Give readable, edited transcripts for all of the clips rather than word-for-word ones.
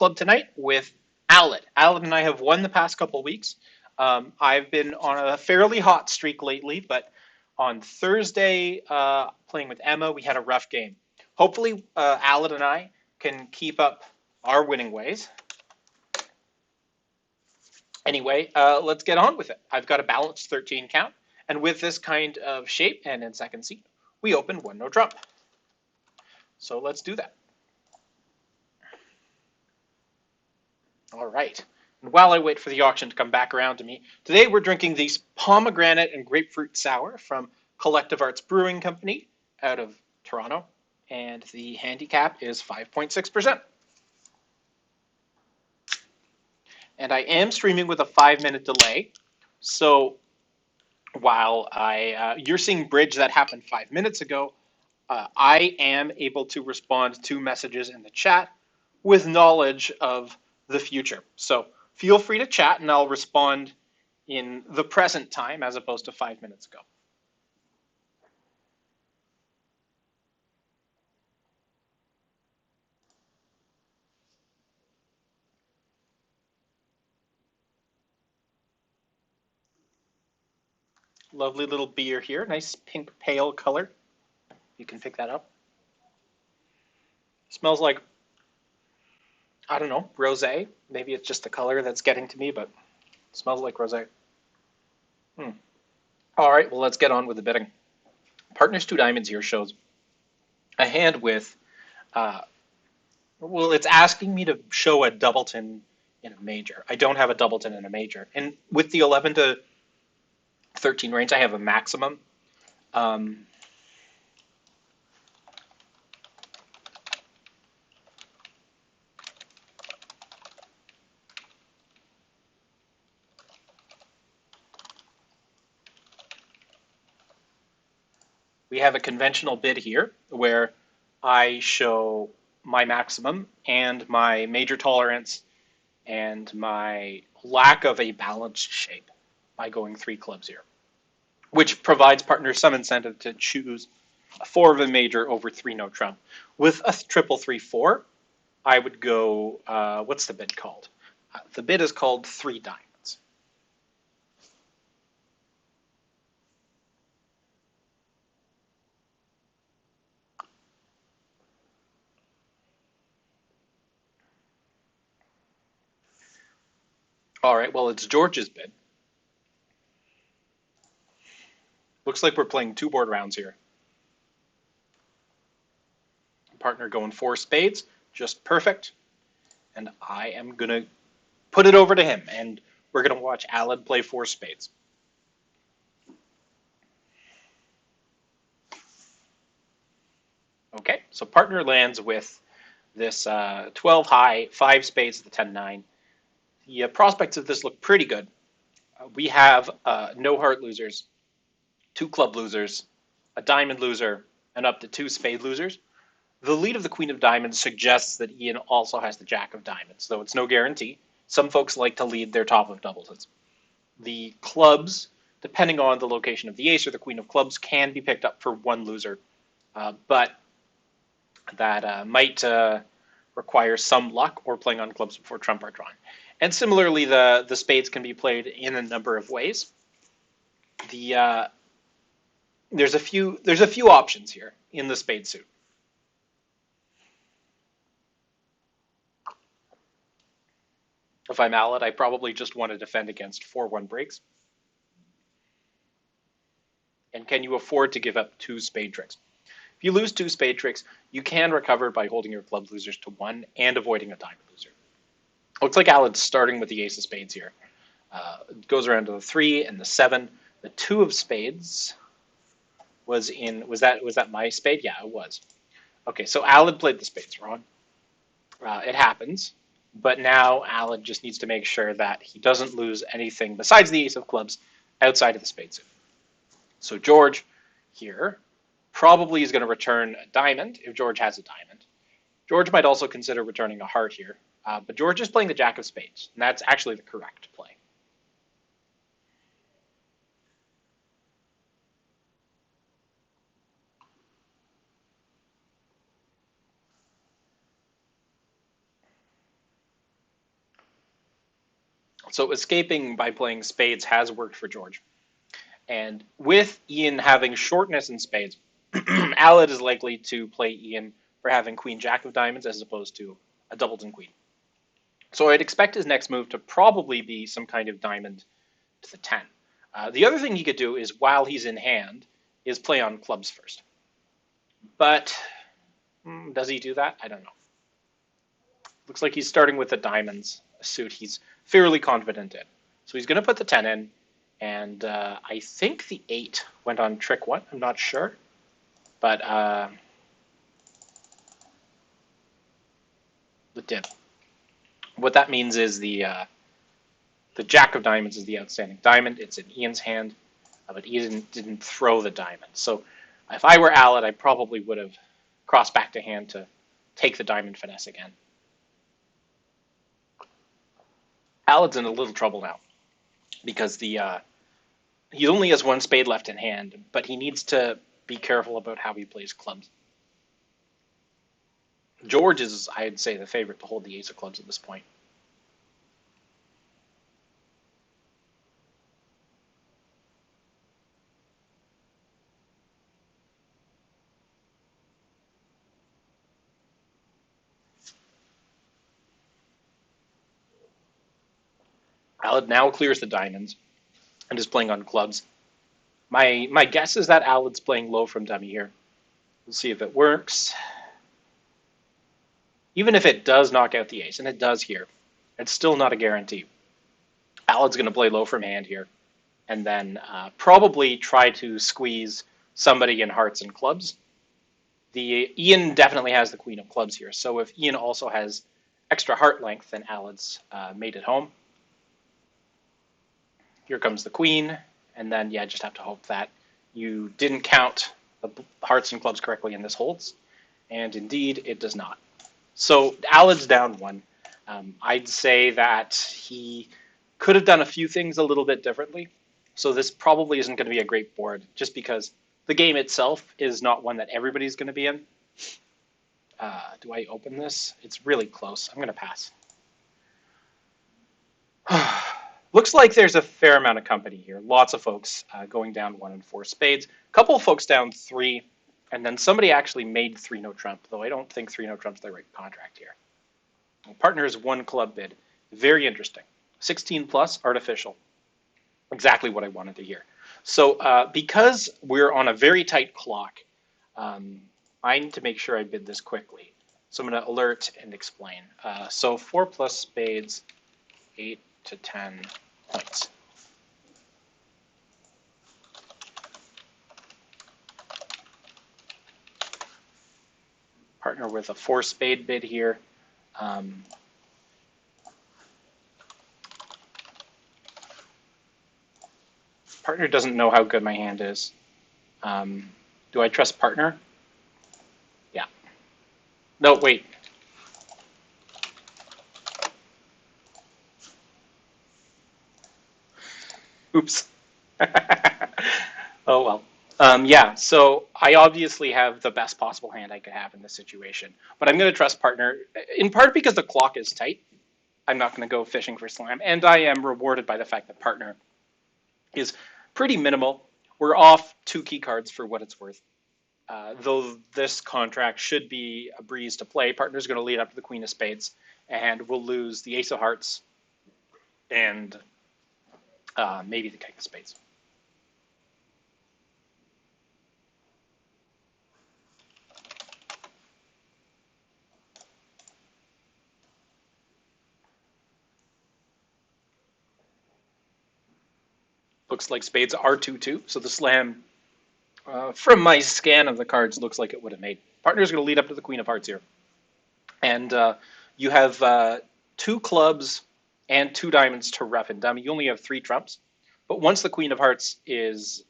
Club tonight with Aled. Aled and I have won the past couple weeks. I've been on a fairly hot streak lately, but on Thursday, playing with Emma, we had a rough game. Hopefully, Aled and I can keep up our winning ways. Anyway, let's get on with it. I've got a balanced 13 count, and with this kind of shape and in second seat, we open one no trump. So let's do that. All right. And while I wait for the auction to come back around to me, today we're drinking these pomegranate and grapefruit sour from Collective Arts Brewing Company out of Toronto, and the handicap is 5.6%. And I am streaming with a 5-minute delay, so while you're seeing bridge that happened 5 minutes ago, I am able to respond to messages in the chat with knowledge of the future. So feel free to chat and I'll respond in the present time as opposed to 5 minutes ago. Lovely little beer here, nice pink pale color. You can pick that up. Smells like, I don't know, rosé. Maybe it's just the color that's getting to me, but it smells like rosé. All right, well, let's get on with the bidding. Partners two diamonds here shows a hand with, well, it's asking me to show a doubleton in a major. I don't have a doubleton in a major. And with the 11 to 13 range, I have a maximum. Um, we have a conventional bid here where I show my maximum and my major tolerance and my lack of a balanced shape by going 3 clubs here, which provides partners some incentive to choose a 4 of a major over 3 no trump. With a triple 3-4, I would go, what's the bid called? The bid is called 3 diamonds. All right, well, it's George's bid. Looks like we're playing 2 board rounds here. Partner going 4 spades, just perfect. And I am going to put it over to him, and we're going to watch Aled play 4 spades. Okay, so partner lands with this 12 high, 5 spades, the 10-9. The prospects of this look pretty good. We have no heart losers, 2 club losers, a diamond loser, and up to 2 spade losers. The lead of the Queen of Diamonds suggests that Ian also has the Jack of Diamonds, though it's no guarantee. Some folks like to lead their top of doubletons. The clubs, depending on the location of the ace or the Queen of Clubs, can be picked up for 1 loser, but that might require some luck or playing on clubs before trump are drawn. And similarly, the spades can be played in a number of ways. There's a few options here in the spade suit. If I'm Aled, I probably just want to defend against 4-1 breaks. And can you afford to give up 2 spade tricks? If you lose 2 spade tricks, you can recover by holding your club losers to 1 and avoiding a diamond loser. Looks like Aled's starting with the ace of spades here. It goes around to the 3 and the 7. The 2 of spades was that my spade? Yeah, it was. Okay, so Aled played the spades wrong. It happens. But now Aled just needs to make sure that he doesn't lose anything besides the ace of clubs outside of the spade suit. So George here probably is going to return a diamond if George has a diamond. George might also consider returning a heart here, but George is playing the Jack of Spades, and that's actually the correct play. So escaping by playing spades has worked for George. And with Ian having shortness in spades, Aled is likely to play Ian for having queen jack of diamonds as opposed to a doubleton queen. So I'd expect his next move to probably be some kind of diamond to the 10. The other thing he could do is, while he's in hand, is play on clubs first. But does he do that? I don't know. Looks like he's starting with the diamonds, a suit he's fairly confident in. So he's going to put the 10 in, and I think the 8 went on trick 1. I'm not sure. But it did. What that means is the jack of diamonds is the outstanding diamond. It's in Ian's hand, but Ian didn't throw the diamond. So if I were Aled, I probably would have crossed back to hand to take the diamond finesse again. Aled's in a little trouble now because he only has one spade left in hand, but he needs to be careful about how he plays clubs. George is, I'd say, the favorite to hold the ace of clubs at this point. Aled now clears the diamonds and is playing on clubs. My guess is that Aled's playing low from dummy here. We'll see if it works. Even if it does knock out the ace, and it does here, it's still not a guarantee. Aled's going to play low from hand here, and then probably try to squeeze somebody in hearts and clubs. Ian definitely has the queen of clubs here, so if Ian also has extra heart length, then Aled's made it home. Here comes the queen, and then just have to hope that you didn't count the hearts and clubs correctly and this holds, and indeed it does not. So Aled's down 1. I'd say that he could have done a few things a little bit differently. So this probably isn't going to be a great board, just because the game itself is not one that everybody's going to be in. Do I open this? It's really close. I'm going to pass. Looks like there's a fair amount of company here. Lots of folks going down 1 and 4 spades. A couple of folks down 3. And then somebody actually made 3 no trump, though I don't think 3 no trump's the right contract here. Partner's 1 club bid. Very interesting. 16 plus, artificial. Exactly what I wanted to hear. So because we're on a very tight clock, I need to make sure I bid this quickly. So I'm going to alert and explain. So 4 plus spades, 8 to 10 points. Partner with a 4 spade bid here. Partner doesn't know how good my hand is. Do I trust partner? Yeah. No, wait. Oops. Oh, well. Yeah, so I obviously have the best possible hand I could have in this situation. But I'm going to trust partner, in part because the clock is tight. I'm not going to go fishing for slam. And I am rewarded by the fact that partner is pretty minimal. We're off 2 key cards for what it's worth. Though this contract should be a breeze to play, partner's going to lead up to the queen of spades, and we'll lose the ace of hearts and maybe the king of spades. Looks like spades are 2-2, so the slam, from my scan of the cards, looks like it would have made. Partner's going to lead up to the queen of hearts here. And you have 2 clubs and 2 diamonds to rough and dummy. You only have 3 trumps. But once the queen of hearts has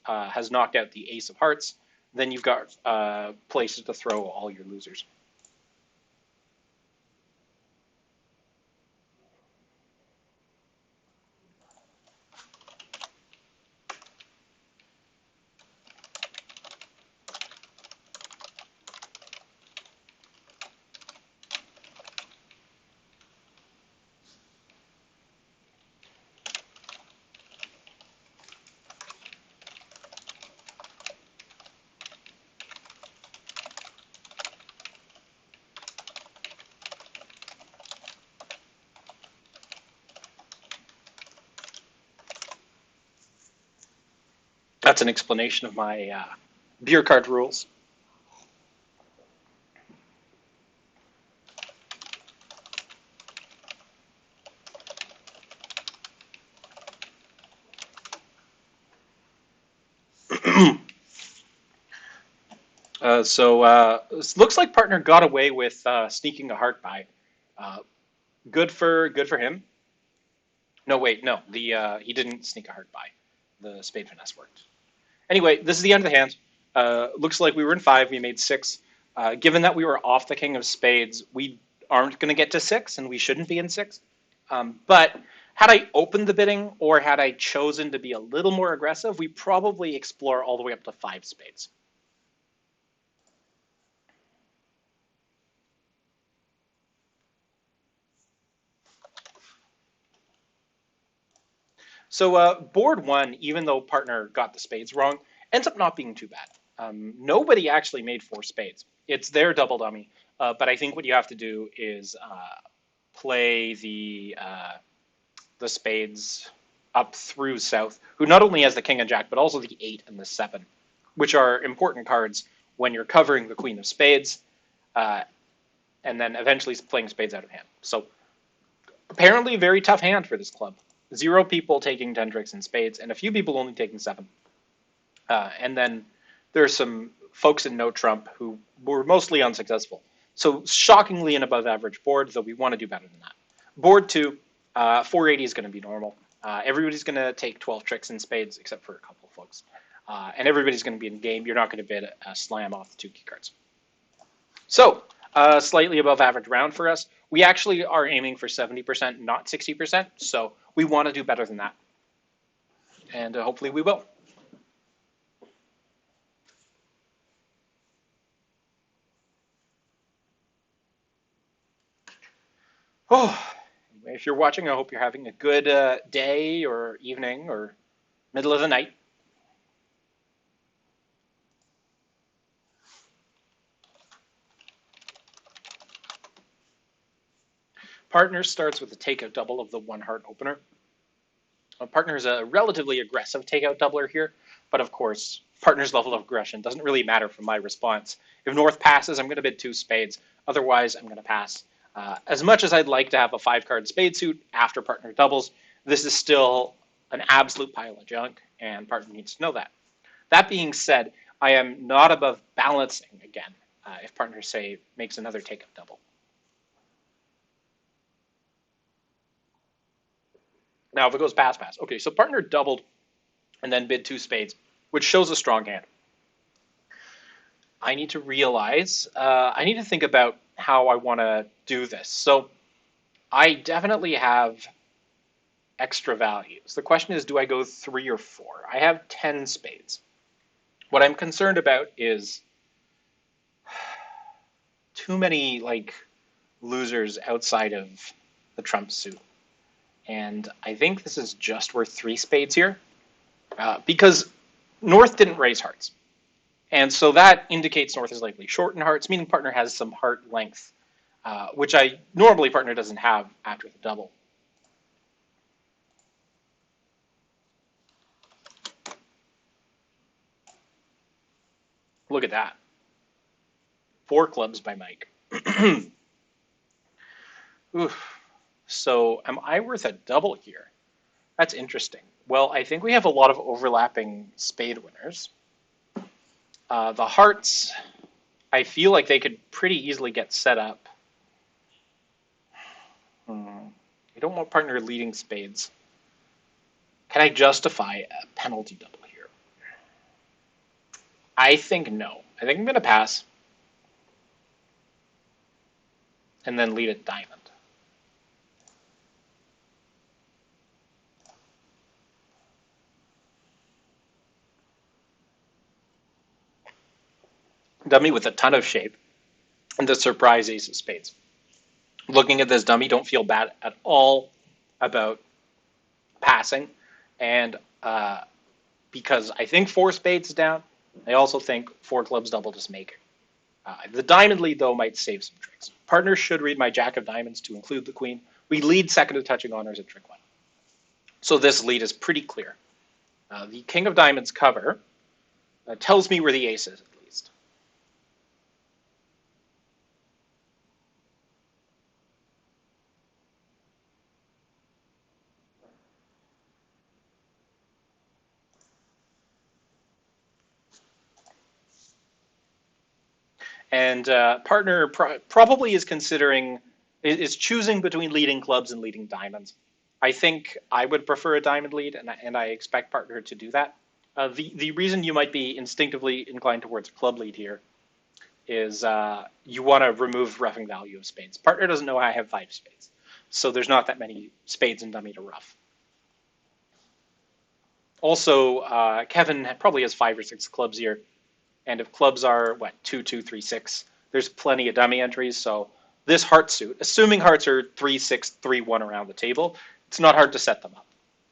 knocked out the ace of hearts, then you've got places to throw all your losers. That's an explanation of my beer card rules. It looks like partner got away with sneaking a heart by. Uh, good for him. No, wait, no, the he didn't sneak a heart by. The spade finesse worked. Anyway, this is the end of the hand. Looks like we were in 5. We made 6. Given that we were off the king of spades, we aren't going to get to 6, and we shouldn't be in 6. But had I opened the bidding, or had I chosen to be a little more aggressive, we probably explore all the way up to 5 spades. So board 1, even though partner got the spades wrong, ends up not being too bad. Nobody actually made 4 spades. It's their double dummy, but I think what you have to do is play the spades up through south, who not only has the king and jack, but also the 8 and the 7, which are important cards when you're covering the queen of spades, and then eventually playing spades out of hand. So apparently a very tough hand for this club. 0 people taking 10 tricks in spades, and a few people only taking 7. And then there's some folks in no trump who were mostly unsuccessful. So shockingly an above average board, though we want to do better than that. Board 2, 480 is going to be normal. Everybody's going to take 12 tricks in spades, except for a couple of folks. And everybody's going to be in the game. You're not going to bid a slam off the 2 key cards. So slightly above average round for us. We actually are aiming for 70%, not 60%. So we want to do better than that. And hopefully we will. Oh, if you're watching, I hope you're having a good day or evening or middle of the night. Partner starts with a takeout double of the 1 heart opener. Partner is a relatively aggressive takeout doubler here, but of course, partner's level of aggression doesn't really matter for my response. If North passes, I'm going to bid 2 spades. Otherwise, I'm going to pass. As much as I'd like to have a 5-card spade suit after partner doubles, this is still an absolute pile of junk, and partner needs to know that. That being said, I am not above balancing again if partner, say, makes another takeout double. Now, if it goes pass, pass. Okay, so partner doubled and then bid 2 spades, which shows a strong hand. I need to realize, I need to think about how I want to do this. So I definitely have extra values. The question is, do I go 3 or 4? I have 10 spades. What I'm concerned about is too many losers outside of the trump suit. And I think this is just worth 3 spades here because North didn't raise hearts. And so that indicates North is likely short in hearts, meaning partner has some heart length, which normally partner doesn't have after the double. Look at that. 4 clubs by Mike. Oof. So am I worth a double here? That's interesting. Well, I think we have a lot of overlapping spade winners. The hearts, I feel like they could pretty easily get set up. I don't want partner leading spades. Can I justify a penalty double here? I think no. I think I'm going to pass. And then lead a diamond. Dummy with a ton of shape. And the surprise ace of spades. Looking at this dummy, don't feel bad at all about passing. And because I think 4 spades is down, I also think 4 clubs double just make it. The diamond lead, though, might save some tricks. Partner should read my jack of diamonds to include the queen. We lead second to touching honors at trick 1. So this lead is pretty clear. The king of diamonds cover tells me where the ace is, at least. And partner probably is considering, is choosing between leading clubs and leading diamonds. I think I would prefer a diamond lead, and I expect partner to do that. The reason you might be instinctively inclined towards a club lead here is you want to remove roughing value of spades. Partner doesn't know I have 5 spades, so there's not that many spades in dummy to rough. Also, Kevin probably has 5 or 6 clubs here, and if clubs are, what, 2, 2, 3, 6, there's plenty of dummy entries, so this heart suit, assuming hearts are 3, 6, 3, 1 around the table, it's not hard to set them up.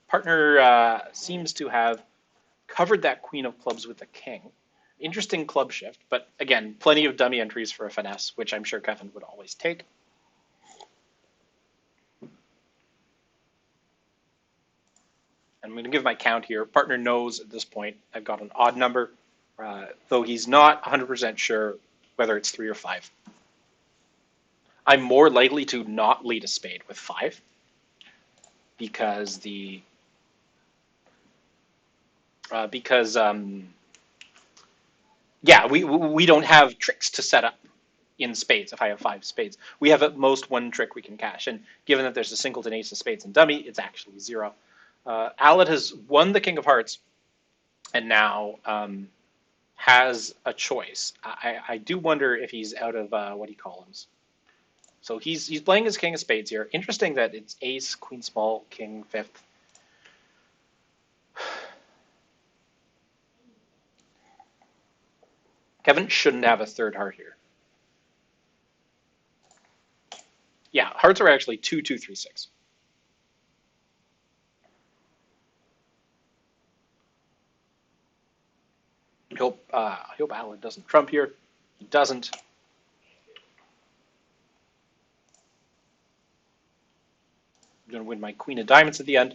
Partner seems to have covered that queen of clubs with the king. Interesting club shift, but again, plenty of dummy entries for a finesse, which I'm sure Kevin would always take. I'm going to give my count here. Partner knows at this point I've got an odd number, though he's not 100% sure whether it's 3 or 5. I'm more likely to not lead a spade with 5 because yeah, we don't have tricks to set up in spades. If I have 5 spades, we have at most 1 trick we can cash, and given that there's a singleton ace of spades and dummy, it's actually 0. Aled has won the king of hearts, and now has a choice. I do wonder if he's out of what do you call him? So he's playing his king of spades here. Interesting that it's ace, queen small, king fifth. Kevin shouldn't have a third heart here. Yeah, hearts are actually 2, 2, 3, 6. I hope Alan doesn't trump here. He doesn't. I'm going to win my queen of diamonds at the end.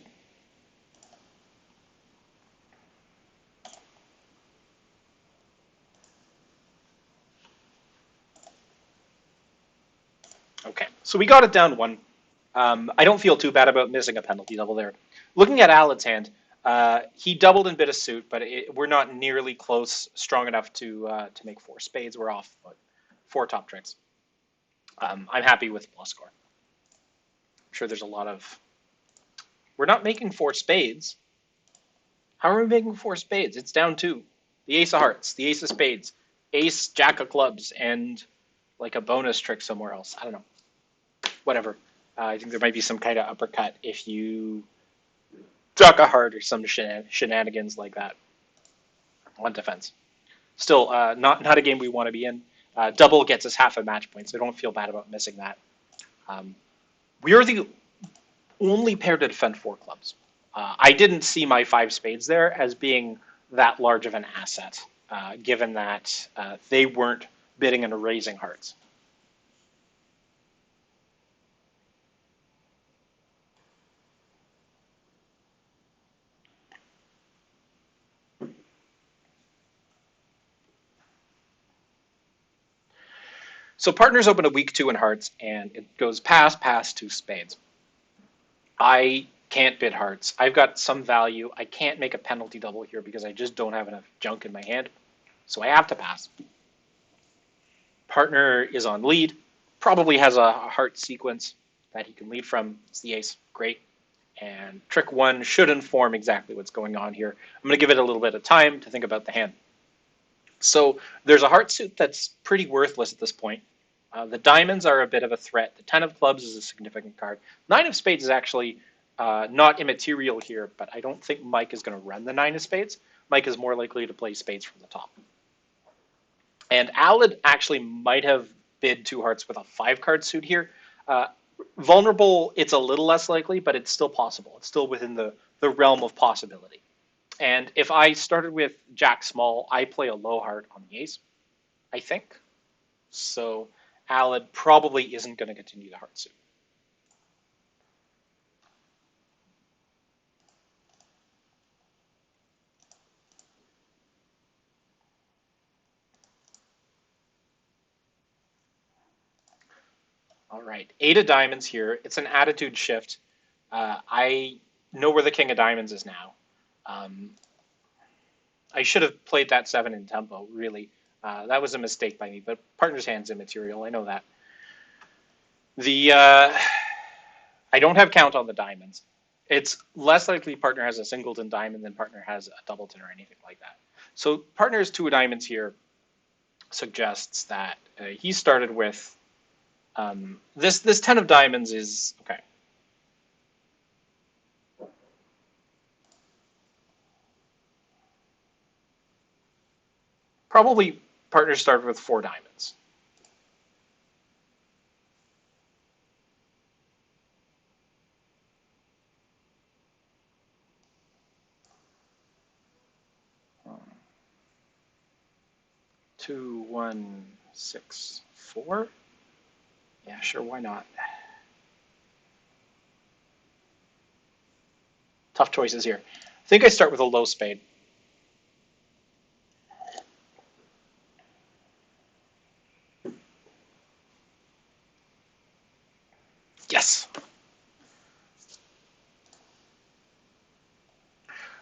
Okay, so we got it down 1. I don't feel too bad about missing a penalty double there. Looking at Alan's hand, he doubled and bit a suit, but we're not nearly close, strong enough to make 4 spades. We're off 4 top tricks. I'm happy with plus score. I'm sure there's a lot of. We're not making 4 spades. How are we making 4 spades? It's down 2. The ace of hearts, the ace of spades, ace, jack of clubs, and like a bonus trick somewhere else. I don't know. Whatever. I think there might be some kind of uppercut if you duck a heart or some shenanigans like that on defense. Still, not a game we want to be in. Double gets us half a match point, so don't feel bad about missing that. We are the only pair to defend 4 clubs. I didn't see my 5 spades there as being that large of an asset, given that they weren't bidding and raising hearts. So partners open a weak 2 in hearts, and it goes pass to spades. I can't bid hearts. I've got some value. I can't make a penalty double here because I just don't have enough junk in my hand. So I have to pass. Partner is on lead. Probably has a heart sequence that he can lead from. It's the ace. Great. And trick 1 should inform exactly what's going on here. I'm going to give it a little bit of time to think about the hand. So there's a heart suit that's pretty worthless at this point. The diamonds are a bit of a threat. The 10 of clubs is a significant card. 9 of spades is actually not immaterial here, but I don't think Mike is going to run the 9 of spades. Mike is more likely to play spades from the top. And Aled actually might have bid 2 hearts with a 5-card suit here. Vulnerable, it's a little less likely, but it's still possible. It's still within the realm of possibility. And if I started with Jack Small, I play a low heart on the ace, I think. So Aled probably isn't going to continue the heart suit. All right, 8 of diamonds here. It's an attitude shift. I know where the king of diamonds is now. Um, I should have played that 7 in tempo, really. That was a mistake by me, but partner's hand's immaterial. I know that. I don't have count on the diamonds. It's less likely partner has a singleton diamond than partner has a doubleton or anything like that. So partner's 2 of diamonds here suggests that he started with this 10 of diamonds is okay. Probably partner started with 4 diamonds. Two, 1, 6, 4. Yeah, sure, why not? Tough choices here. I think I start with a low spade. Yes.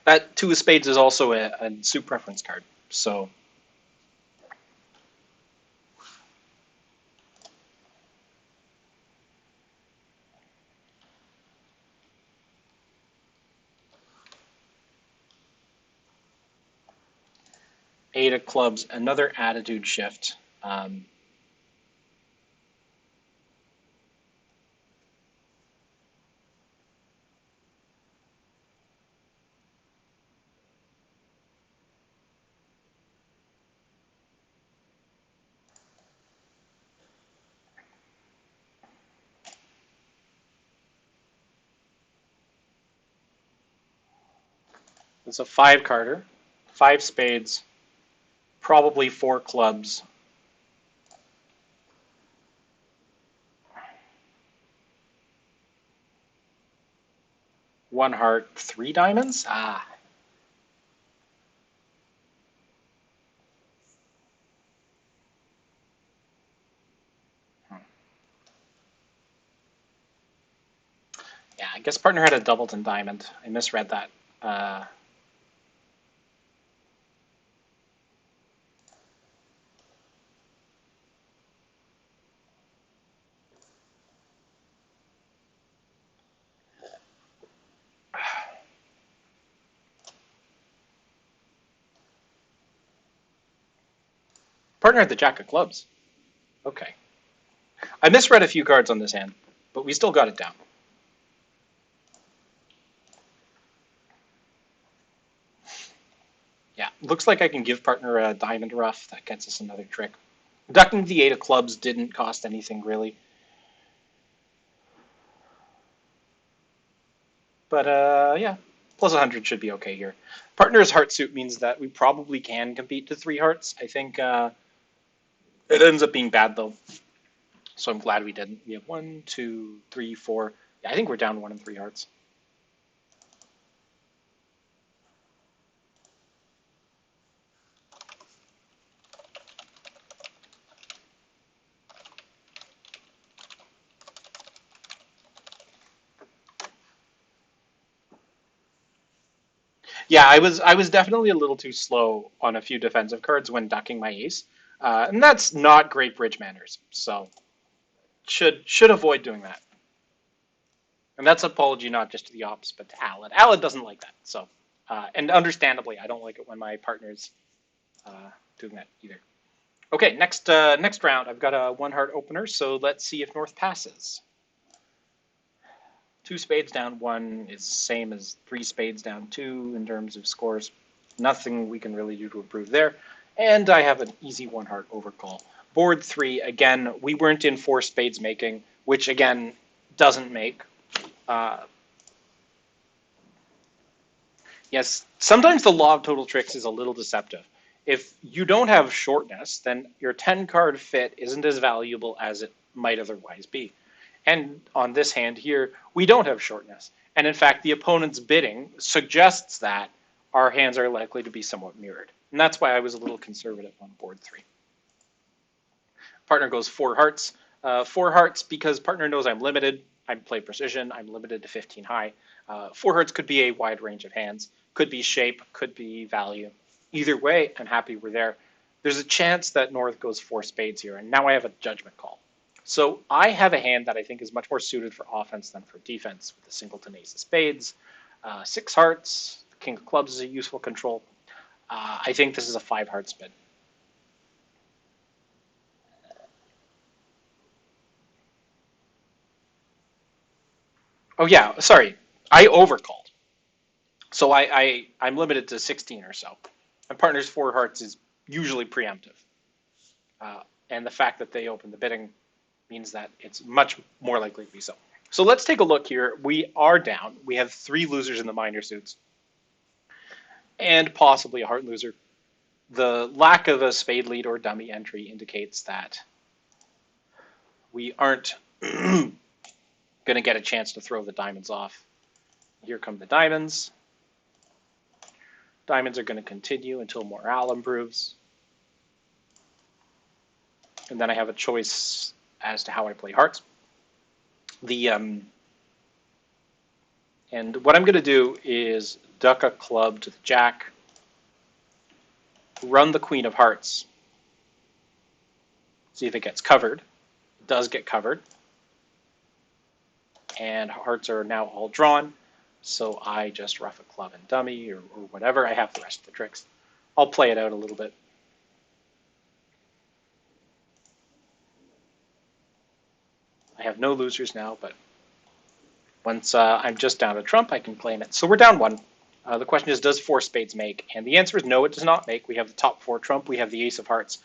That 2 of spades is also a suit preference card. So eight of clubs, another attitude shift. It's a 5 carder, 5 spades, probably 4 clubs. One heart, 3 diamonds? Ah. Yeah, I guess partner had a doubleton diamond. I misread that. Partner had the jack of clubs. Okay. I misread a few cards on this hand, but we still got it down. Yeah, looks like I can give partner a diamond rough. That gets us another trick. Ducking the 8 of clubs didn't cost anything, really. But, yeah, plus 100 should be okay here. Partner's heart suit means that we probably can compete to 3 hearts. I think it ends up being bad, though. So I'm glad we didn't. We have 1, 2, 3, 4. Yeah, I think we're down 1 and 3 hearts. Yeah, I was definitely a little too slow on a few defensive cards when ducking my ace, and that's not great bridge manners. So should avoid doing that. And that's apology not just to the ops, but to Alad. Alad doesn't like that. So and understandably, I don't like it when my partner's doing that either. Okay, next round. I've got a 1 heart opener, so let's see if North passes. 2 spades down 1 is same as 3 spades down 2 in terms of scores. Nothing we can really do to improve there. And I have an easy 1 heart overcall. Board 3, again, we weren't in 4 spades making, which again doesn't make. Yes, sometimes the law of total tricks is a little deceptive. If you don't have shortness, then your 10 card fit isn't as valuable as it might otherwise be. And on this hand here, we don't have shortness. And in fact, the opponent's bidding suggests that our hands are likely to be somewhat mirrored. And that's why I was a little conservative on board 3. Partner goes 4 hearts. Four hearts, because partner knows I'm limited. I play precision. I'm limited to 15 high. Four hearts could be a wide range of hands. Could be shape. Could be value. Either way, I'm happy we're there. There's a chance that North goes four spades here, and now I have a judgment call. So I have a hand that I think is much more suited for offense than for defense, with the singleton ace of spades, six hearts, king of clubs is a useful control. I think this is a five heart spin. Oh yeah, sorry, I overcalled. So I'm limited to 16 or so. My partner's four hearts is usually preemptive. And the fact that they open the bidding means that it's much more likely to be so. So let's take a look here. We are down. We have three losers in the minor suits and possibly a heart loser. The lack of a spade lead or dummy entry indicates that we aren't going to get a chance to throw the diamonds off. Here come the diamonds. Diamonds are going to continue until morale improves. And then I have a choice as to how I play hearts. And what I'm going to do is duck a club to the jack, run the queen of hearts, see if it gets covered. It does get covered. And hearts are now all drawn, so I just rough a club and dummy or whatever. I have the rest of the tricks. I'll play it out a little bit. I have no losers now, but once I'm just down a trump, I can claim it. So we're down one. The question is, does four spades make? And the answer is no, it does not make. We have the top four trump. We have the ace of hearts.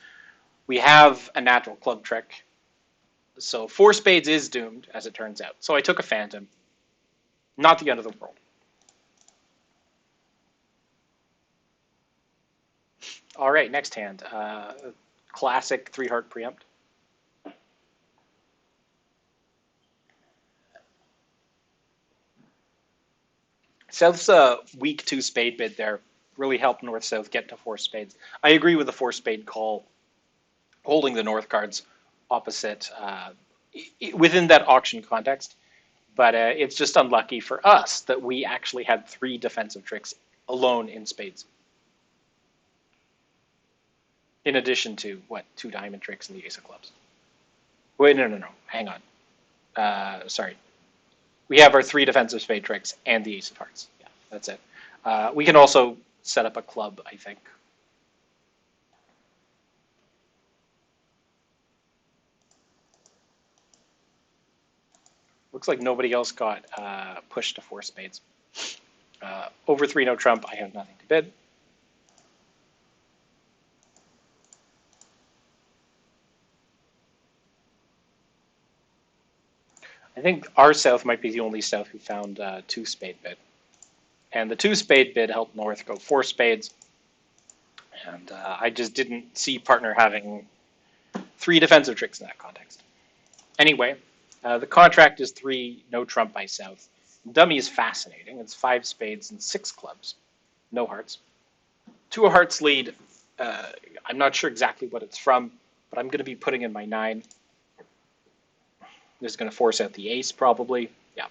We have a natural club trick. So four spades is doomed, as it turns out. So I took a phantom. Not the end of the world. All right, next hand. Classic three-heart preempt. South's weak two spade bid there really helped North-South get to four spades. I agree with the four spade call, holding the North cards opposite within that auction context. But it's just unlucky for us that we actually had three defensive tricks alone in spades. In addition to, what, two diamond tricks and the ace of clubs. Wait, no. Hang on. Sorry. We have our three defensive spade tricks and the ace of hearts. Yeah, that's it. We can also set up a club, I think. Looks like nobody else got pushed to four spades. Over three, no trump. I have nothing to bid. I think our South might be the only South who found two spade bid. And the two spade bid helped North go four spades. And I just didn't see partner having three defensive tricks in that context. Anyway, the contract is three, no trump by South. Dummy is fascinating. It's five spades and six clubs. No hearts. Two hearts lead. I'm not sure exactly what it's from, but I'm going to be putting in my nine. This is going to force out the ace, probably. Yeah.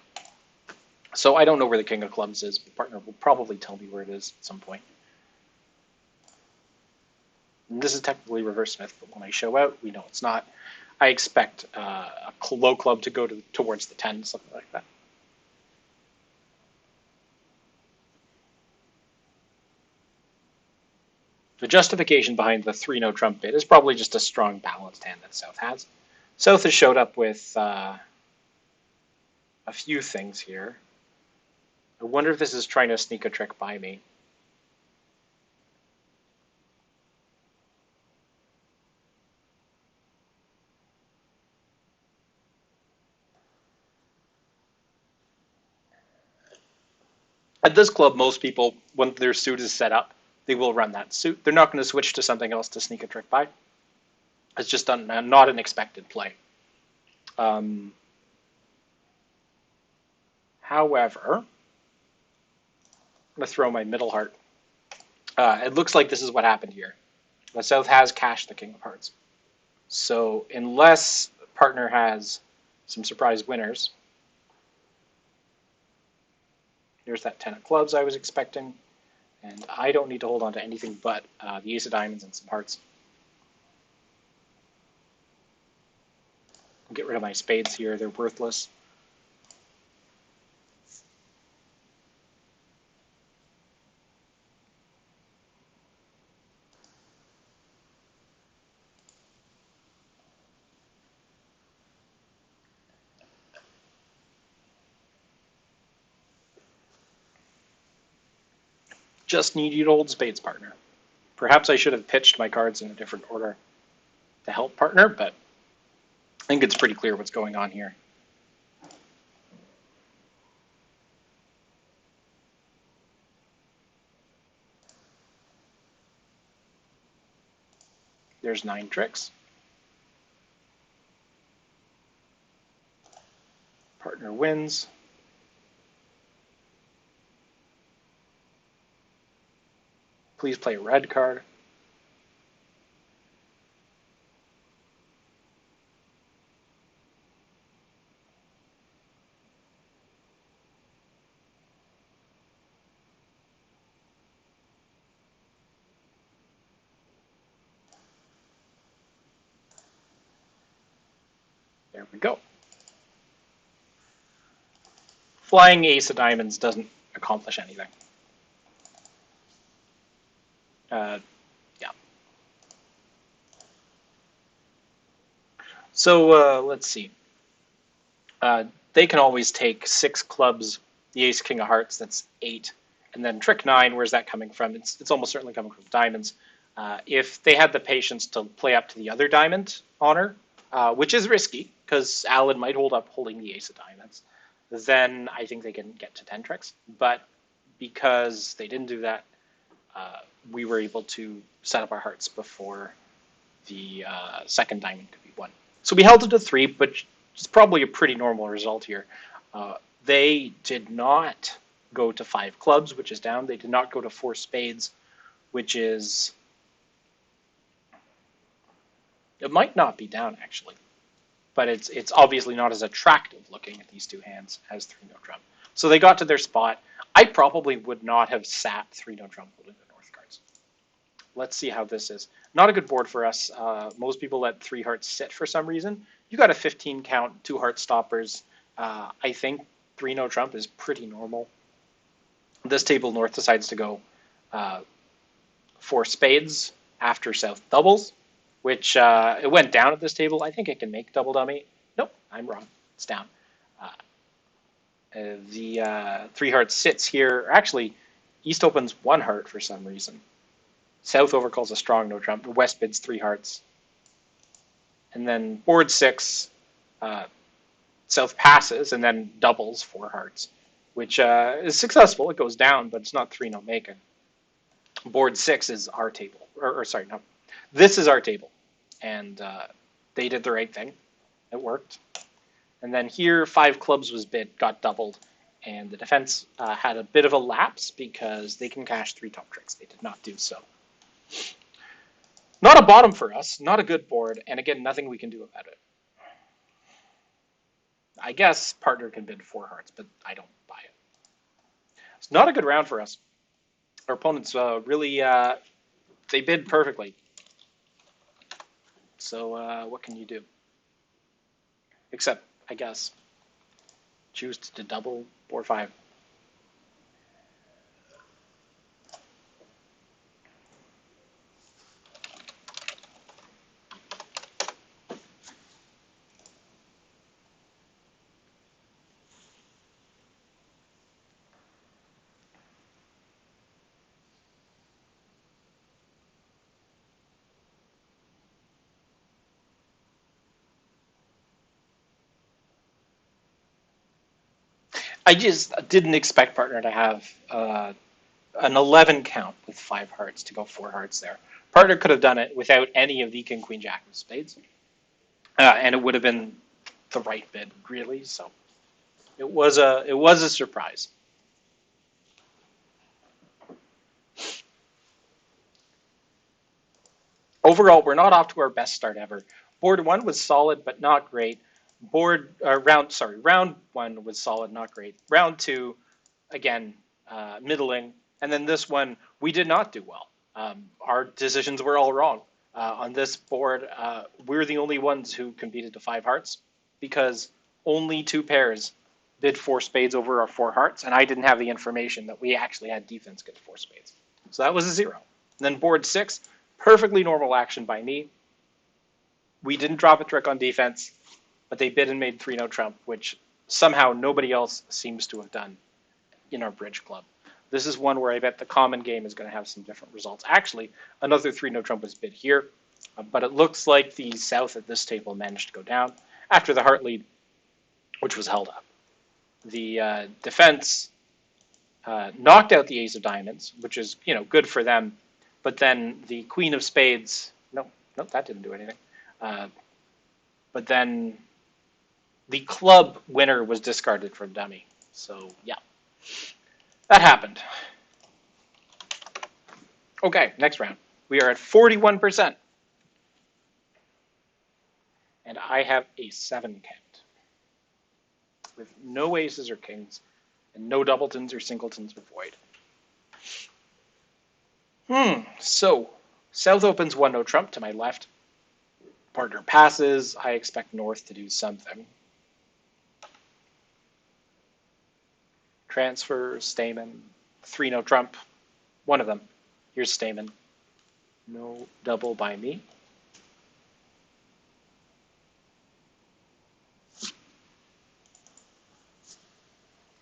So I don't know where the king of clubs is, but partner will probably tell me where it is at some point. And this is technically reverse Smith, but when I show out, we know it's not. I expect a low club to go towards the 10, something like that. The justification behind the 3-no trump bid is probably just a strong balanced hand that South has. South has showed up with a few things here. I wonder if this is trying to sneak a trick by me. At this club, most people, when their suit is set up, they will run that suit. They're not going to switch to something else to sneak a trick by. It's just not an expected play. However, I'm going to throw my middle heart. It looks like this is what happened here. The South has cashed the king of hearts. So unless partner has some surprise winners. Here's that 10 of clubs I was expecting, and I don't need to hold on to anything but the ace of diamonds and some hearts. I'll get rid of my spades here, they're worthless. Just need you to hold spades, partner. Perhaps I should have pitched my cards in a different order to help partner, but I think it's pretty clear what's going on here. There's 9 tricks. Partner wins. Please play a red card. There we go. Flying ace of diamonds doesn't accomplish anything. Yeah. So let's see. They can always take 6 clubs, the ace king of hearts, that's 8, and then trick 9. Where's that coming from? It's almost certainly coming from diamonds. If they had the patience to play up to the other diamond honor, which is risky because Alan might hold up holding the ace of diamonds, then I think they can get to 10 tricks. But because they didn't do that, we were able to set up our hearts before the second diamond could be won. So we held it to 3, but it's probably a pretty normal result here. They did not go to 5 clubs, which is down. They did not go to 4 spades, which is... It might not be down, actually. But it's obviously not as attractive looking at these 2 hands as 3-note trump. So they got to their spot. I probably would not have sat 3-note trump holding the north cards. Let's see how this is. Not a good board for us. Most people let 3 hearts sit for some reason. You got a 15 count, 2 heart stoppers. I think 3-note trump is pretty normal. This table, north decides to go 4 spades after south doubles, which it went down at this table. I think it can make double dummy. Nope, I'm wrong. It's down. The 3 hearts sits here. Actually, east opens 1 heart for some reason. South overcalls a strong no trump. West bids 3 hearts. And then board 6, south passes and then doubles 4 hearts, which is successful. It goes down, but it's not 3-note making. Board 6 is our table. Or sorry, no. This is our table. And they did the right thing. It worked. And then here, 5 clubs was bid, got doubled. And the defense had a bit of a lapse because they can cash 3 top tricks. They did not do so. Not a bottom for us, not a good board, and again, nothing we can do about it. I guess partner can bid 4 hearts, but I don't buy it. It's not a good round for us. Our opponents really, they bid perfectly. So what can you do? Except, I guess, choose to double 4 or 5. I just didn't expect partner to have an 11 count with 5 hearts to go 4 hearts there. Partner could have done it without any of the king, queen, jack of spades. And it would have been the right bid, really. So it was a surprise. Overall, we're not off to our best start ever. Board one was solid but not great. Round one was solid, not great. Round two, again, middling, and then this one we did not do well. Our decisions were all wrong. On this board, we're the only ones who competed to 5 hearts because only 2 pairs bid 4 spades over our 4 hearts, and I didn't have the information that we actually had defense get 4 spades. So that was a 0. And then board 6, perfectly normal action by me. We didn't drop a trick on defense, but they bid and made 3-no trump, which somehow nobody else seems to have done in our bridge club. This is one where I bet the common game is going to have some different results. Actually, another 3-no trump was bid here, but it looks like the south at this table managed to go down after the heart lead, which was held up. The defense knocked out the ace of diamonds, which is good for them, but then the queen of spades, no, that didn't do anything. But then the club winner was discarded from dummy. So yeah, that happened. Okay, next round. We are at 41%. And I have a 7 count with no aces or kings and no doubletons or singletons or void. So south opens 1-no trump to my left. Partner passes. I expect north to do something. Transfer, Stamen, 3-no trump. One of them. Here's Stamen. No double by me.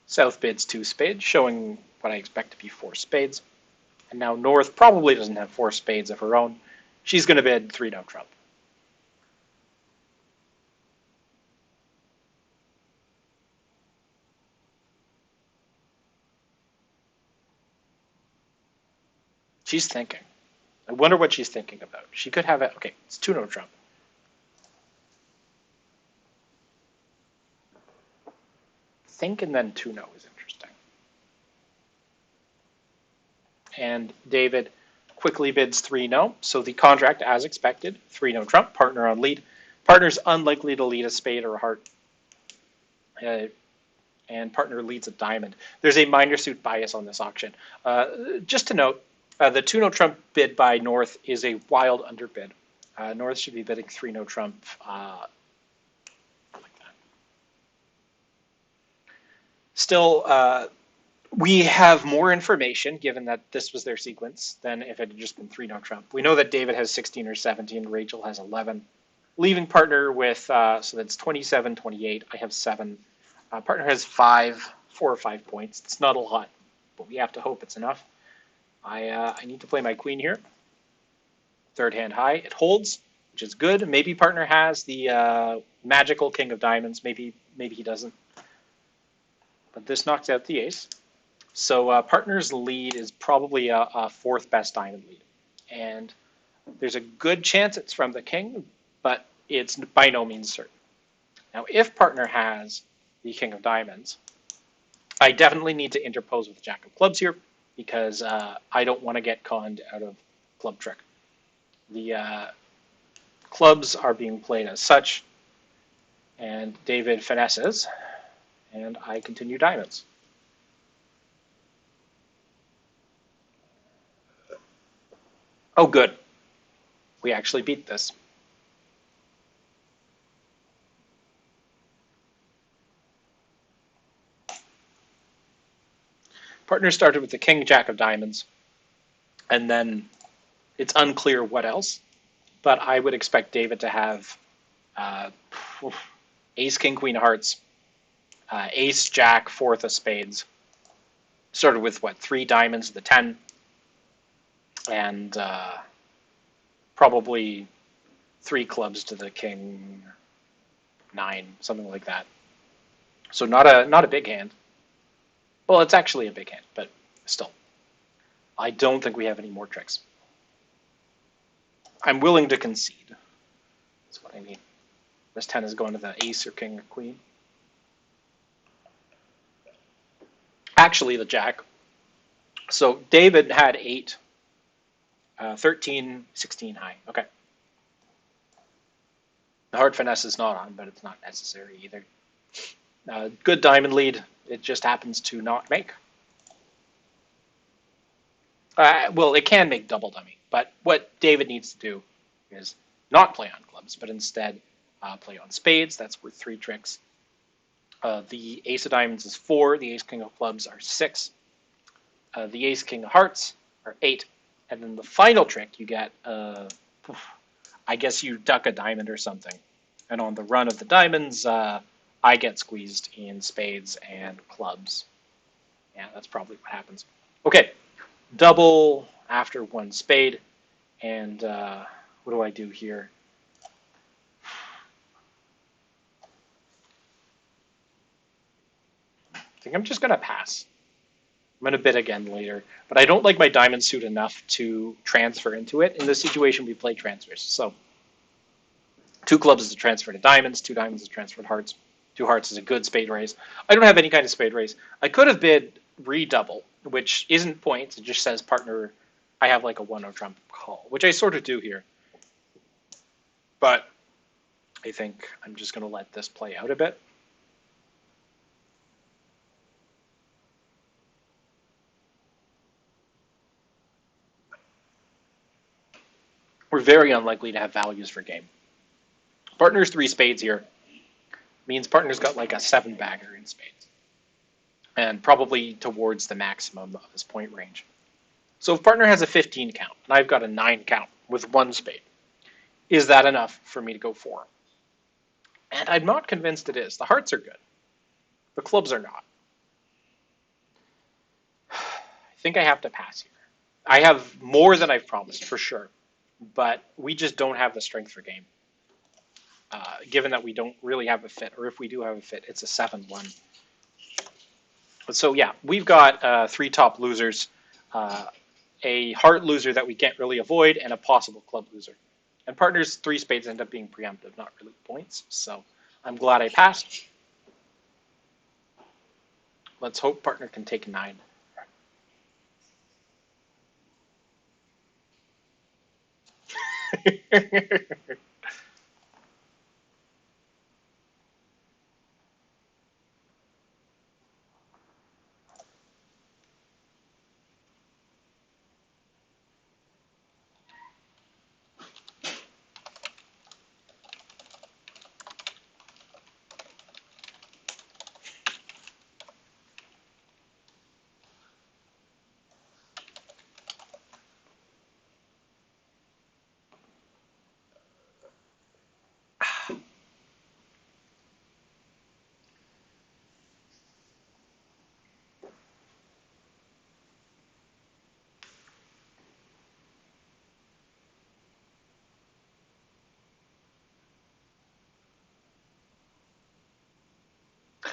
South bids 2 spades, showing what I expect to be 4 spades. And now north probably doesn't have 4 spades of her own. She's going to bid 3-no trump. She's thinking. I wonder what she's thinking about. She could have it. Okay, it's 2-no trump. Think and then 2-no is interesting. And David quickly bids 3-no. So the contract, as expected, 3-no trump, partner on lead. Partner's unlikely to lead a spade or a heart. And partner leads a diamond. There's a minor suit bias on this auction. Just to note, the 2-no trump bid by north is a wild underbid. North should be bidding 3-no trump like that. Still, we have more information, given that this was their sequence, than if it had just been 3-no trump. We know that David has 16 or 17, Rachel has 11. Leaving partner with, so that's 27, 28, I have 7. Partner has 4 or 5 points. It's not a lot, but we have to hope it's enough. I need to play my queen here. Third hand high. It holds, which is good. Maybe partner has the magical king of diamonds. Maybe he doesn't. But this knocks out the ace. So partner's lead is probably a 4th best diamond lead. And there's a good chance it's from the king, but it's by no means certain. Now, if partner has the king of diamonds, I definitely need to interpose with jack of clubs here, because I don't want to get conned out of club trick. The clubs are being played as such, and David finesses, and I continue diamonds. Oh, good. We actually beat this. Partner started with the king, jack of diamonds, and then it's unclear what else, but I would expect David to have ace, king, queen of hearts, ace, jack, 4th of spades, started with, 3 diamonds to the 10, and probably 3 clubs to the king, 9, something like that. So not a big hand. Well, it's actually a big hand, but still. I don't think we have any more tricks. I'm willing to concede. That's what I mean. This 10 is going to the ace or king or queen. Actually, the jack. So David had 8, 13, 16 high. Okay. The Hart finesse is not on, but it's not necessary either. Good diamond lead. It just happens to not make. Well, it can make double dummy, but what David needs to do is not play on clubs, but instead play on spades. That's worth 3 tricks. The ace of diamonds is 4. The ace king of clubs are 6. The ace king of hearts are 8. And then the final trick you get, I guess you duck a diamond or something. And on the run of the diamonds, I get squeezed in spades and clubs. Yeah, that's probably what happens. Okay, double after 1 spade. And what do I do here? I think I'm just going to pass. I'm going to bid again later. But I don't like my diamond suit enough to transfer into it. In this situation, we play transfers. So 2 clubs is a transfer to diamonds. 2 diamonds is a transfer to hearts. 2 hearts is a good spade raise. I don't have any kind of spade raise. I could have bid redouble, which isn't points. It just says partner, I have like a 1-0 trump call, which I sort of do here. But I think I'm just going to let this play out a bit. We're very unlikely to have values for game. Partner's 3 spades here means partner's got like a 7-bagger in spades. And probably towards the maximum of his point range. So if partner has a 15 count, and I've got a 9 count with 1 spade, is that enough for me to go 4? And I'm not convinced it is. The hearts are good. The clubs are not. I think I have to pass here. I have more than I've promised, for sure. But we just don't have the strength for game. Given that we don't really have a fit, or if we do have a fit, it's a 7-1. So yeah, we've got 3 top losers, a heart loser that we can't really avoid, and a possible club loser. And partner's 3 spades end up being preemptive, not really points. So I'm glad I passed. Let's hope partner can take 9.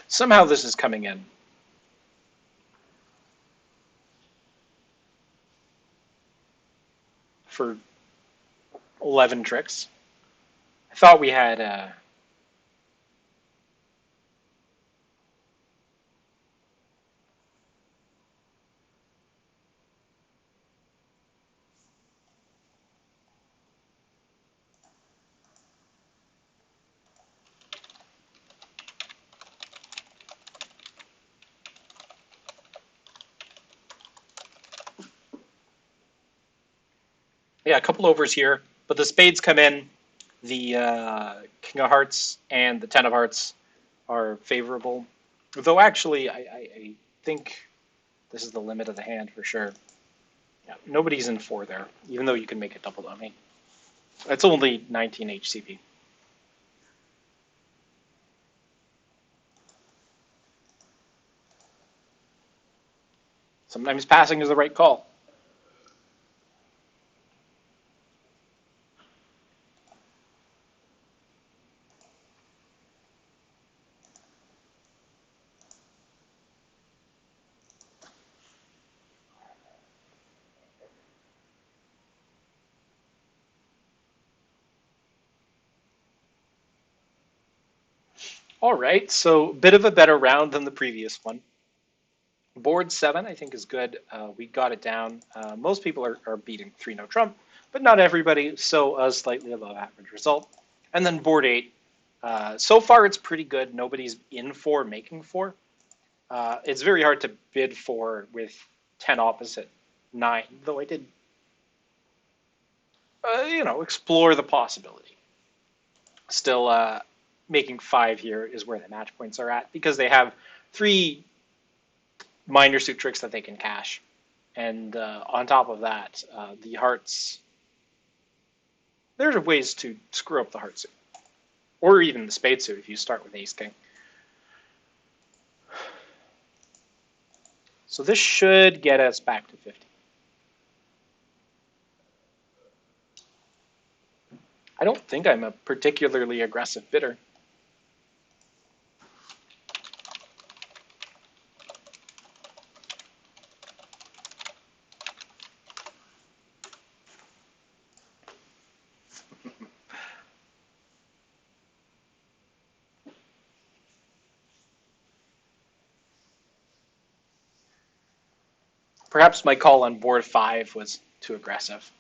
Somehow this is coming in. For 11 tricks. I thought we had yeah, a couple overs here, but the spades come in. The King of Hearts and the 10 of Hearts are favorable. Though actually, I think this is the limit of the hand for sure. Yeah, nobody's in 4 there, even though you can make a double dummy. It's only 19 HCP. Sometimes passing is the right call. All right, so bit of a better round than the previous one. Board 7, I think, is good. We got it down. Most people are beating 3-0 Trump, but not everybody, so a slightly above average result. And then board 8, so far it's pretty good. Nobody's in 4, making 4. It's very hard to bid 4 with 10 opposite 9, though I did, explore the possibility. Still, making 5 here is where the match points are at, because they have 3 minor suit tricks that they can cash. And on top of that, the hearts, there's ways to screw up the heart suit. Or even the spade suit if you start with ace king. So this should get us back to 50. I don't think I'm a particularly aggressive bidder. Perhaps my call on board 5 was too aggressive.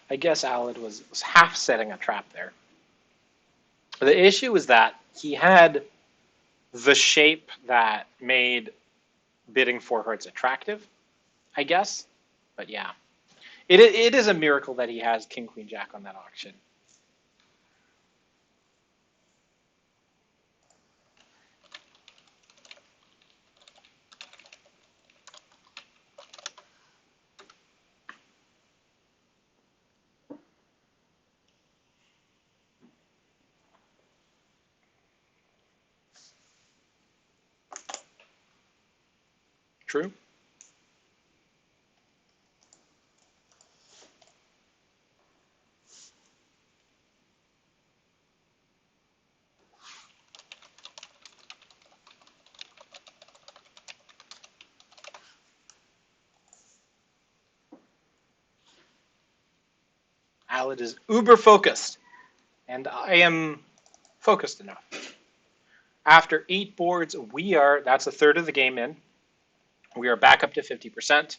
I guess Alad was half setting a trap there. The issue is that he had the shape that made bidding 4 hearts attractive, I guess. But yeah, it is a miracle that he has King, Queen, Jack on that auction. True. Alad is uber focused, and I am focused enough. After 8 boards, that's a third of the game in. We are back up to 50%,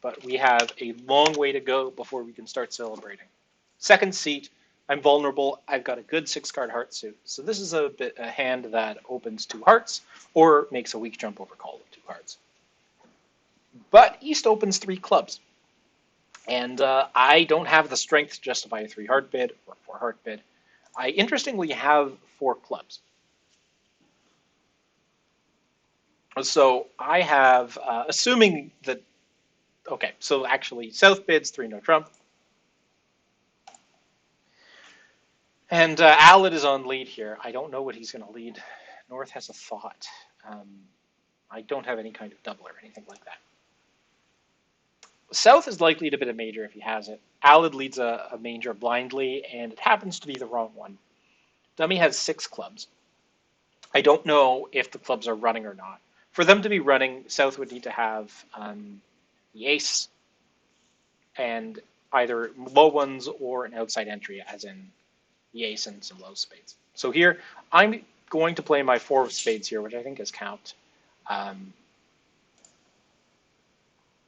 but we have a long way to go before we can start celebrating. Second seat, I'm vulnerable. I've got a good 6-card heart suit. So this is a hand that opens 2 hearts or makes a weak jump over call of 2 hearts. But East opens 3 clubs. And I don't have the strength to justify a 3 heart bid or a 4 heart bid. I interestingly have 4 clubs. So I have, assuming that, okay, so actually South bids 3 no trump. And Alad is on lead here. I don't know what he's going to lead. North has a thought. I don't have any kind of double or anything like that. South is likely to bid a major if he has it. Alad leads a major blindly, and it happens to be the wrong one. Dummy has 6 clubs. I don't know if the clubs are running or not. For them to be running, South would need to have the ace and either low ones or an outside entry, as in the ace and some low spades. So here, I'm going to play my 4 of spades here, which I think is count.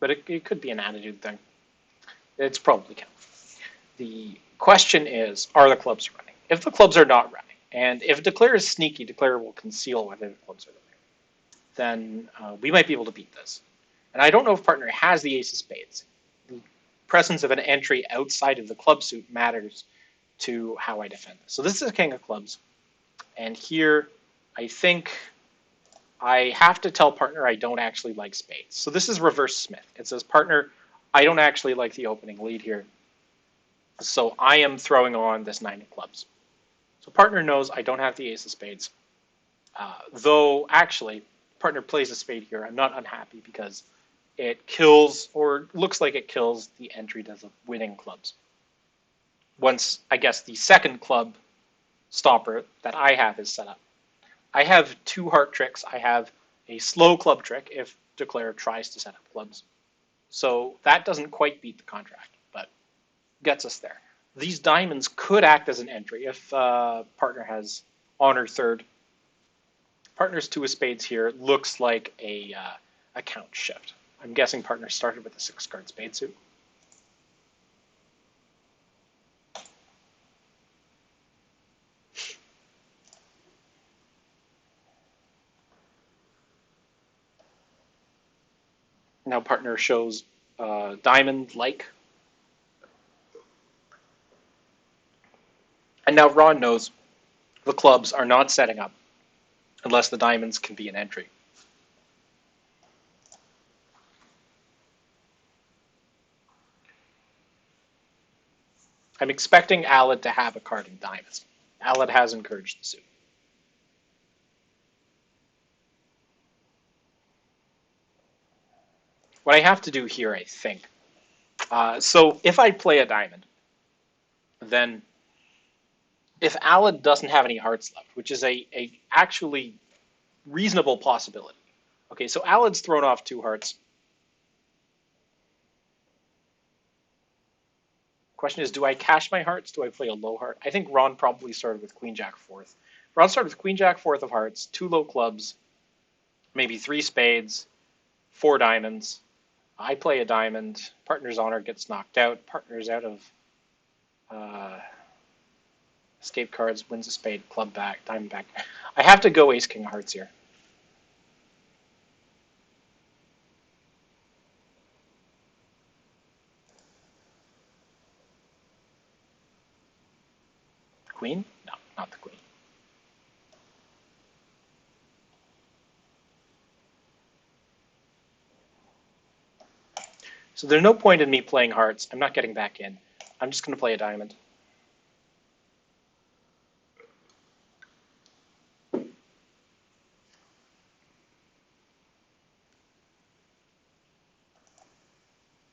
But it could be an attitude thing. It's probably count. The question is, are the clubs running? If the clubs are not running, and if Declare is sneaky, Declare will conceal whether the clubs are running, then we might be able to beat this. And I don't know if partner has the ace of spades. The presence of an entry outside of the club suit matters to how I defend this. So this is a king of clubs. And here, I think I have to tell partner I don't actually like spades. So this is reverse Smith. It says, partner, I don't actually like the opening lead here. So I am throwing on this 9 of clubs. So partner knows I don't have the ace of spades. Though actually, partner plays a spade here. I'm not unhappy because it kills, or looks like it kills, the entry to the winning clubs. Once, I guess, the second club stopper that I have is set up. I have 2 heart tricks. I have a slow club trick if Declare tries to set up clubs. So that doesn't quite beat the contract, but gets us there. These diamonds could act as an entry if partner has honor third. Partner's two of spades here looks like a count shift. I'm guessing partner started with a 6-card spade suit. Now partner shows diamond-like. And now Ron knows the clubs are not setting up unless the diamonds can be an entry. I'm expecting Alad to have a card in diamonds. Alad has encouraged the suit. What I have to do here, I think. So if I play a diamond, then if Alad doesn't have any hearts left, which is a actually reasonable possibility. Okay, so Alad's thrown off 2 hearts. Question is, do I cash my hearts? Do I play a low heart? I think Ron probably started with Queen Jack fourth. Ron started with Queen Jack fourth of hearts, 2 low clubs, maybe 3 spades, 4 diamonds. I play a diamond. Partner's honor gets knocked out. Partner's out of escape cards, wins a spade, club back, diamond back. I have to go ace king of hearts here. Queen? No, not the queen. So there's no point in me playing hearts. I'm not getting back in. I'm just going to play a diamond.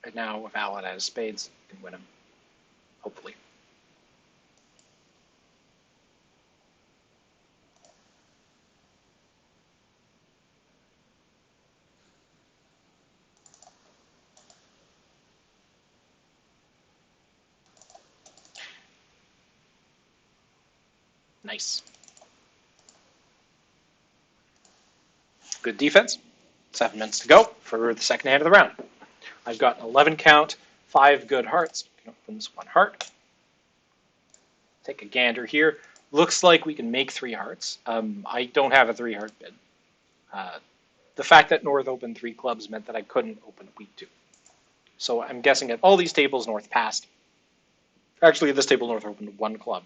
And now, if Alad has spades, I can win him. Hopefully. Nice. Good defense. 7 minutes to go for the second hand of the round. I've got an 11 count, 5 good hearts. I can open this 1 heart. Take a gander here. Looks like we can make 3 hearts. I don't have a 3-heart bid. The fact that North opened 3 clubs meant that I couldn't open week 2. So I'm guessing at all these tables, North passed. Actually, at this table, North opened 1 club.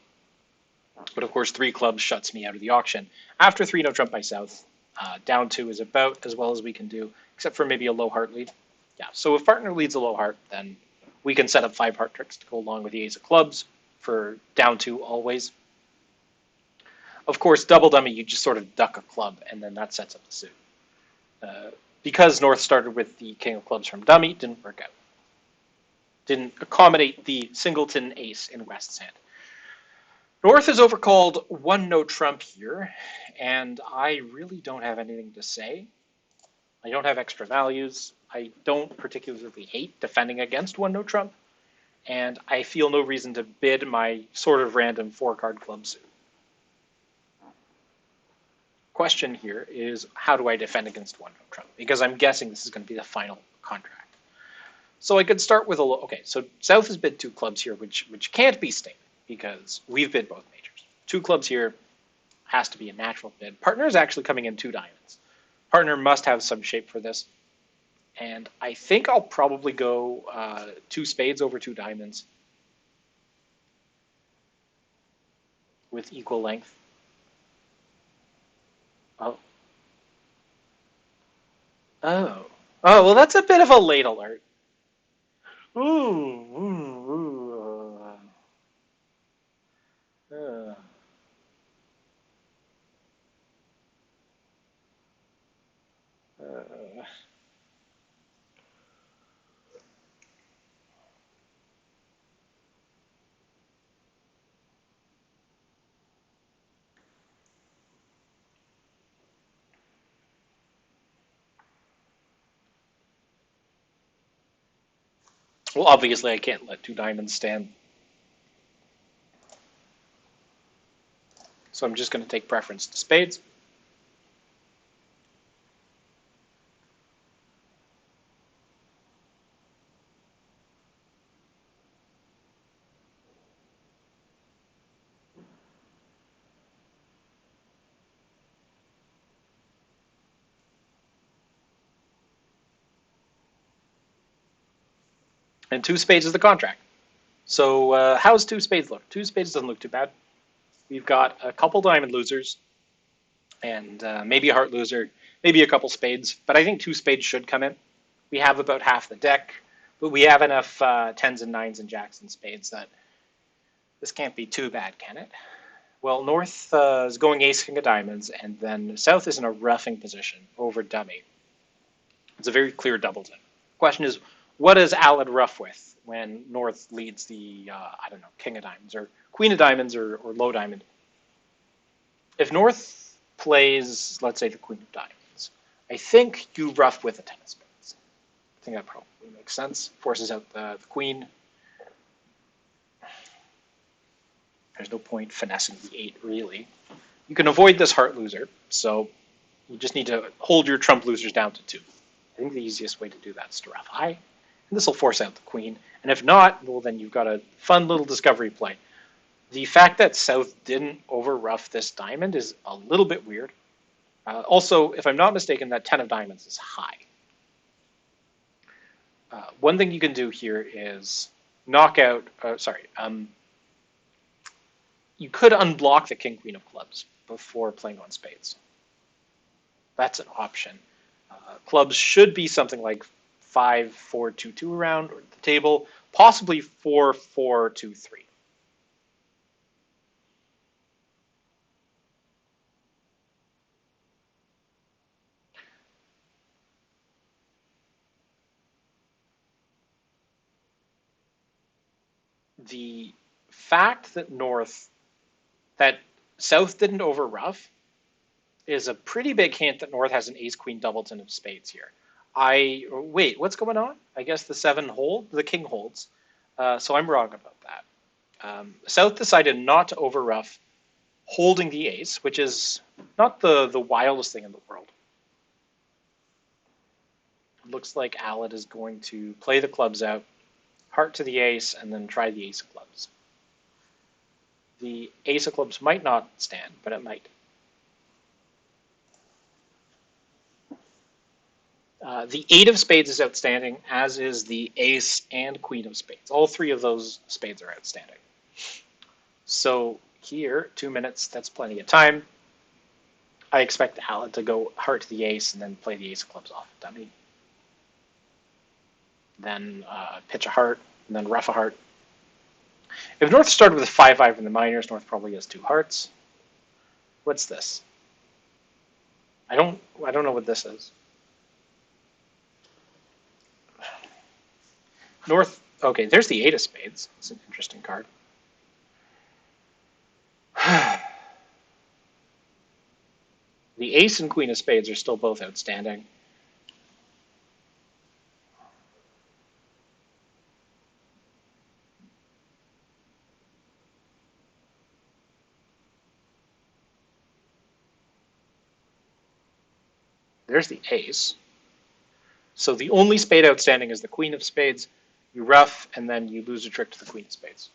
But of course, 3 clubs shuts me out of the auction. After 3, no trump by South. Down 2 is about as well as we can do, except for maybe a low heart lead. Yeah, so if partner leads a low heart, then we can set up 5 heart tricks to go along with the ace of clubs for down 2 always. Of course, double dummy, you just sort of duck a club, and then that sets up the suit. Because North started with the king of clubs from dummy, didn't work out. Didn't accommodate the singleton ace in West's hand. North has overcalled 1 no trump here, and I really don't have anything to say. I don't have extra values. I don't particularly hate defending against 1 no trump, and I feel no reason to bid my sort of random 4-card club suit. Question here is, how do I defend against 1 no trump? Because I'm guessing this is going to be the final contract. So I could start with a low. Okay, so South has bid 2 clubs here, which can't be stated because we've bid both majors. 2 clubs here has to be a natural bid. Partner is actually coming in 2 diamonds. Partner must have some shape for this. And I think I'll probably go 2 spades over 2 diamonds with equal length. Oh. Oh. Oh, well, that's a bit of a late alert. Ooh. Ooh, ooh. Uh. Uh. Well, obviously I can't let two diamonds stand. So I'm just going to take preference to spades. And two spades is the contract. So how's two spades look? Two spades doesn't look too bad. We've got a couple diamond losers and maybe a heart loser, maybe a couple spades. But I think two spades should come in. We have about half the deck, but we have enough tens and nines and jacks and spades that this can't be too bad, can it? Well, North is going ace king of diamonds, and then South is in a roughing position over dummy. It's a very clear doubleton. Question is, what does Alad rough with when North leads the, I don't know, king of diamonds or queen of diamonds or low diamond? If North plays, let's say, the queen of diamonds, I think you rough with a ten of spades. I think that probably makes sense. Forces out the queen. There's no point finessing the 8, really. You can avoid this heart loser, so you just need to hold your trump losers down to 2. I think the easiest way to do that is to rough high, and this will force out the queen. And if not, well, then you've got a fun little discovery play. The fact that South didn't over-rough this diamond is a little bit weird. Also, if I'm not mistaken, that 10 of diamonds is high. One thing you can do here is knock out, you could unblock the king queen of clubs before playing on spades. That's an option. Clubs should be something like 5-4-2-2 around the table, possibly 4-4-2-3. The fact that South didn't over rough is a pretty big hint that North has an ace queen doubleton of spades here. Wait, what's going on? I guess the king holds. So I'm wrong about that. South decided not to over rough, holding the ace, which is not the wildest thing in the world. It looks like Alad is going to play the clubs out, heart to the ace, and then try the ace of clubs. The ace of clubs might not stand, but it might. The 8 of spades is outstanding, as is the ace and queen of spades. All 3 of those spades are outstanding. So here, 2 minutes, that's plenty of time. I expect Alad to go heart to the ace and then play the ace of clubs off dummy. Then pitch a heart, and then rough a heart. If North started with a 5-5 in the minors, North probably has 2 hearts. What's this? I don't know what this is. North, okay, there's the 8 of spades. It's an interesting card. The ace and queen of spades are still both outstanding. There's the ace. So the only spade outstanding is the queen of spades. You rough, and then you lose a trick to the queen of spades.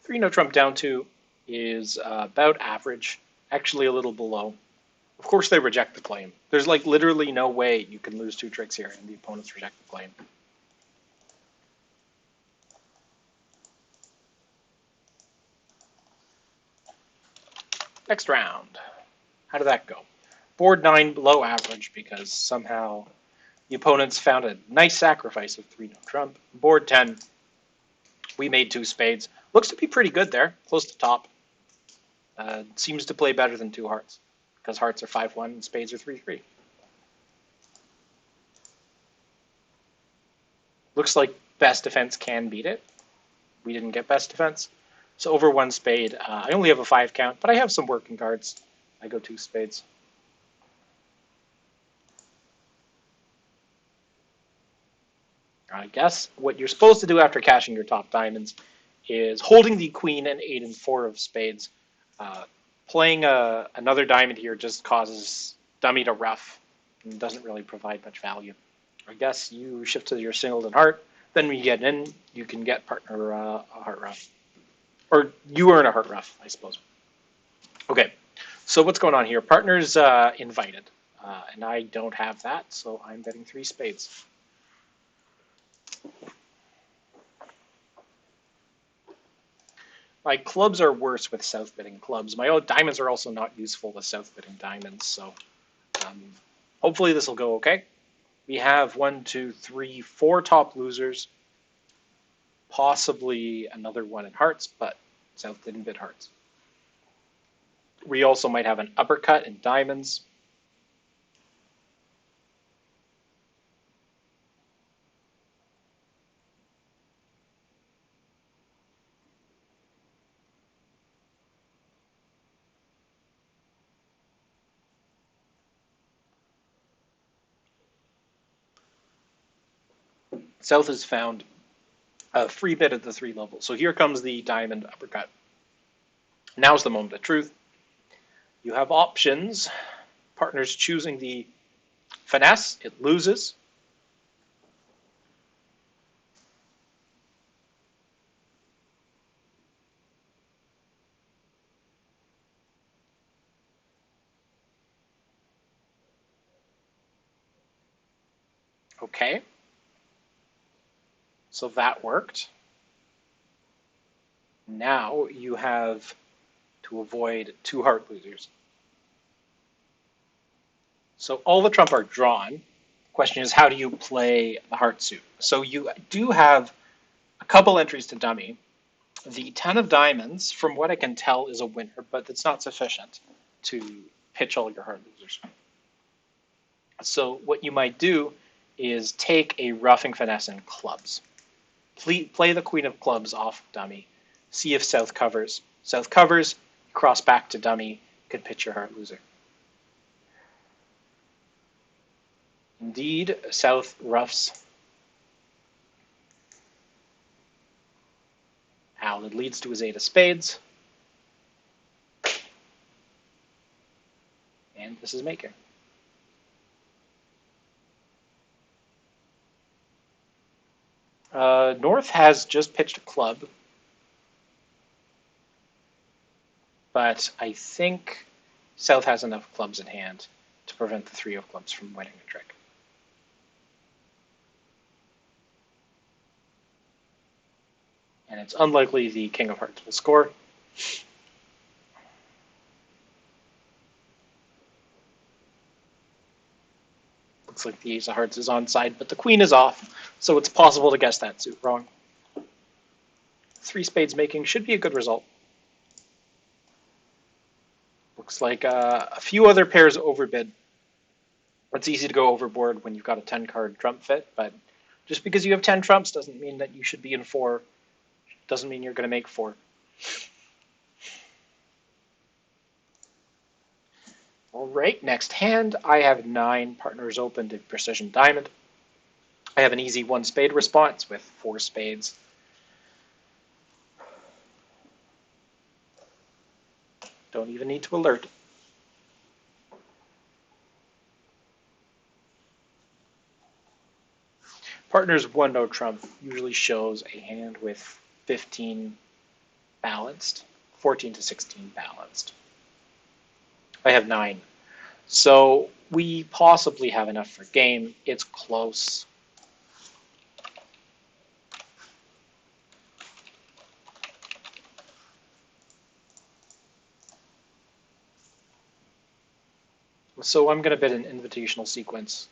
Three no trump down 2 is about average, actually a little below. Of course, they reject the claim. There's like literally no way you can lose 2 tricks here and the opponents reject the claim. Next round. How did that go? Board 9 below average because somehow The opponents found a nice sacrifice of 3 no trump. Board 10, we made 2 spades. Looks to be pretty good there, close to top. Seems to play better than 2 hearts, because hearts are 5-1 and spades are 3-3. Looks like best defense can beat it. We didn't get best defense. So over 1 spade, I only have a 5 count, but I have some working cards. I go 2 spades. I guess what you're supposed to do after cashing your top diamonds is holding the queen and 8 and 4 of spades. Playing another diamond here just causes dummy to ruff and doesn't really provide much value. I guess you shift to your singleton heart. Then when you get in, you can get partner a heart ruff. Or you earn a heart ruff, I suppose. Okay, so what's going on here? Partner's invited, and I don't have that, so I'm betting 3 spades. My clubs are worse with south bidding clubs. My diamonds are also not useful with south bidding diamonds, so hopefully this will go okay. We have 1, 2, 3, 4 top losers, possibly another one in hearts, but south didn't bid hearts. We also might have an uppercut in diamonds. South has found a free bid at the 3 level. So here comes the diamond uppercut. Now's the moment of truth. You have options. Partner's choosing the finesse. It loses. Okay. So that worked. Now you have to avoid 2 heart losers. So all the trump are drawn. The question is, how do you play the heart suit? So you do have a couple entries to dummy. The 10 of diamonds, from what I can tell, is a winner, but it's not sufficient to pitch all your heart losers. So what you might do is take a roughing finesse and clubs. Play the queen of clubs off dummy. See if south covers. South covers, cross back to dummy, could pitch your heart loser. Indeed, south roughs. It leads to his 8 of spades. And this is making. North has just pitched a club. But I think South has enough clubs in hand to prevent the 3 of clubs from winning a trick. And it's unlikely the king of hearts will score. Looks like the ace of hearts is onside, but the queen is off, so it's possible to guess that suit wrong. 3 spades making should be a good result. Looks like a few other pairs overbid. It's easy to go overboard when you've got a 10-card trump fit, but just because you have 10 trumps doesn't mean that you should be in 4. Doesn't mean you're going to make 4. All right, next hand, I have 9 partners open to precision diamond. I have an easy 1 spade response with 4 spades. Don't even need to alert. Partner's 1 no trump usually shows a hand with 15 balanced, 14 to 16 balanced. I have 9. So we possibly have enough for game. It's close. So I'm going to bid an invitational sequence.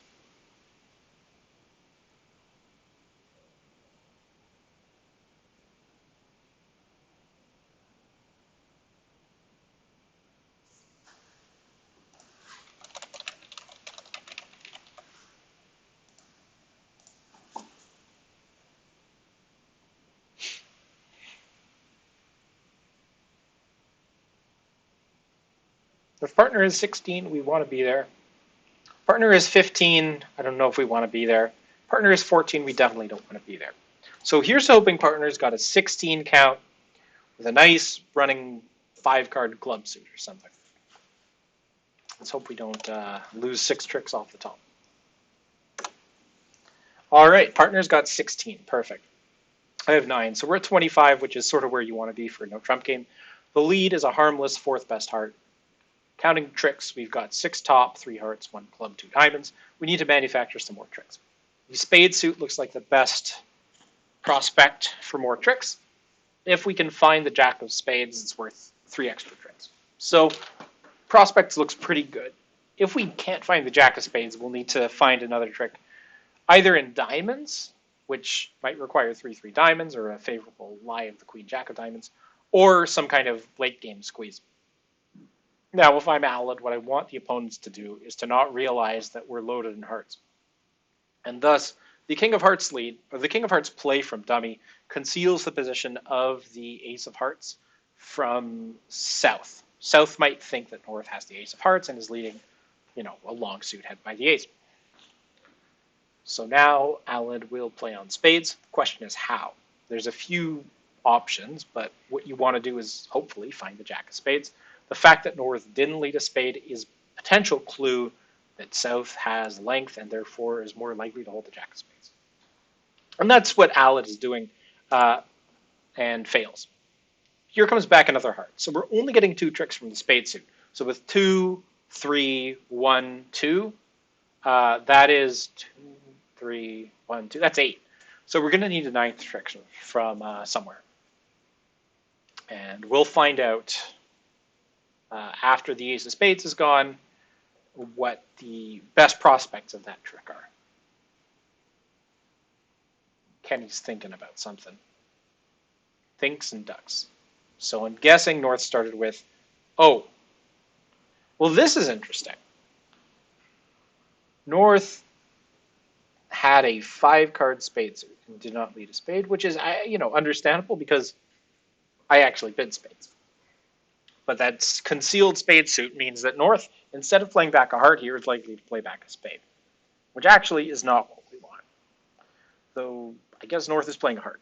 If partner is 16, we want to be there. Partner is 15, I don't know if we want to be there. Partner is 14, we definitely don't want to be there. So here's hoping partner's got a 16 count with a nice running 5-card club suit or something. Let's hope we don't lose 6 tricks off the top. All right, partner's got 16, perfect. I have 9, so we're at 25, which is sort of where you want to be for a no trump game. The lead is a harmless 4th best heart. Counting tricks, we've got 6 top, 3 hearts, 1 club, 2 diamonds. We need to manufacture some more tricks. The spade suit looks like the best prospect for more tricks. If we can find the jack of spades, it's worth 3 extra tricks. So prospects looks pretty good. If we can't find the jack of spades, we'll need to find another trick, either in diamonds, which might require 3/3 diamonds or a favorable lie of the queen jack of diamonds, or some kind of late game squeeze. Now, if I'm Alad, what I want the opponents to do is to not realize that we're loaded in hearts. And thus, the King of Hearts lead, or the King of Hearts play from dummy, conceals the position of the Ace of Hearts from South. South might think that North has the Ace of Hearts and is leading, a long suit head by the Ace. So now Alad will play on spades. The question is how. There's a few options, but what you want to do is hopefully find the jack of spades. The fact that North didn't lead a spade is a potential clue that South has length and therefore is more likely to hold the jack of spades. And that's what Alad is doing and fails. Here comes back another heart. So we're only getting 2 tricks from the spade suit. So with 2, 3, 1, 2, that is 2, 3, 1, 2. That's 8. So we're going to need a 9th trick from somewhere. And we'll find out after the Ace of Spades is gone what the best prospects of that trick are. Kenny's thinking about something. Thinks and ducks. So I'm guessing North started with, well, this is interesting. North had a 5-card spade suit and did not lead a spade, which is, understandable because I actually bid spades. But that concealed spade suit means that North, instead of playing back a heart here, is likely to play back a spade, which actually is not what we want. So I guess North is playing a heart.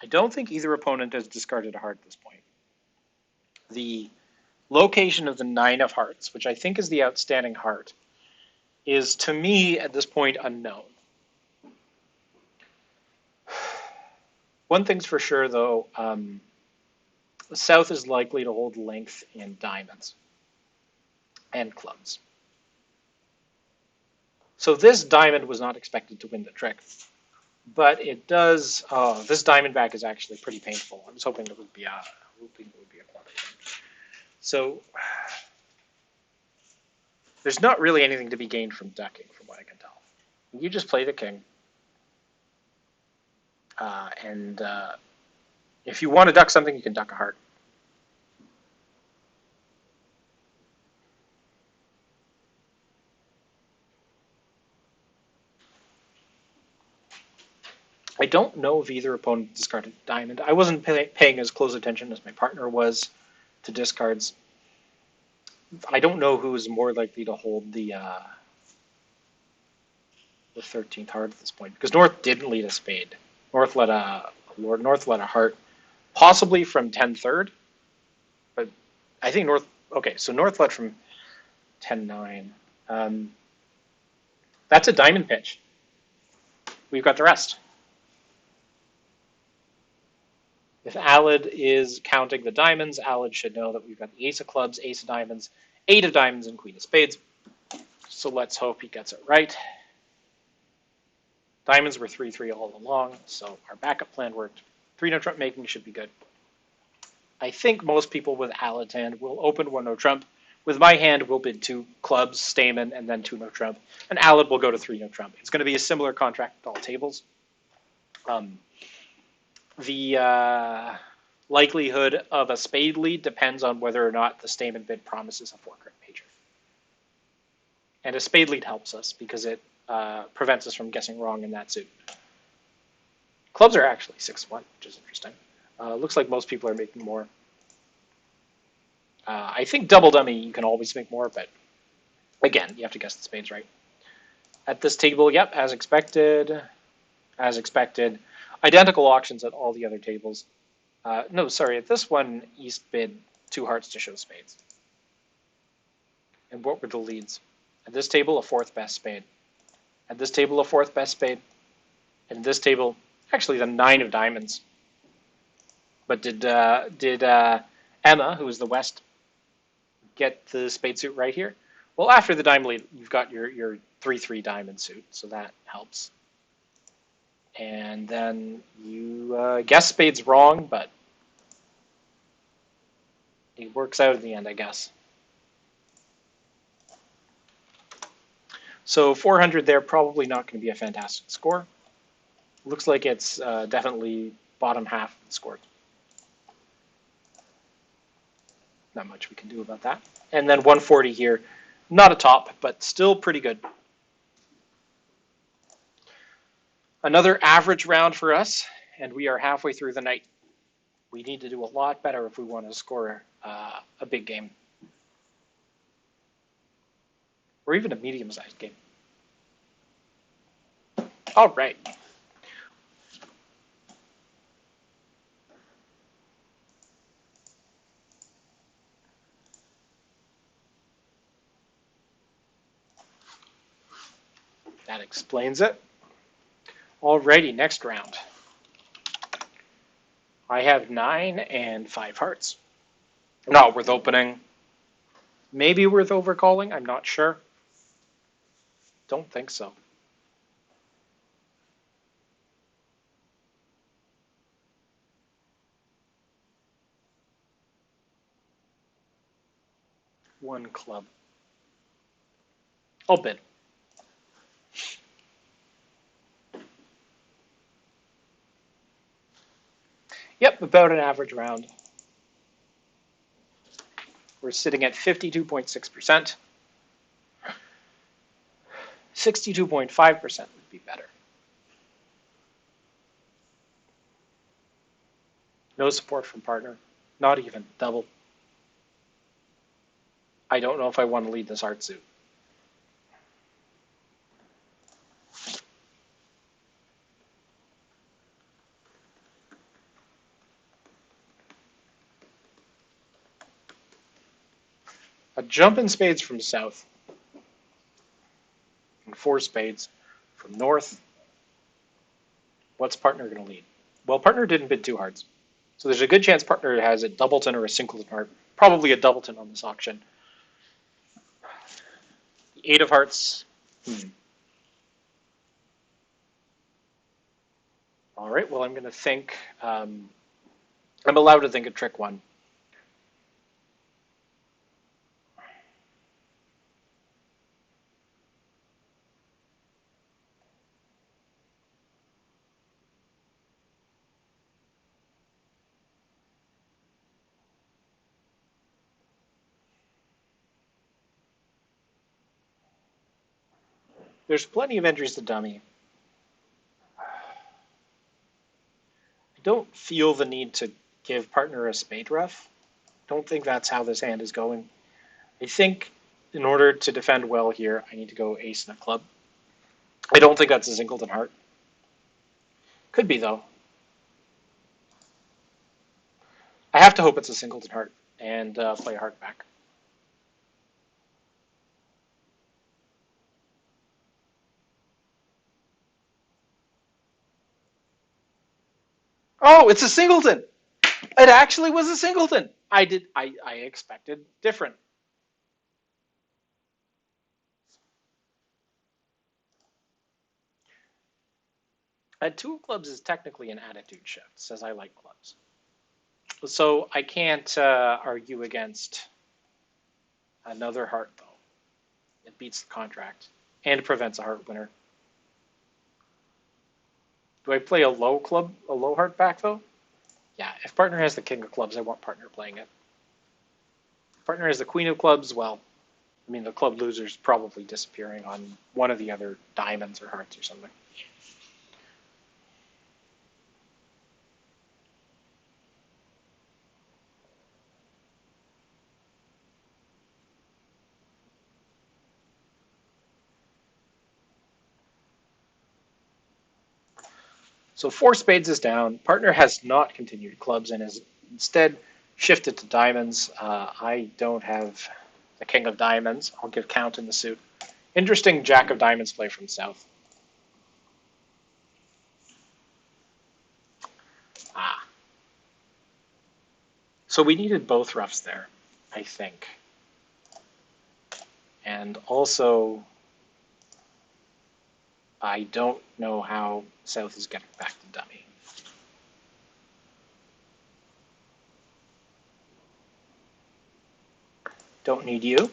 I don't think either opponent has discarded a heart at this point. The location of the 9 of hearts, which I think is the outstanding heart, is to me at this point unknown. One thing's for sure, though, South is likely to hold length in diamonds and clubs. So this diamond was not expected to win the trick, but it does. This diamond back is actually pretty painful. I was hoping it would be a quality. So there's not really anything to be gained from ducking, from what I can tell. You just play the king. And if you want to duck something, you can duck a heart. I don't know if either opponent discarded diamond. I wasn't paying as close attention as my partner was to discards. I don't know who is more likely to hold the 13th heart at this point, because North didn't lead a spade. North led a lord. North led a heart, possibly from 10-3, but I think North. Okay, so North led from 10-9. That's a diamond pitch. We've got the rest. If Alad is counting the diamonds, Alad should know that we've got the Ace of Clubs, Ace of Diamonds, 8 of Diamonds, and Queen of Spades. So let's hope he gets it right. Diamonds were 3-3 all along, so our backup plan worked. 3 no trump making should be good. I think most people with Alad's hand will open 1 no trump. With my hand, we'll bid 2 clubs, Stamen, and then 2 no trump. And Alad will go to 3 no trump. It's going to be a similar contract at all tables. The likelihood of a spade lead depends on whether or not the Stamen bid promises a 4-card major. And a spade lead helps us because it prevents us from guessing wrong in that suit. Clubs are actually 6-1, which is interesting. Looks like most people are making more. I think double dummy you can always make more, but again, you have to guess the spades right. At this table, yep, as expected. As expected. Identical auctions at all the other tables. No, sorry, at this one, East bid 2 hearts to show spades. And what were the leads? At this table, a 4th best spade. At this table, a 4th best spade. And at this table, actually the 9 of diamonds. But did Emma, who is the West, get the spade suit right here? Well, after the diamond lead, you've got your 3-3 diamond suit, so that helps. And then you guess spades wrong, but it works out in the end, I guess. So 400 there, probably not going to be a fantastic score. Looks like it's definitely bottom half of the score. Not much we can do about that. And then 140 here, not a top, but still pretty good. Another average round for us, and we are halfway through the night. We need to do a lot better if we want to score a big game. Or even a medium-sized game. All right. That explains it. Alrighty, next round. I have 9 and 5 hearts. Not worth opening. Maybe worth overcalling, I'm not sure. Don't think so. One club. I'll bid. Yep, about an average round. We're sitting at 52.6%. 62.5% would be better. No support from partner. Not even. Double. I don't know if I want to lead this art suit. A jump in spades from south. And 4 spades from north. What's partner going to lead? Well, partner didn't bid 2 hearts. So there's a good chance partner has a doubleton or a singleton heart. Probably a doubleton on this auction. The 8 of hearts. All right, well, I'm going to think. I'm allowed to think of trick 1. There's plenty of entries to dummy. I don't feel the need to give partner a spade rough. Don't think that's how this hand is going. I think in order to defend well here, I need to go ace and a club. I don't think that's a singleton heart. Could be, though. I have to hope it's a singleton heart and play a heart back. Oh, it's a singleton! It actually was a singleton! I expected different. A 2 of clubs is technically an attitude shift, says I like clubs. So I can't argue against another heart, though. It beats the contract and prevents a heart winner. Do I play a low club, a low heart back, though? Yeah, if partner has the king of clubs, I want partner playing it. If partner has the queen of clubs, well, I mean, the club loser's probably disappearing on one of the other diamonds or hearts or something. So four spades is down. Partner has not continued clubs and has instead shifted to diamonds. I don't have the king of diamonds. I'll give count in the suit. Interesting jack of diamonds play from south. Ah. So we needed both roughs there, I think. And also, I don't know how south is getting back to dummy. Don't need you.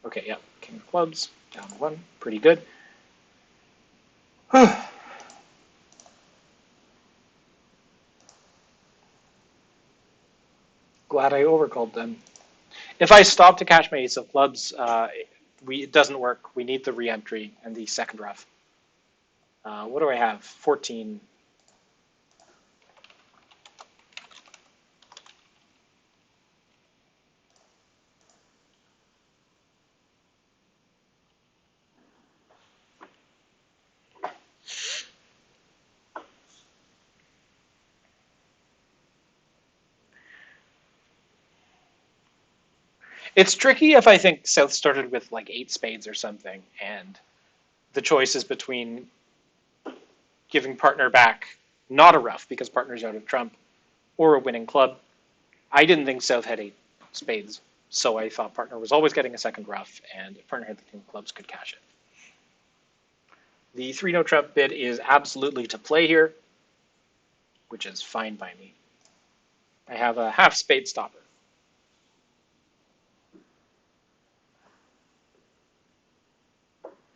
Okay, yep. King of clubs, down one. Pretty good. Glad I overcalled them. If I stop to catch my ace of clubs, it doesn't work. We need the re-entry and the second rough. What do I have? 14. It's tricky if I think South started with like 8 spades or something, and the choice is between giving partner back not a rough because partner's out of trump, or a winning club. I didn't think South had 8 spades, so I thought partner was always getting a second rough, and if partner had the king of clubs, could cash it. The 3-no trump bid is absolutely to play here, which is fine by me. I have a half spade stopper.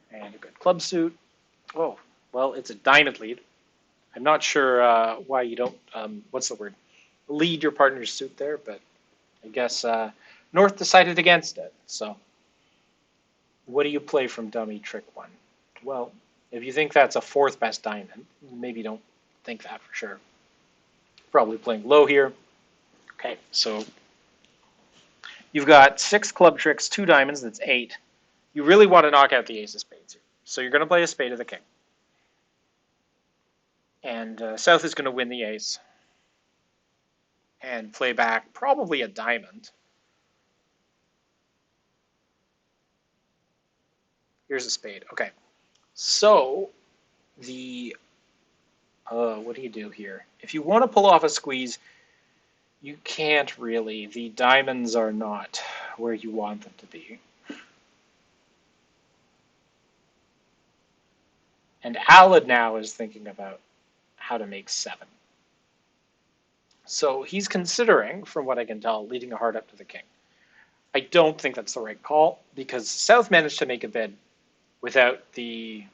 And a good club suit. Oh, well, it's a diamond lead. I'm not sure why you don't, what's the word, lead your partner's suit there, but I guess North decided against it. So what do you play from dummy trick 1? Well, if you think that's a 4th best diamond, maybe don't think that for sure. Probably playing low here. Okay, so you've got 6 club tricks, 2 diamonds, that's 8. You really want to knock out the ace of spades here. So you're going to play a spade of the king. And South is going to win the ace. And play back probably a diamond. Here's a spade. Okay. So the what do you do here? If you want to pull off a squeeze, you can't really. The diamonds are not where you want them to be. And Alad now is thinking about how to make 7. So he's considering, from what I can tell, leading a heart up to the king. I don't think that's the right call, because South managed to make a bid without anything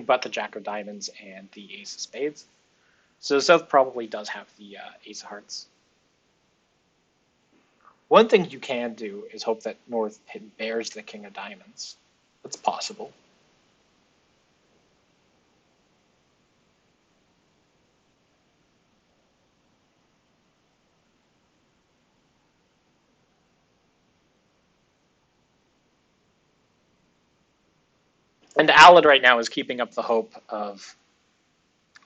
but the jack of diamonds and the ace of spades. So South probably does have the ace of hearts. One thing you can do is hope that North bears the king of diamonds. That's possible. And Alad right now is keeping up the hope of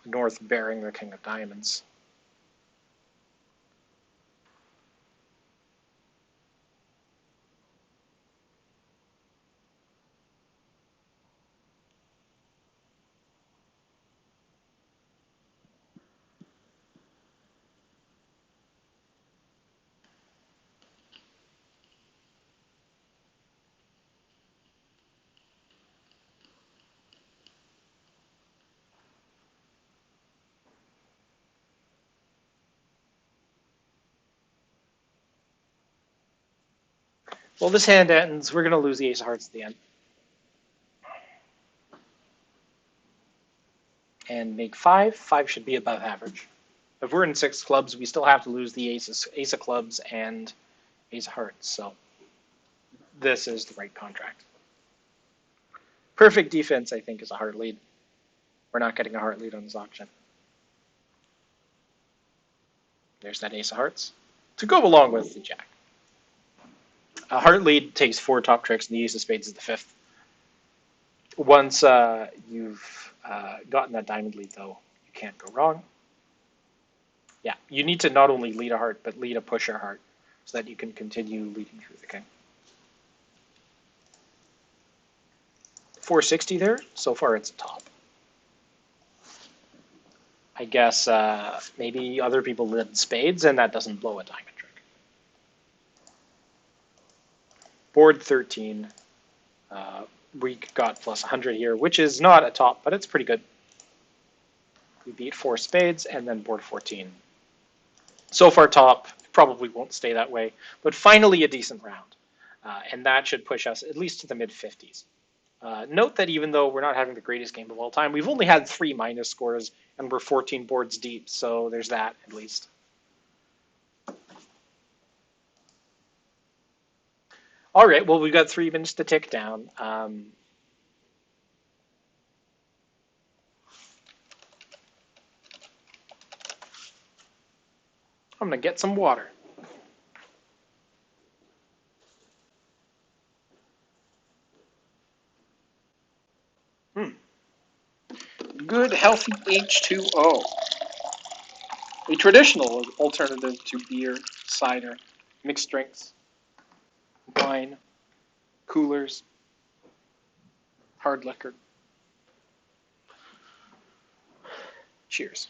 North bearing the king of diamonds. Well, this hand ends. We're going to lose the ace of hearts at the end. And make 5. 5 should be above average. If we're in 6 clubs, we still have to lose the ace of clubs and ace of hearts. So this is the right contract. Perfect defense, I think, is a heart lead. We're not getting a heart lead on this auction. There's that ace of hearts to go along with the jack. A heart lead takes 4 top tricks, and the ace of spades is the 5th. Once you've gotten that diamond lead, though, you can't go wrong. Yeah, you need to not only lead a heart, but lead a pusher heart so that you can continue leading through the king. 460 there. So far, it's a top. I guess maybe other people led spades, and that doesn't blow a diamond trick. Board 13. We got plus 100 here, which is not a top, but it's pretty good. We beat 4 spades, and then board 14. So far top, probably won't stay that way, but finally a decent round. And that should push us at least to the mid-50s. Note that even though we're not having the greatest game of all time, we've only had 3 minus scores, and we're 14 boards deep, so there's that at least. All right, well, we've got 3 minutes to tick down. I'm going to get some water. Good, healthy H2O. A traditional alternative to beer, cider, Mixed drinks, wine, coolers, hard liquor. Cheers.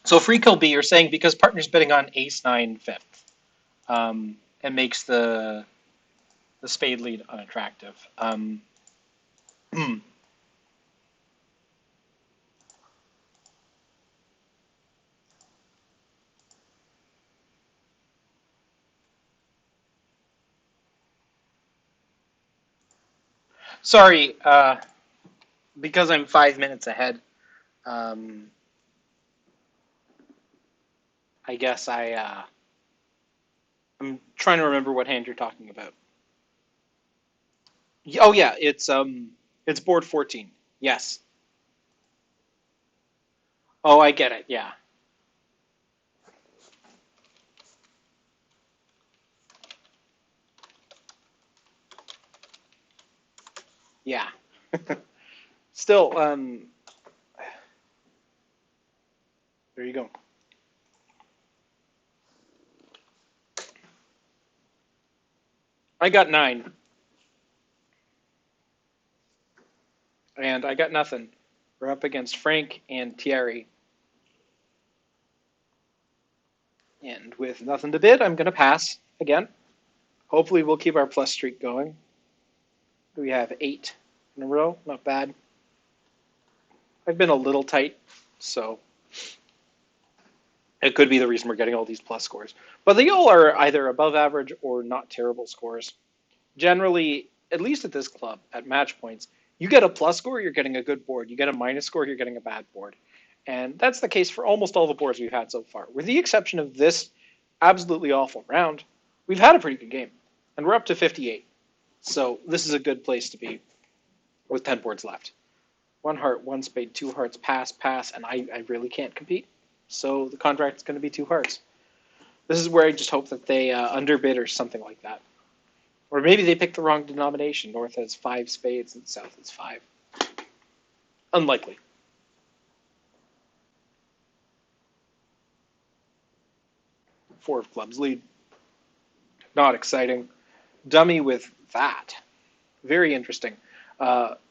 So free kill B, you're saying because partner's betting on ace 9 fifth, it makes the spade lead unattractive. Sorry, because I'm 5 minutes ahead. Um, I guess I'm trying to remember what hand you're talking about. Oh yeah, it's board 14. Yes. Oh, I get it. Yeah. Yeah. Still, there you go. I got 9, and I got nothing. We're up against Frank and Thierry. And with nothing to bid, I'm going to pass again. Hopefully, we'll keep our plus streak going. We have 8 in a row. Not bad. I've been a little tight, so it could be the reason we're getting all these plus scores. But they all are either above average or not terrible scores. Generally, at least at this club, at match points, you get a plus score, you're getting a good board. You get a minus score, you're getting a bad board. And that's the case for almost all the boards we've had so far. With the exception of this absolutely awful round, we've had a pretty good game. And we're up to 58. So this is a good place to be with 10 boards left. One heart, one spade, two hearts, pass, pass, and I really can't compete. So the contract's going to be two hearts. This is where I just hope that they underbid or something like that. Or maybe they picked the wrong denomination. North has 5 spades and South has 5. Unlikely. Four of clubs lead. Not exciting. Dummy with that. Very interesting.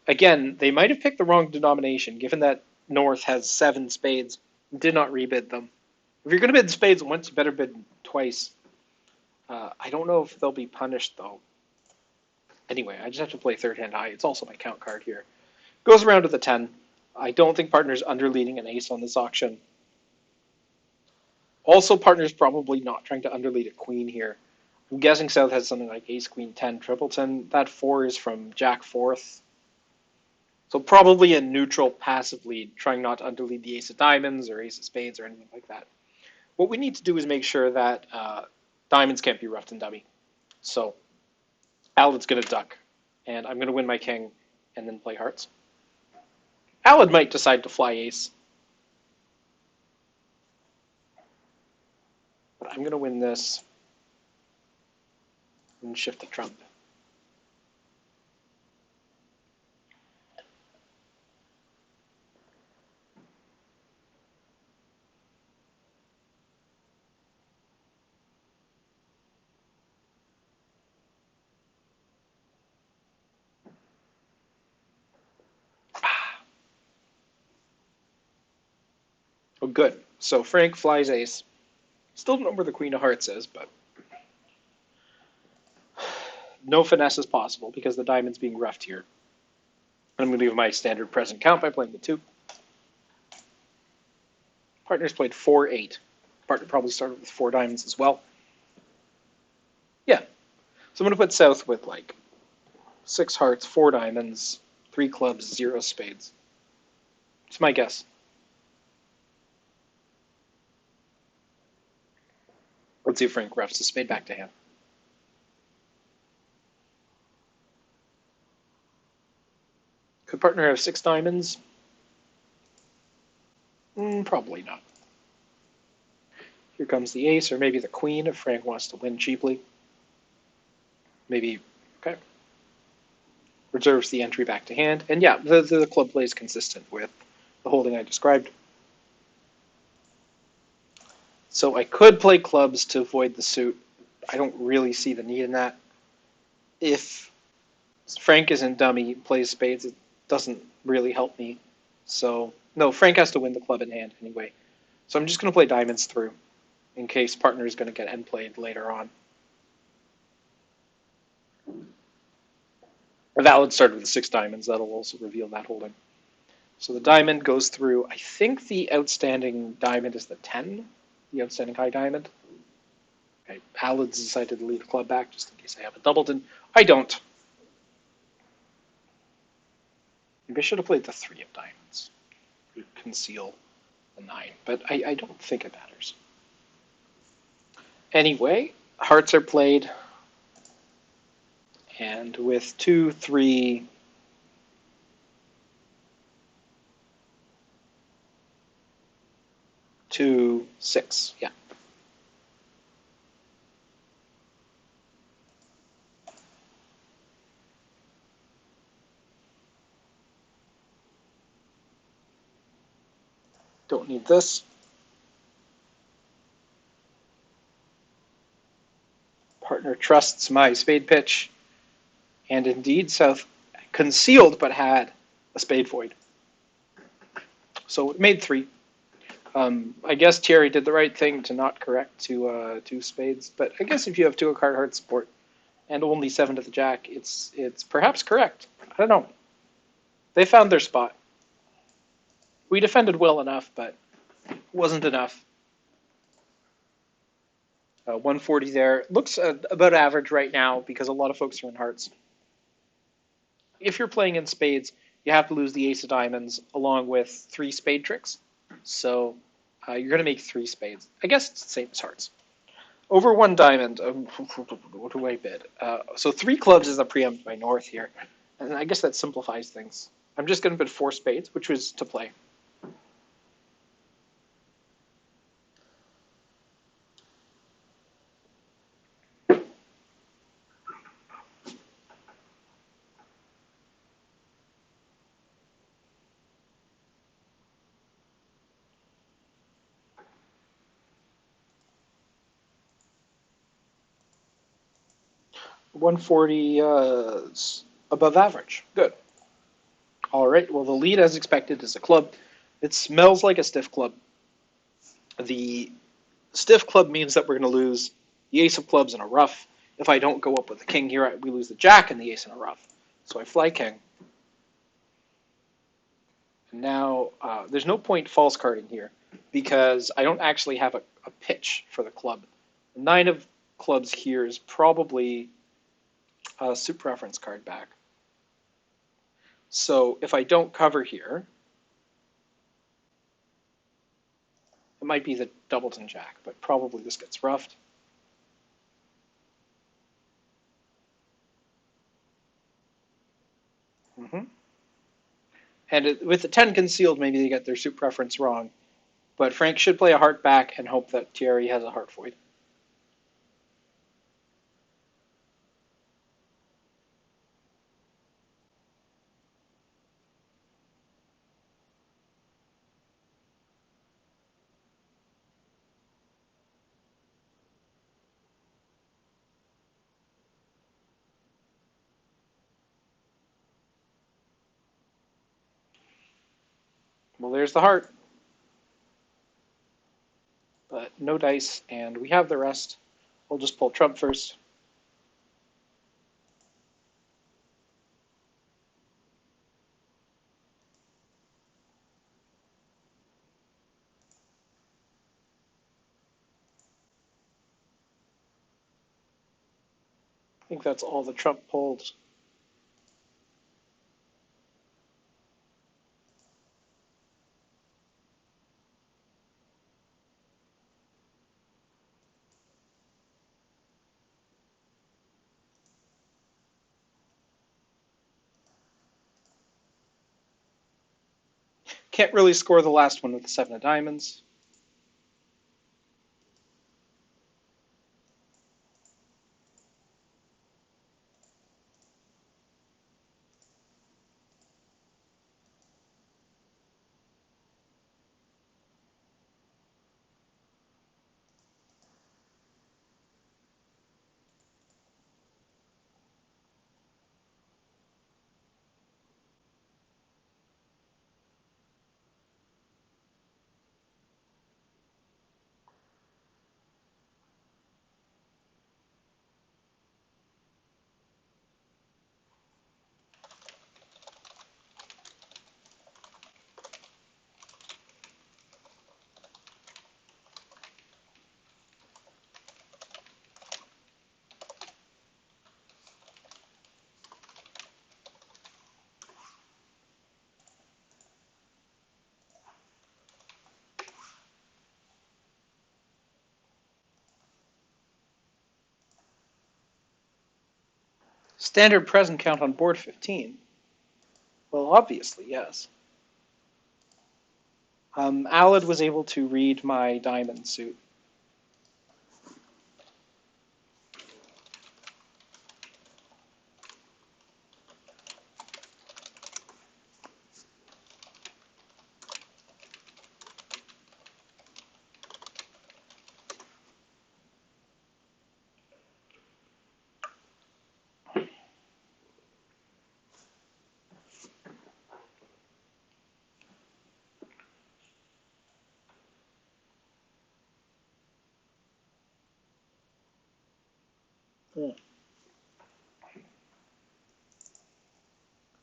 Again, they might have picked the wrong denomination, given that North has 7 spades. Did not rebid them. If you're going to bid spades once, you better bid twice. I don't know if they'll be punished, though. Anyway, I just have to play third hand high. It's also my count card here. Goes around to the 10. I don't think partner's underleading an ace on this auction. Also, partner's probably not trying to underlead a queen here. I'm guessing South has something like ace, queen, 10, tripleton. That 4 is from jack fourth. So probably a neutral passive lead, trying not to underlead the ace of diamonds or ace of spades or anything like that. What we need to do is make sure that diamonds can't be roughed and dummy. So Alan's going to duck, and I'm going to win my king and then play hearts. Alan might decide to fly ace. But I'm going to win this and shift the trump. Oh, good. So Frank flies ace. Still don't know where the queen of hearts is, but no finesse is possible because the diamond's being roughed here. I'm going to leave my standard present count by playing the 2. Partner's played 4-8. Partner probably started with 4 diamonds as well. Yeah. So I'm going to put South with like 6 hearts, 4 diamonds, 3 clubs, 0 spades. It's my guess. Let's see if Frank roughs the spade back to hand. Could partner have 6 diamonds? Probably not. Here comes the ace, or maybe the queen if Frank wants to win cheaply. Maybe, okay. Reserves the entry back to hand. And yeah, the club play is consistent with the holding I described. So I could play clubs to avoid the suit. I don't really see the need in that. If Frank isn't dummy, plays spades, it doesn't really help me. So, no, Frank has to win the club in hand anyway. So I'm just going to play diamonds through in case partner is going to get end played later on. A valid start with the 6 diamonds. That'll also reveal that holding. So the diamond goes through. I think the outstanding diamond is the 10, the outstanding high diamond. Okay, Alan's decided to lead the club back just in case I have a doubleton. I don't. Maybe I should have played the 3 of diamonds to conceal the 9, but I don't think it matters. Anyway, hearts are played, and with 2, 3, two, 6, yeah. Don't need this. Partner trusts my spade pitch. And indeed, South concealed but had a spade void. So it made 3. I guess Thierry did the right thing to not correct to 2 spades. But I guess if you have 2 card heart support and only 7 to the jack, it's perhaps correct. I don't know. They found their spot. We defended well enough, but wasn't enough. 140 there. Looks about average right now because a lot of folks are in hearts. if you're playing in spades, you have to lose the ace of diamonds along with 3 spade tricks. So you're going to make 3 spades. I guess it's the same as hearts. Over 1 diamond, what do I bid? So 3 clubs is the preempt by North here. And I guess that simplifies things. I'm just going to bid 4 spades, which was to play. $140 above average. Good. All right. Well, the lead, as expected, is a club. It smells like a stiff club. The stiff club means that we're going to lose the ace of clubs in a ruff. If I don't go up with the king here, we lose the jack and the ace in a ruff. So I fly king. And now there's no point false carding here because I don't actually have a pitch for the club. The 9 of clubs here is probably a suit preference card back. So if I don't cover here, it might be the doubleton jack, but probably this gets ruffed. And with the 10 concealed, maybe they get their suit preference wrong. But Frank should play a heart back and hope that Thierry has a heart void. Well, there's the heart. But no dice, and we have the rest. We'll just pull trump first. I think that's all the trump pulled. Can't really score the last one with the 7 of diamonds. Standard present count on board 15. Well, obviously, yes. Alad was able to read my diamond suit.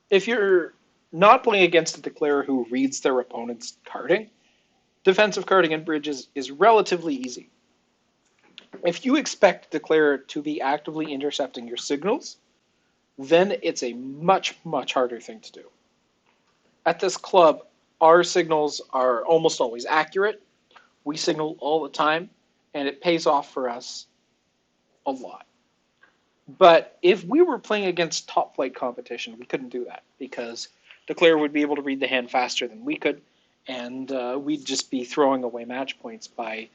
If you're not playing against a declarer who reads their opponent's carding, defensive carding in bridges is relatively easy. If you expect declarer to be actively intercepting your signals, then it's a much, much harder thing to do. At this club, our signals are almost always accurate. We signal all the time, and it pays off for us a lot. But if we were playing against top flight competition, we couldn't do that because Declare would be able to read the hand faster than we could, and we'd just be throwing away match points by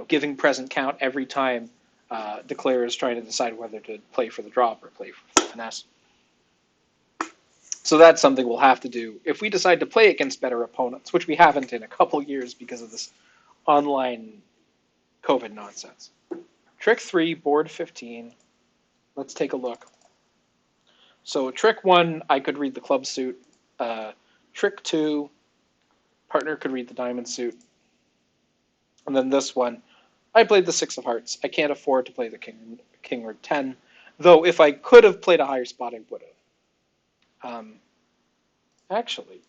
giving present count every time Declare is trying to decide whether to play for the drop or play for the finesse. So that's something we'll have to do if we decide to play against better opponents, which we haven't in a couple years because of this online COVID nonsense. Trick 3, board 15. Let's take a look. So trick 1, I could read the club suit. Trick 2, partner could read the diamond suit. And then this one, I played the 6 of hearts. I can't afford to play the king or 10, though if I could have played a higher spot, I would have. Actually,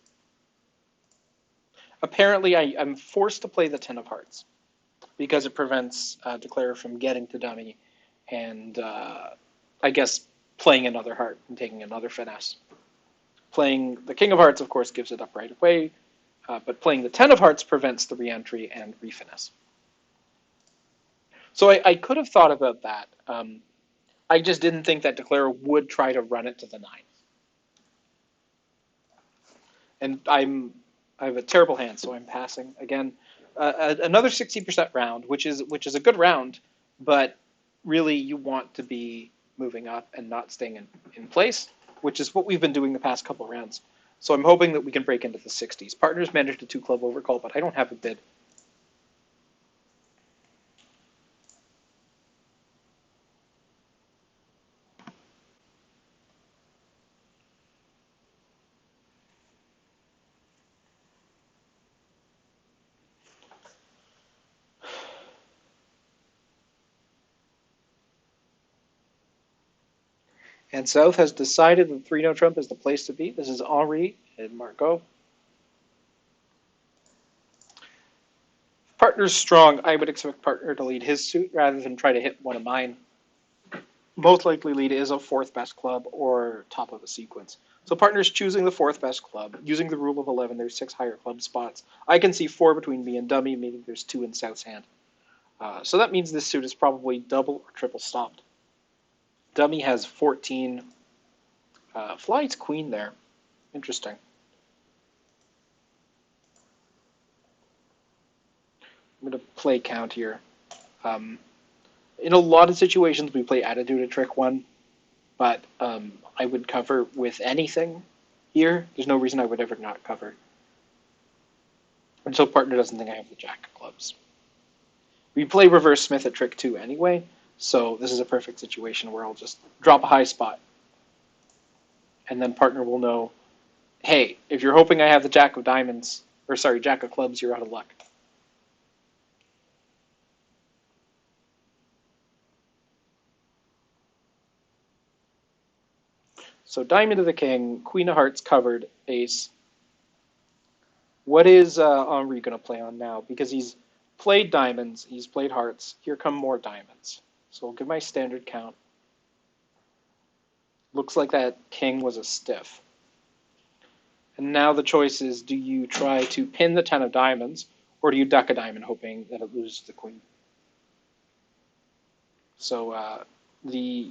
apparently I'm forced to play the 10 of hearts because it prevents Declare from getting to dummy and I guess playing another heart and taking another finesse. Playing the king of hearts, of course, gives it up right away, but playing the 10 of hearts prevents the re-entry and refinesse. So I could have thought about that. I just didn't think that Declare would try to run it to the 9. And I have a terrible hand, so I'm passing again. Another 60% round, which is a good round, but really you want to be moving up and not staying in place, which is what we've been doing the past couple rounds. So I'm hoping that we can break into the 60s. Partners managed a 2-club overcall, but I don't have a bid. And South has decided that 3-no trump is the place to be. This is Henri and Margot. Partner's strong. I would expect partner to lead his suit rather than try to hit one of mine. Most likely lead is a 4th best club or top of a sequence. So partner's choosing the 4th best club. Using the rule of 11, there's 6 higher club spots. I can see 4 between me and dummy, meaning there's 2 in South's hand. So that means this suit is probably double or triple stopped. Dummy has 14. Flies queen there. Interesting. I'm going to play count here. In a lot of situations, we play attitude at trick 1, but I would cover with anything here. There's no reason I would ever not cover. Until partner doesn't think I have the jack of clubs. We play reverse Smith at trick 2 anyway, so this is a perfect situation where I'll just drop a high spot. And then partner will know, hey, if you're hoping I have the jack of diamonds, or sorry, jack of clubs, you're out of luck. So diamond to the king, queen of hearts covered, ace. What is Henri going to play on now? Because he's played diamonds, he's played hearts. Here come more diamonds. So I'll give my standard count. Looks like that king was a stiff. And now the choice is, do you try to pin the 10 of diamonds, or do you duck a diamond hoping that it loses the queen? So the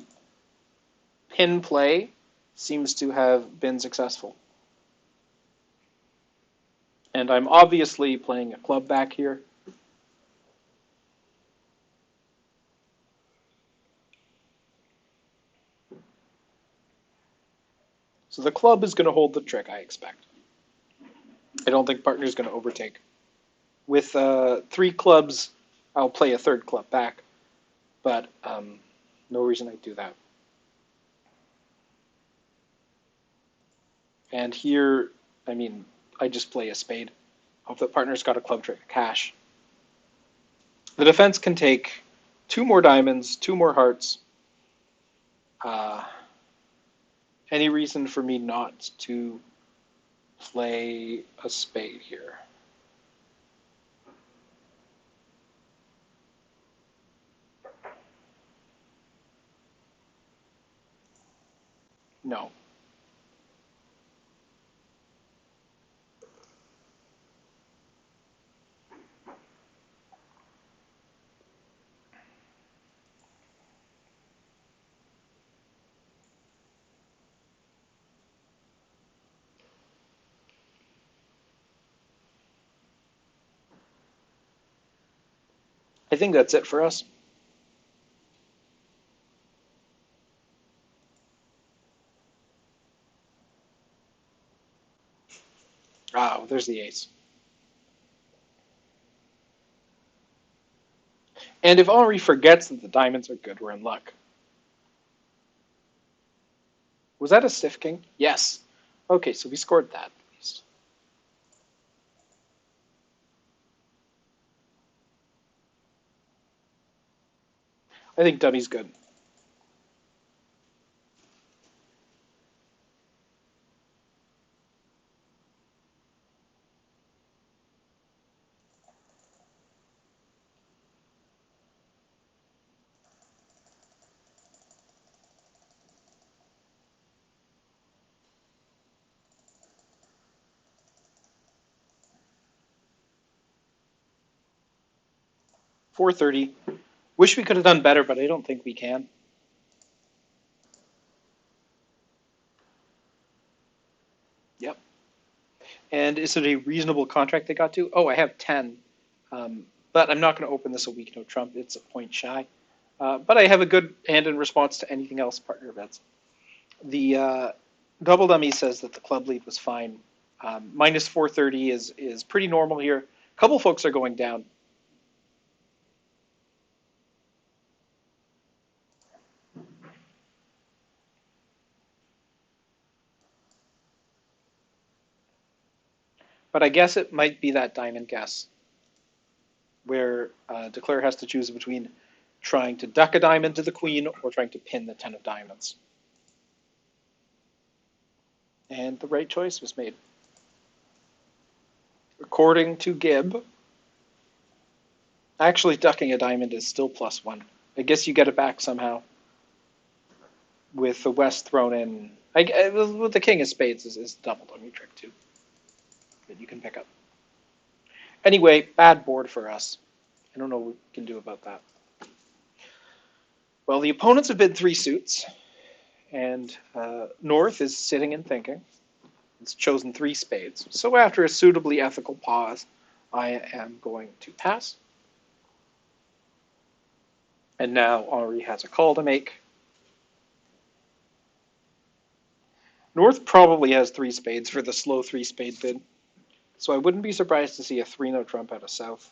pin play seems to have been successful. And I'm obviously playing a club back here. So the club is going to hold the trick, I expect. I don't think partner is going to overtake. With 3 clubs, I'll play a 3rd club back, but no reason I'd do that. And here, I mean, I just play a spade. Hope that partner's got a club trick, a cash. The defense can take 2 more diamonds, 2 more hearts. Any reason for me not to play a spade here? No. I think that's it for us. Ah, well, there's the ace. And if Henri forgets that the diamonds are good, we're in luck. Was that a stiff king? Yes. Okay, so we scored that at least. I think dummy's good. $430. Wish we could have done better, but I don't think we can. Yep. And is it a reasonable contract they got to? Oh, I have 10. But I'm not going to open this a weak no trump. It's a point shy. But I have a good hand in response to anything else partner bets. The double dummy says that the club lead was fine. Minus 430 is pretty normal here. A couple folks are going down. But I guess it might be that diamond guess where Declare has to choose between trying to duck a diamond to the queen or trying to pin the 10 of diamonds. And the right choice was made. According to Gibb, actually ducking a diamond is still +1. I guess you get it back somehow with the West thrown in. With the King of Spades is double dummy trick too that you can pick up. Anyway, bad board for us. I don't know what we can do about that. Well, the opponents have bid 3 suits, and North is sitting and thinking. It's chosen 3 spades. So after a suitably ethical pause, I am going to pass. And now Henri has a call to make. North probably has 3 spades for the slow 3 spade bid. So I wouldn't be surprised to see a 3 no trump out of South,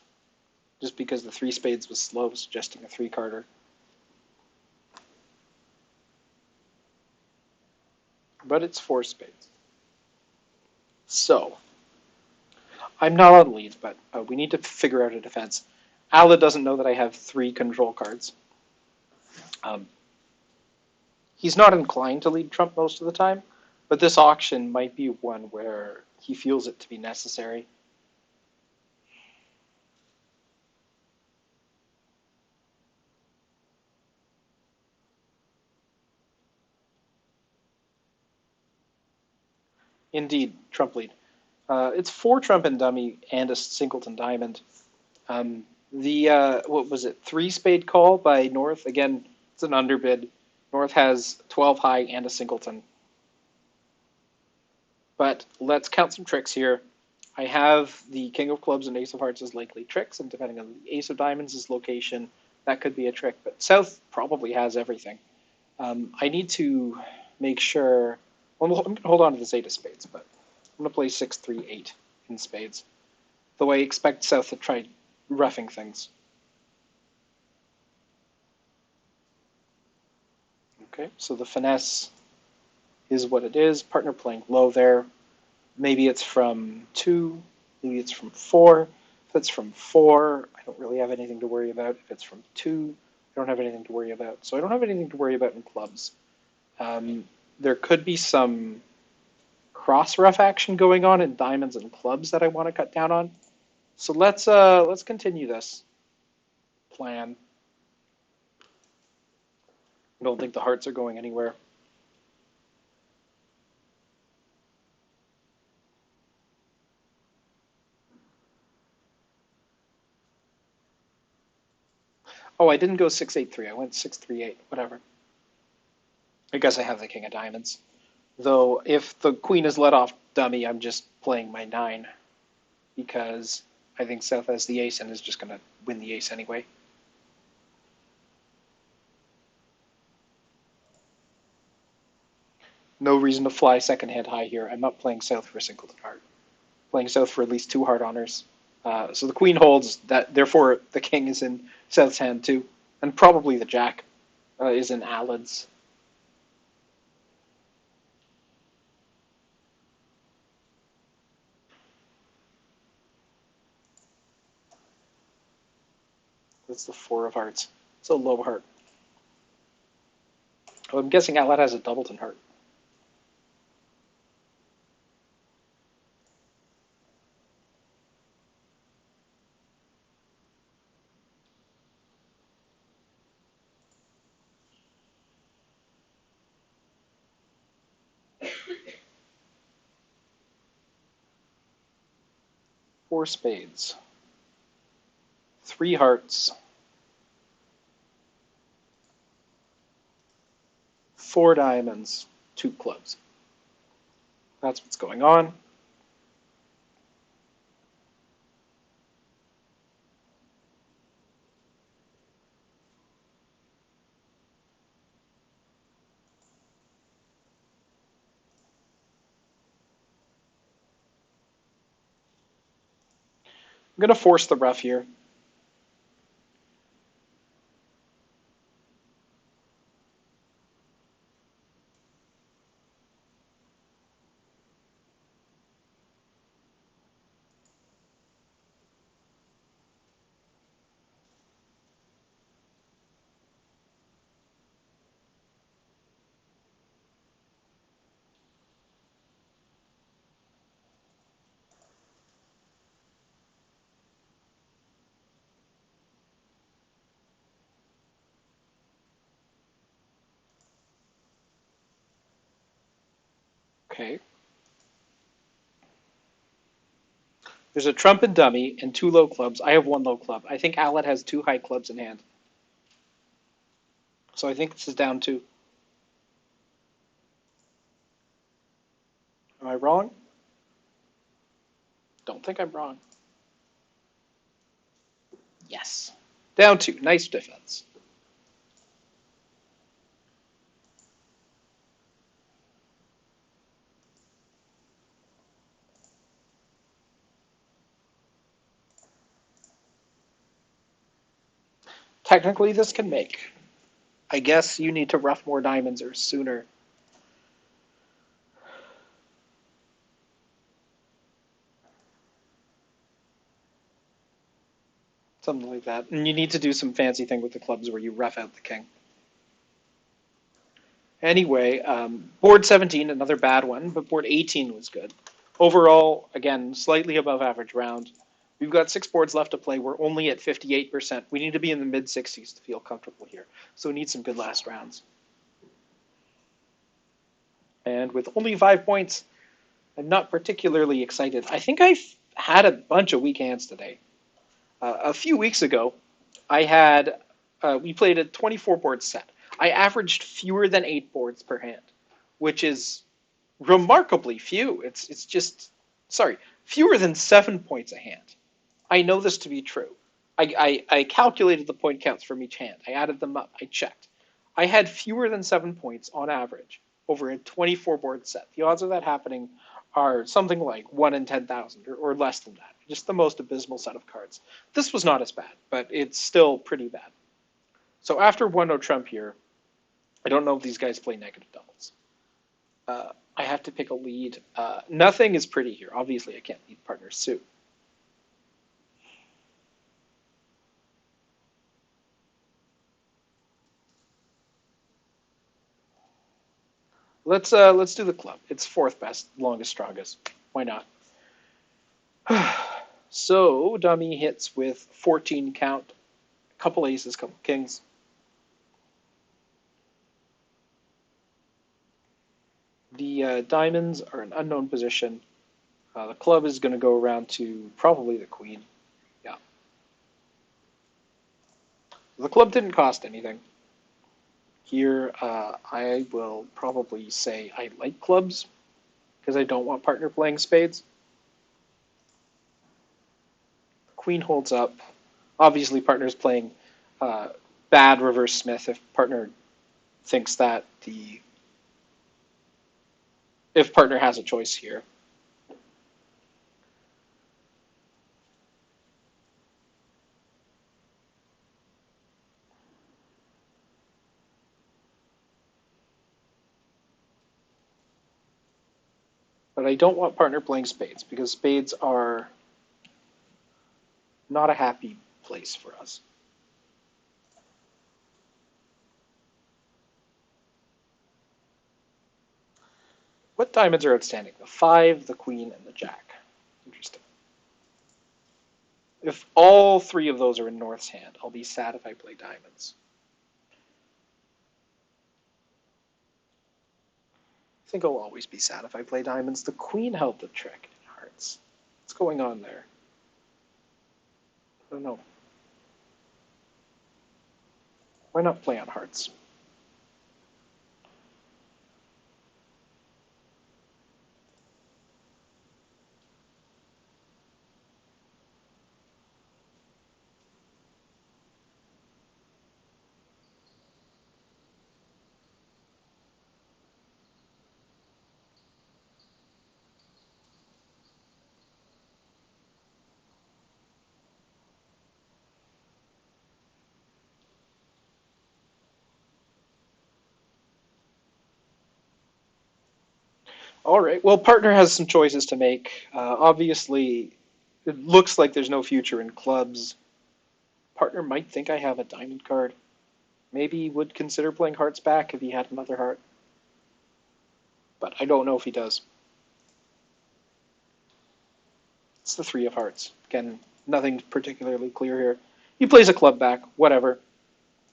just because the 3 spades was slow, suggesting a 3-carder. But it's 4 spades. So I'm not on lead, but we need to figure out a defense. Alla doesn't know that I have 3 control cards. He's not inclined to lead trump most of the time, but this auction might be one where he feels it to be necessary. Indeed, trump lead. It's 4 trump and dummy and a singleton diamond. What was it? 3 spade call by North. Again, it's an underbid. North has 12 high and a singleton. But let's count some tricks here. I have the King of Clubs and Ace of Hearts as likely tricks, and depending on the Ace of Diamonds' location, that could be a trick. But South probably has everything. I need to make sure. Well, I'm going to hold on to this 8 of spades, but I'm going to play 6-3-8 in spades. Though I expect South to try roughing things. Okay, so the finesse is what it is. Partner playing low there. Maybe it's from 2, maybe it's from 4. If it's from 4, I don't really have anything to worry about. If it's from 2, I don't have anything to worry about. So I don't have anything to worry about in clubs. There could be some cross rough action going on in diamonds and clubs that I want to cut down on. So let's continue this plan. I don't think the hearts are going anywhere. Oh, I didn't go 6-8-3. I went 6-3-8. Whatever. I guess I have the king of diamonds. Though if the queen is let off dummy, I'm just playing my 9 because I think South has the ace and is just going to win the ace anyway. No reason to fly second hand high here. I'm not playing South for a singleton heart. Playing South for at least 2 heart honors. So the queen holds that. Therefore, the king is in South's hand too, and probably the jack is in Alan's. That's the 4 of hearts. It's a low heart. Oh, I'm guessing Alan has a doubleton heart. Four spades. 3 hearts. 4 diamonds. 2 clubs. That's what's going on. I'm going to force the rough here. Okay. There's a trump and dummy and 2 low clubs. I have 1 low club. I think Alan has 2 high clubs in hand. So I think this is down 2. Am I wrong? Don't think I'm wrong. Yes. Down 2. Nice defense. Technically, this can make. I guess you need to rough more diamonds or sooner. Something like that. And you need to do some fancy thing with the clubs where you rough out the king. Anyway, board 17, another bad one, but board 18 was good. Overall, again, slightly above average round. We've got 6 boards left to play. We're only at 58%. We need to be in the mid 60s to feel comfortable here. So we need some good last rounds. And with only 5 points, I'm not particularly excited. I think I've had a bunch of weak hands today. A few weeks ago, we played a 24 board set. I averaged fewer than 8 boards per hand, which is remarkably few. It's just, sorry, fewer than 7 points a hand. I know this to be true. I calculated the point counts from each hand. I added them up. I checked. I had fewer than 7 points on average over a 24 board set. The odds of that happening are something like 1 in 10,000 or less than that. Just the most abysmal set of cards. This was not as bad, but it's still pretty bad. So after 1-0 Trump here, I don't know if these guys play negative doubles. I have to pick a lead. Nothing is pretty here. Obviously, I can't lead partners suit. Let's do the club. It's 4th best, longest, strongest. Why not? So dummy hits with 14 count, couple aces, couple kings. The diamonds are an unknown position. The club is going to go around to probably the queen. Yeah. The club didn't cost anything. Here, I will probably say I like clubs because I don't want partner playing spades. Queen holds up. Obviously, partner's playing bad reverse smith if partner thinks that the if partner has a choice here. But I don't want partner playing spades because spades are not a happy place for us. What diamonds are outstanding? The 5, the queen, and the jack. Interesting. If all 3 of those are in North's hand, I'll be sad if I play diamonds. I think I'll always be sad if I play diamonds. The queen held the trick in hearts. What's going on there? I don't know. Why not play on hearts? All right. Well, partner has some choices to make. Obviously, it looks like there's no future in clubs. Partner might think I have a diamond card. Maybe he would consider playing hearts back if he had another heart. But I don't know if he does. It's the 3 of hearts. Again, nothing particularly clear here. He plays a club back, whatever.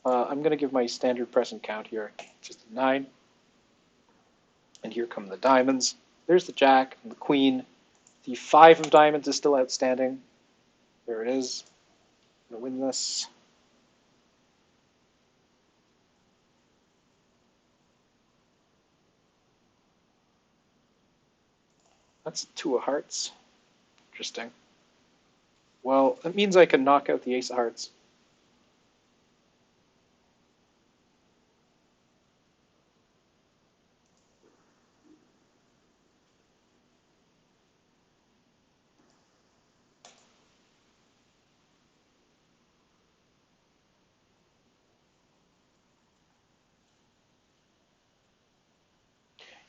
I'm going to give my standard present count here, just a 9. And here come the diamonds. There's the jack and the queen. The 5 of diamonds is still outstanding. There it is. I'm going to win this. That's 2 of hearts. Interesting. Well, that means I can knock out the ace of hearts.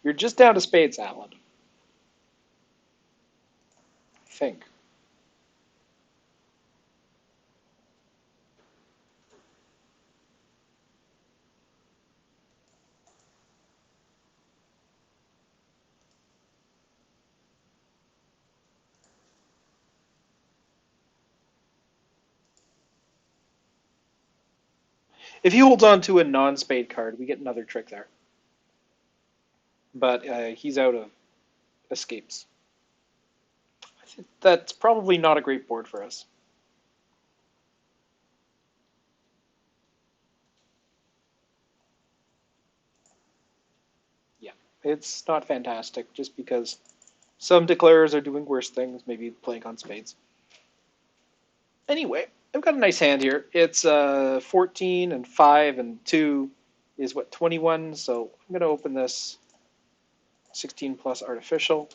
You're just down to spades, Alan. I think. If he holds on to a non-spade card, we get another trick there. But he's out of escapes. I think that's probably not a great board for us. Yeah, it's not fantastic just because some declarers are doing worse things, maybe playing on spades. Anyway, I've got a nice hand here. It's 14 and 5 and 2 is what, 21? So I'm going to open this 16 plus artificial.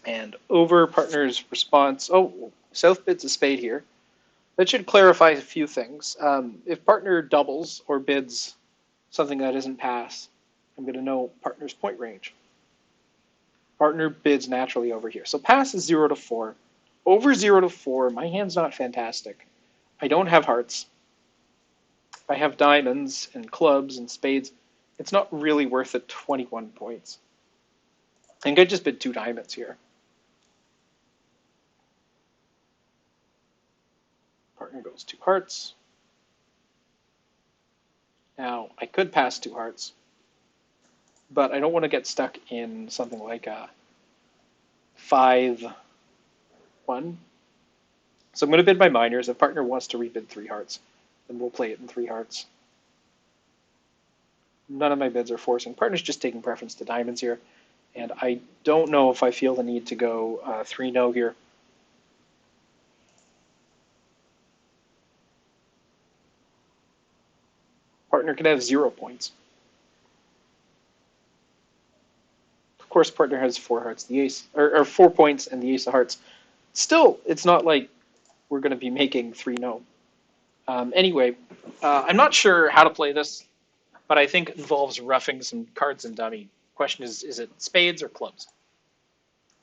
And over partner's response. Oh, South bids a spade here. That should clarify a few things. If partner doubles or bids something that isn't pass, I'm going to know partner's point range. Partner bids naturally over here. So pass is 0 to 4. Over 0 to 4, my hand's not fantastic. I don't have hearts. I have diamonds and clubs and spades. It's not really worth it 21 points. I think I just bid 2 diamonds here. Partner goes 2 hearts. Now, I could pass 2 hearts, but I don't want to get stuck in something like a 5 1. So I'm going to bid my minors. If partner wants to rebid 3 hearts, then we'll play it in 3 hearts. None of my bids are forcing. Partner's just taking preference to diamonds here. And I don't know if I feel the need to go 3-no here. Partner can have 0 points. Of course, partner has 4 hearts, the ace, or 4 points and the ace of hearts. Still, it's not like we're going to be making 3-no. Anyway, I'm not sure how to play this, but I think it involves roughing some cards and dummy. Question is it spades or clubs?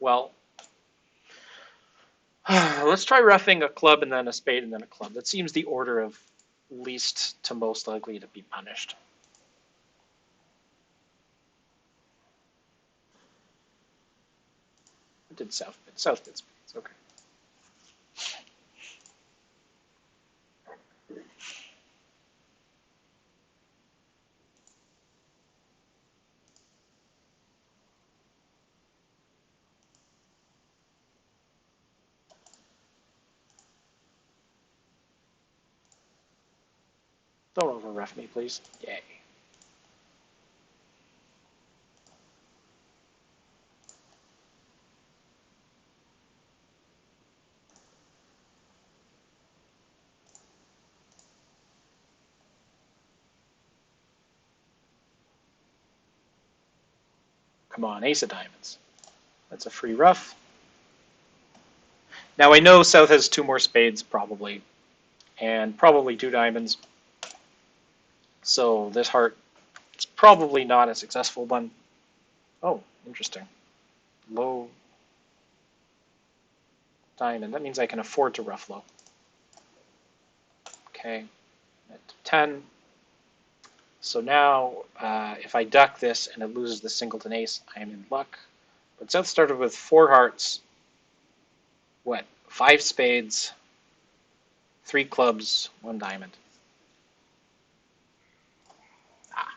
Well, let's try roughing a club and then a spade and then a club. That seems the order of least to most likely to be punished. What did South bid? South did spades. Okay. Don't over ref me, please. Yay. Come on, ace of diamonds. That's a free rough. Now I know South has 2 more spades, probably, and probably 2 diamonds. So this heart is probably not a successful one. Oh, interesting. Low diamond. That means I can afford to rough low. Okay, at 10. So now, if I duck this and it loses the singleton ace, I am in luck. But South started with 4 hearts, 5 spades, 3 clubs, 1 diamond. Ah.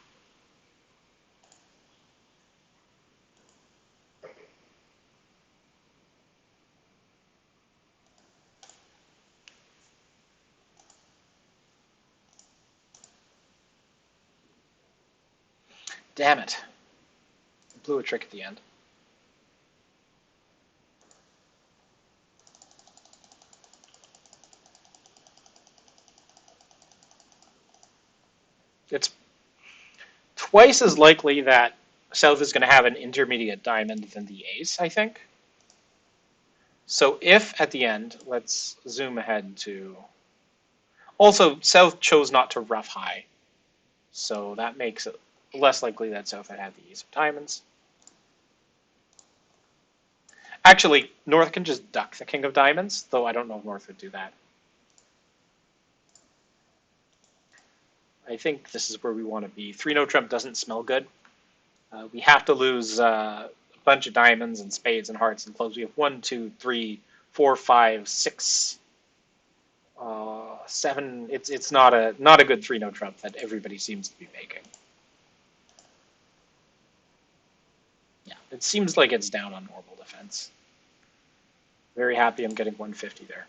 Damn it. I blew a trick at the end. It's twice as likely that South is going to have an intermediate diamond than the ace, I think. So if at the end, let's zoom ahead to... Also, South chose not to rough high, so that makes it less likely that South had had the ace of diamonds. Actually, North can just duck the king of diamonds, though I don't know if North would do that. I think this is where we want to be. 3-no trump doesn't smell good. We have to lose a bunch of diamonds and spades and hearts and clubs. We have 1, 2, 3, 4, 5, 6, 7. It's not a good 3-no trump that everybody seems to be making. Yeah, it seems like it's down on normal defense. Very happy I'm getting 150 there.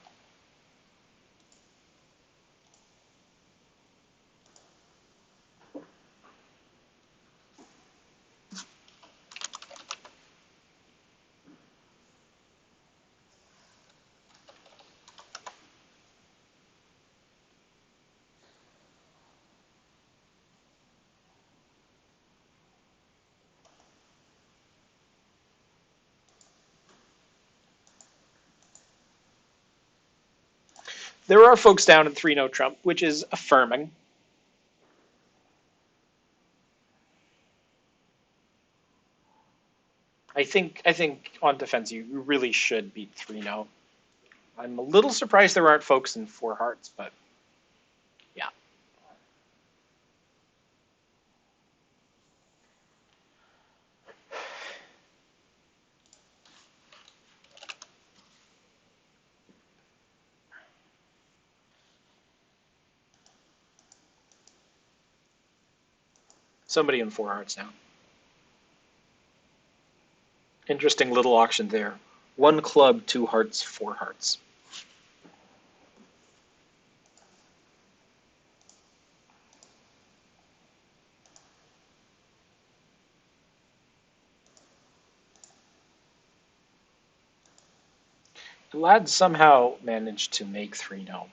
There are folks down in 3-no trump, which is affirming. I think on defense you really should beat 3-no. I'm a little surprised there aren't folks in 4 hearts, but yeah. Somebody in 4 hearts now. Interesting little auction there. 1 club, 2 hearts, 4 hearts. The lads somehow managed to make 3-0.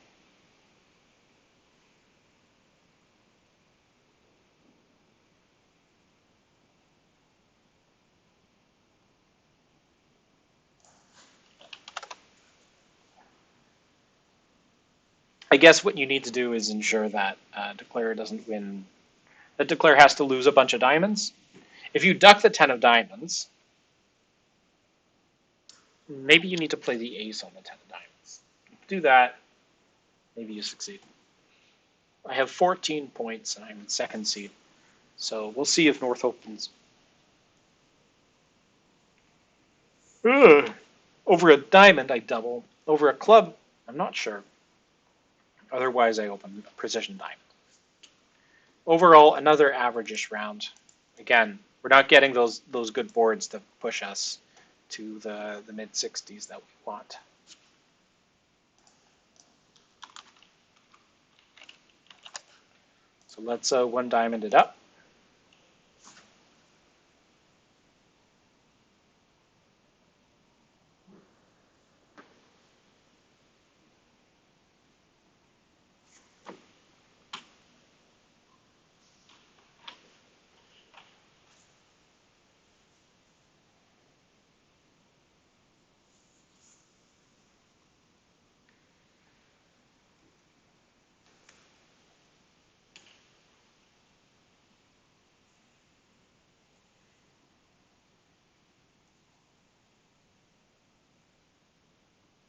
I guess what you need to do is ensure that Declare doesn't win. That Declare has to lose a bunch of diamonds. If you duck the 10 of diamonds, maybe you need to play the ace on the 10 of diamonds. Do that, maybe you succeed. I have 14 points and I'm in second seed. So we'll see if North opens. Ugh. Over a diamond, I double. Over a club, I'm not sure. Otherwise, I open a precision diamond. Overall, another average-ish round. Again, we're not getting those good boards that push us to the mid-60s that we want. So let's one diamond it up.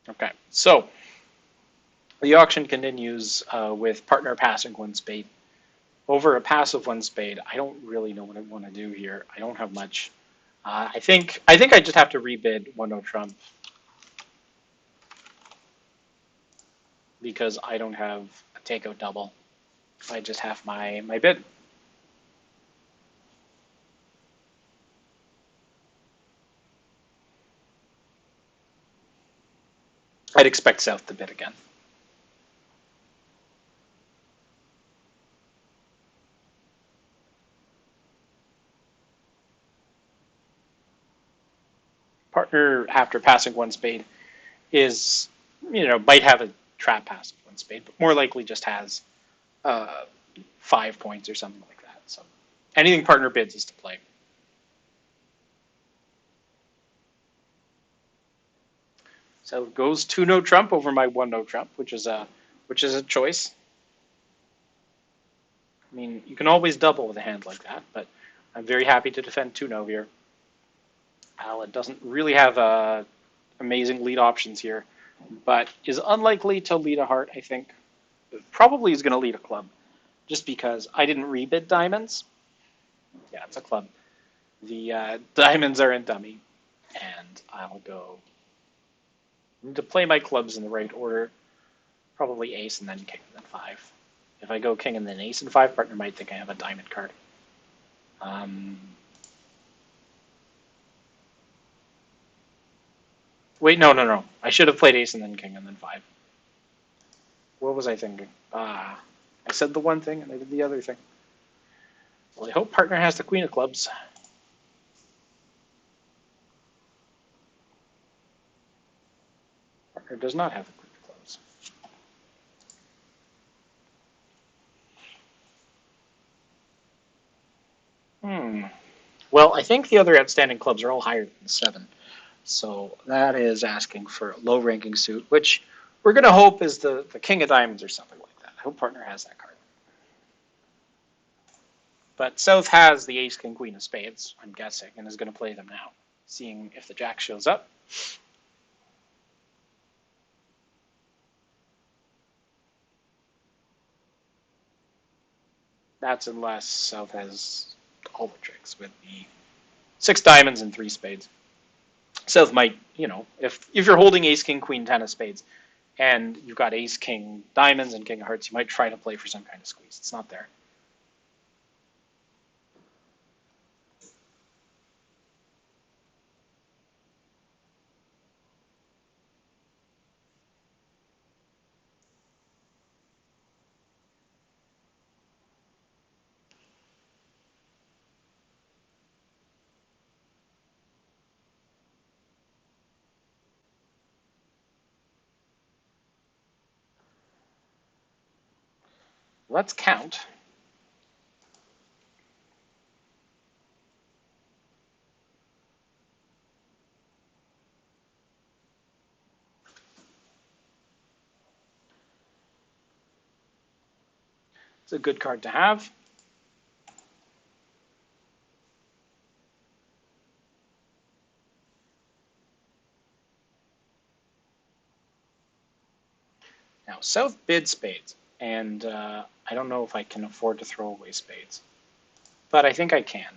Okay, so the auction continues with partner passing 1 spade. Over a passive 1 spade, I don't really know what I want to do here. I don't have much. I think I just have to rebid 1-0 trump because I don't have a takeout double. I just have my bid. I'd expect South to bid again. Partner, after passing 1 spade, is, might have a trap pass of 1 spade, but more likely just has 5 points or something like that. So anything partner bids is to play. So it goes 2-0 trump over my 1-0 trump, which is a choice. I mean, you can always double with a hand like that, but I'm very happy to defend 2-0 here. It doesn't really have amazing lead options here, but is unlikely to lead a heart, I think. Probably is going to lead a club, just because I didn't rebid diamonds. Yeah, it's a club. The diamonds are in dummy, and I'll go. I need to play my clubs in the right order. Probably ace and then king and then 5. If I go king and then ace and 5, partner might think I have a diamond card. Wait, no. I should have played ace and then king and then 5. What was I thinking? I said the one thing and I did the other thing. Well, I hope partner has the queen of clubs. Partner does not have the queen of clubs. Well, I think the other outstanding clubs are all higher than 7. So that is asking for a low-ranking suit, which we're going to hope is the king of diamonds or something like that. I hope partner has that card. But South has the ace, king, queen of spades, I'm guessing, and is going to play them now, seeing if the jack shows up. That's unless South has all the tricks with the 6 diamonds and 3 spades. South might, if you're holding ace, king, queen, 10 of spades, and you've got ace, king, diamonds, and king of hearts, you might try to play for some kind of squeeze. It's not there. Let's count. It's a good card to have. Now, South bid spades, and I don't know if I can afford to throw away spades, but I think I can.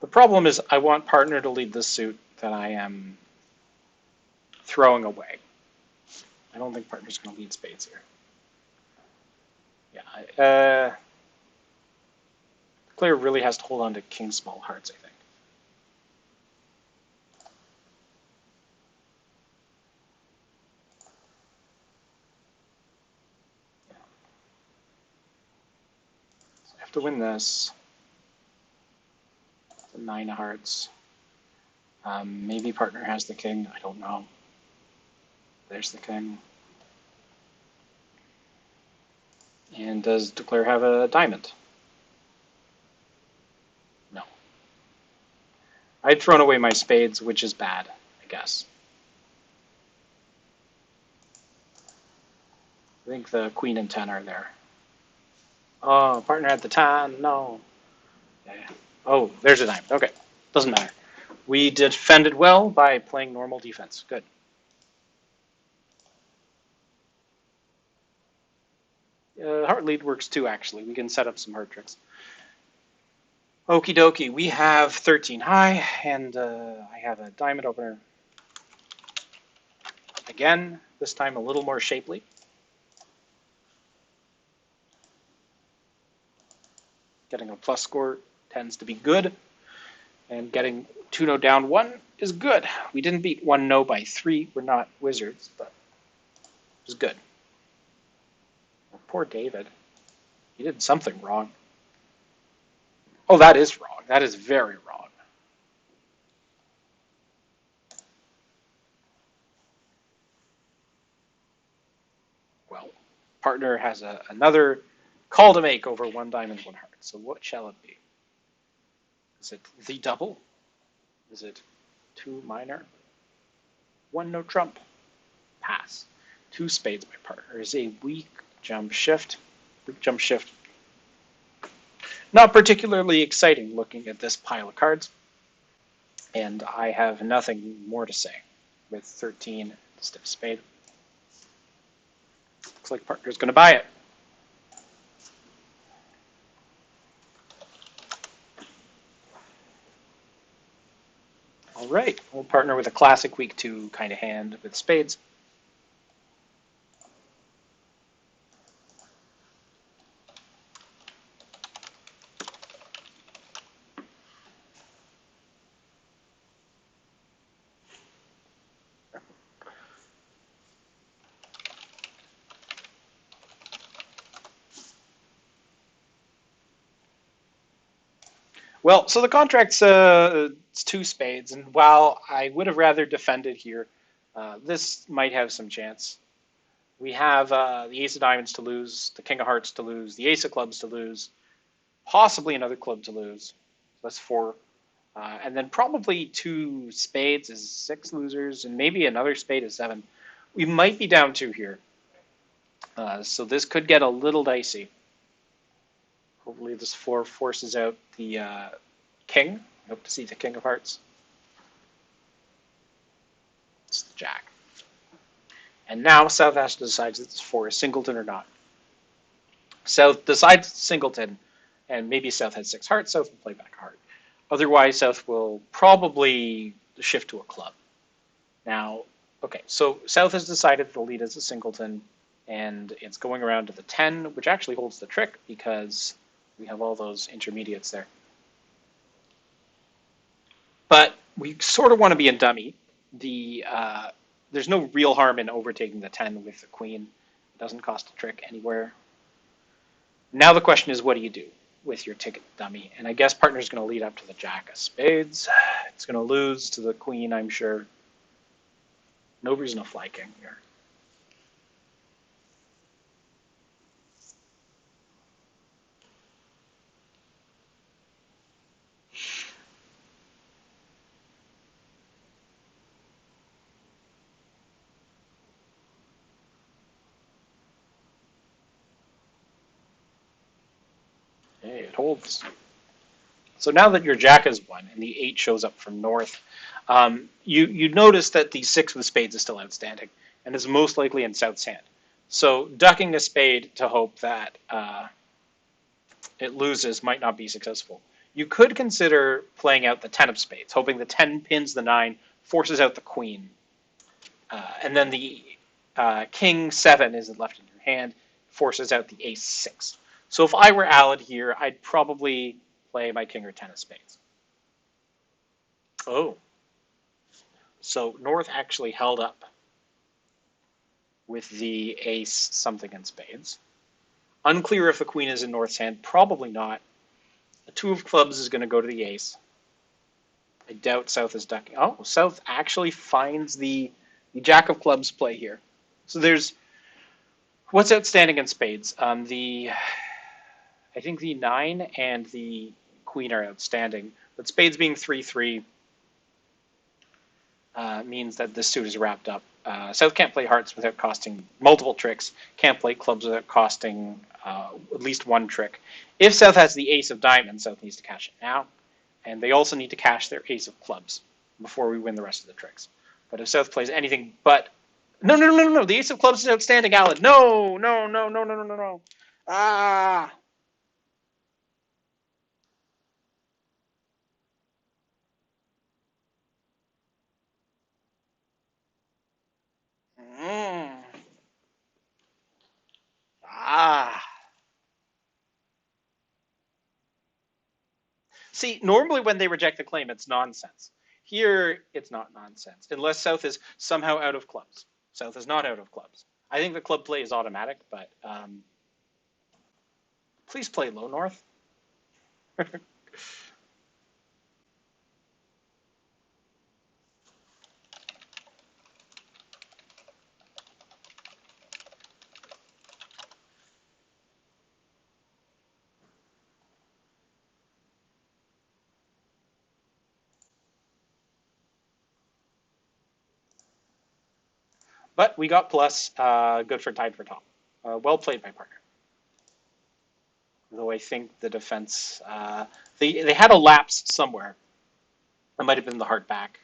The problem is I want partner to lead the suit that I am throwing away. I don't think partner's going to lead spades here. Yeah, the player really has to hold on to king small hearts, I think. Yeah. So I have to win this. The 9 of hearts. Maybe partner has the king. I don't know. There's the king. And does declare have a diamond? No. I'd thrown away my spades, which is bad, I guess. I think the queen and 10 are there. Oh, partner had the 10. No. Yeah. Oh, there's a diamond. Okay. Doesn't matter. We defended well by playing normal defense. Good. Heart lead works too, actually. We can set up some heart tricks. Okie dokie. We have 13 high, and I have a diamond opener. Again, this time a little more shapely. Getting a plus score tends to be good, and getting 2-0 down 1 is good. We didn't beat 1-0 by 3. We're not wizards, but it was good. Poor David. He did something wrong. Oh, that is wrong. That is very wrong. Well, partner has another call to make over 1 diamond, 1 heart. So what shall it be? Is it the double? Is it 2 minor? 1 no trump. Pass. 2 spades, my partner. Is a weak jump shift. Weak jump shift. Not particularly exciting looking at this pile of cards. And I have nothing more to say with 13 stiff spade. Looks like partner's going to buy it. All right, we'll partner with a classic week 2 kind of hand with spades. Well, so the contract's it's 2 spades, and while I would have rather defended here, this might have some chance. We have the ace of diamonds to lose, the king of hearts to lose, the ace of clubs to lose, possibly another club to lose. That's 4. And then probably 2 spades is 6 losers, and maybe another spade is 7. We might be down 2 here. So this could get a little dicey. Hopefully this 4 forces out the king. I hope to see the king of hearts. It's the jack. And now South has to decide if this 4 is singleton or not. South decides singleton, and maybe South has 6 hearts. South will play back a heart. Otherwise, South will probably shift to a club. Now, okay, so South has decided the lead is a singleton, and it's going around to the 10, which actually holds the trick because we have all those intermediates there. But we sort of want to be a dummy. There's no real harm in overtaking the 10 with the queen. It doesn't cost a trick anywhere. Now the question is, what do you do with your ticket dummy? And I guess partner's going to lead up to the jack of spades. It's going to lose to the queen, I'm sure. No reason to fly king here. It holds. So now that your jack is won and the 8 shows up from north, you notice that the 6 with spades is still outstanding and is most likely in South's hand. So ducking a spade to hope that it loses might not be successful. You could consider playing out the 10 of spades, hoping the 10 pins the 9, forces out the queen, and then the king 7 isn't left in your hand, forces out the ace 6. So if I were Alad here, I'd probably play my king or 10 of spades. Oh, so North actually held up with the ace something in spades. Unclear if the queen is in North's hand. Probably not. The 2 of clubs is going to go to the ace. I doubt South is ducking. Oh, South actually finds the jack of clubs play here. So there's what's outstanding in spades. I think the 9 and the queen are outstanding, but spades being 3-3 means that this suit is wrapped up. South can't play hearts without costing multiple tricks. Can't play clubs without costing at least one trick. If South has the ace of diamonds, South needs to cash it now. And they also need to cash their ace of clubs before we win the rest of the tricks. But if South plays anything but... No. The ace of clubs is outstanding, Alan. No. Ah. Mm. Ah. See, normally when they reject the claim, it's nonsense. Here, it's not nonsense, unless South is somehow out of clubs. South is not out of clubs. I think the club play is automatic, but please play low North. But we got plus, good for tied for top. Well played, my partner. Though I think the defense, they had a lapse somewhere. That might have been the Hart back.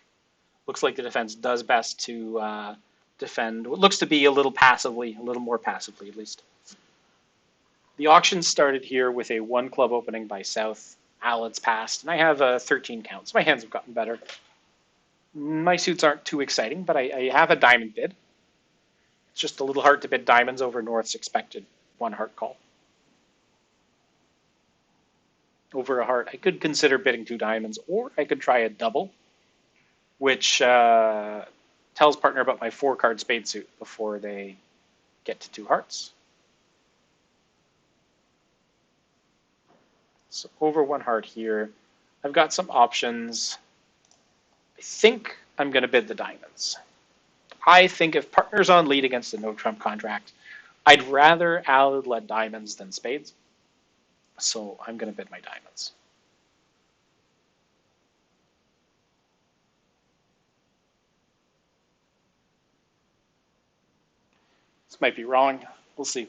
Looks like the defense does best to defend what looks to be a little more passively at least. The auction started here with a 1 club opening by South. Alad's passed, and I have 13 counts. My hands have gotten better. My suits aren't too exciting, but I have a diamond bid. It's just a little hard to bid diamonds over North's expected 1 heart call. Over a heart, I could consider bidding 2 diamonds, or I could try a double, which tells partner about my 4-card spade suit before they get to 2 hearts. So over 1 heart here. I've got some options. I think I'm going to bid the diamonds. I think if partner's on lead against a no-trump contract, I'd rather Alad let diamonds than spades. So I'm going to bid my diamonds. This might be wrong. We'll see.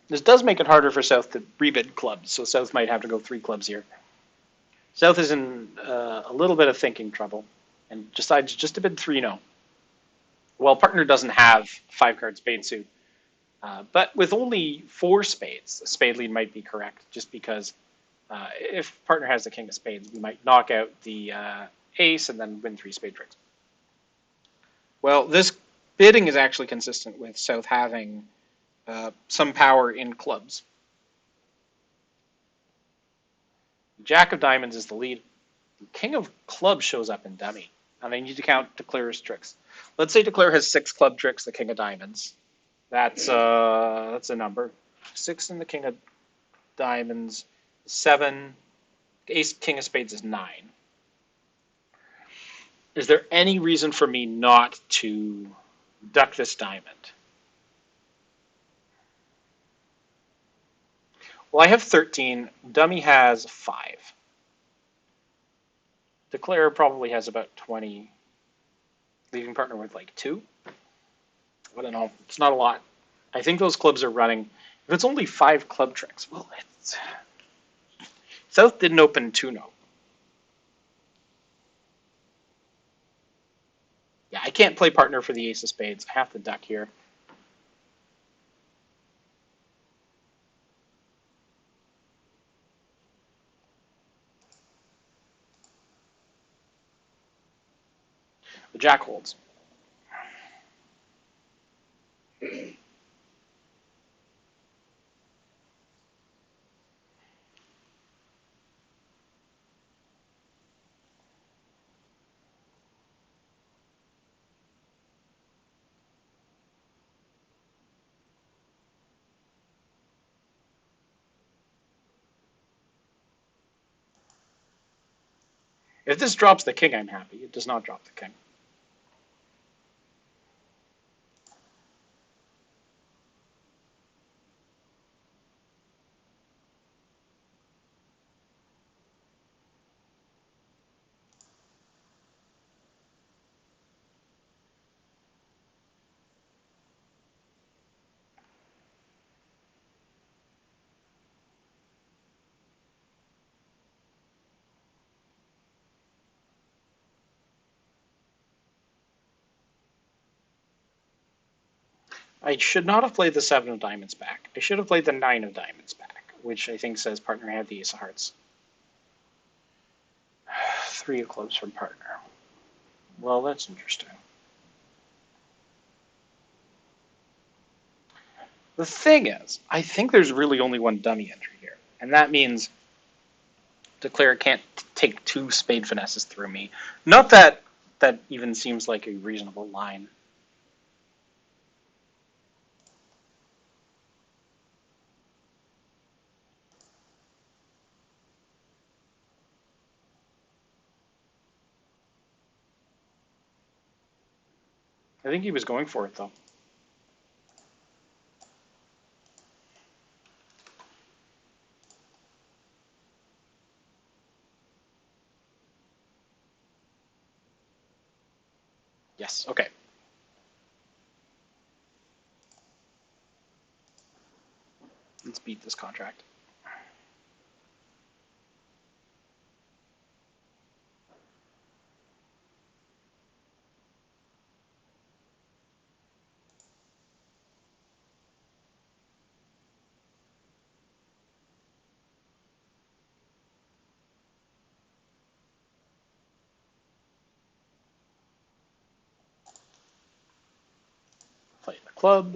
This does make it harder for South to rebid clubs, so South might have to go 3 clubs here. South is in a little bit of thinking trouble and decides just to bid 3-0. Well, partner doesn't have 5-card spade suit, but with only 4 spades, a spade lead might be correct, just because if partner has the king of spades, we might knock out the ace and then win 3 spade tricks. Well, this bidding is actually consistent with South having some power in clubs. Jack of diamonds is the lead. The king of clubs shows up in dummy, and I need to count Declare's tricks. Let's say Declare has 6 club tricks, the king of diamonds. That's a number. 6 in the king of diamonds, 7. Ace king of spades is 9. Is there any reason for me not to duck this diamond? Well, I have 13. Dummy has 5. Declare probably has about 20. Leaving partner with like 2. I don't know. It's not a lot. I think those clubs are running. If it's only 5 club tricks, well, South didn't open 2-0. Yeah, I can't play partner for the ace of spades. I have to duck here. The jack holds. If this drops the king, I'm happy. It does not drop the king. I should not have played the 7 of diamonds back. I should have played the 9 of diamonds back, which I think says partner had the ace of hearts. 3 of clubs from partner. Well, that's interesting. The thing is, I think there's really only one dummy entry here, and that means declare can't take 2 spade finesses through me. Not that that even seems like a reasonable line. I think he was going for it, though. Yes, okay. Let's beat this contract. Play the club.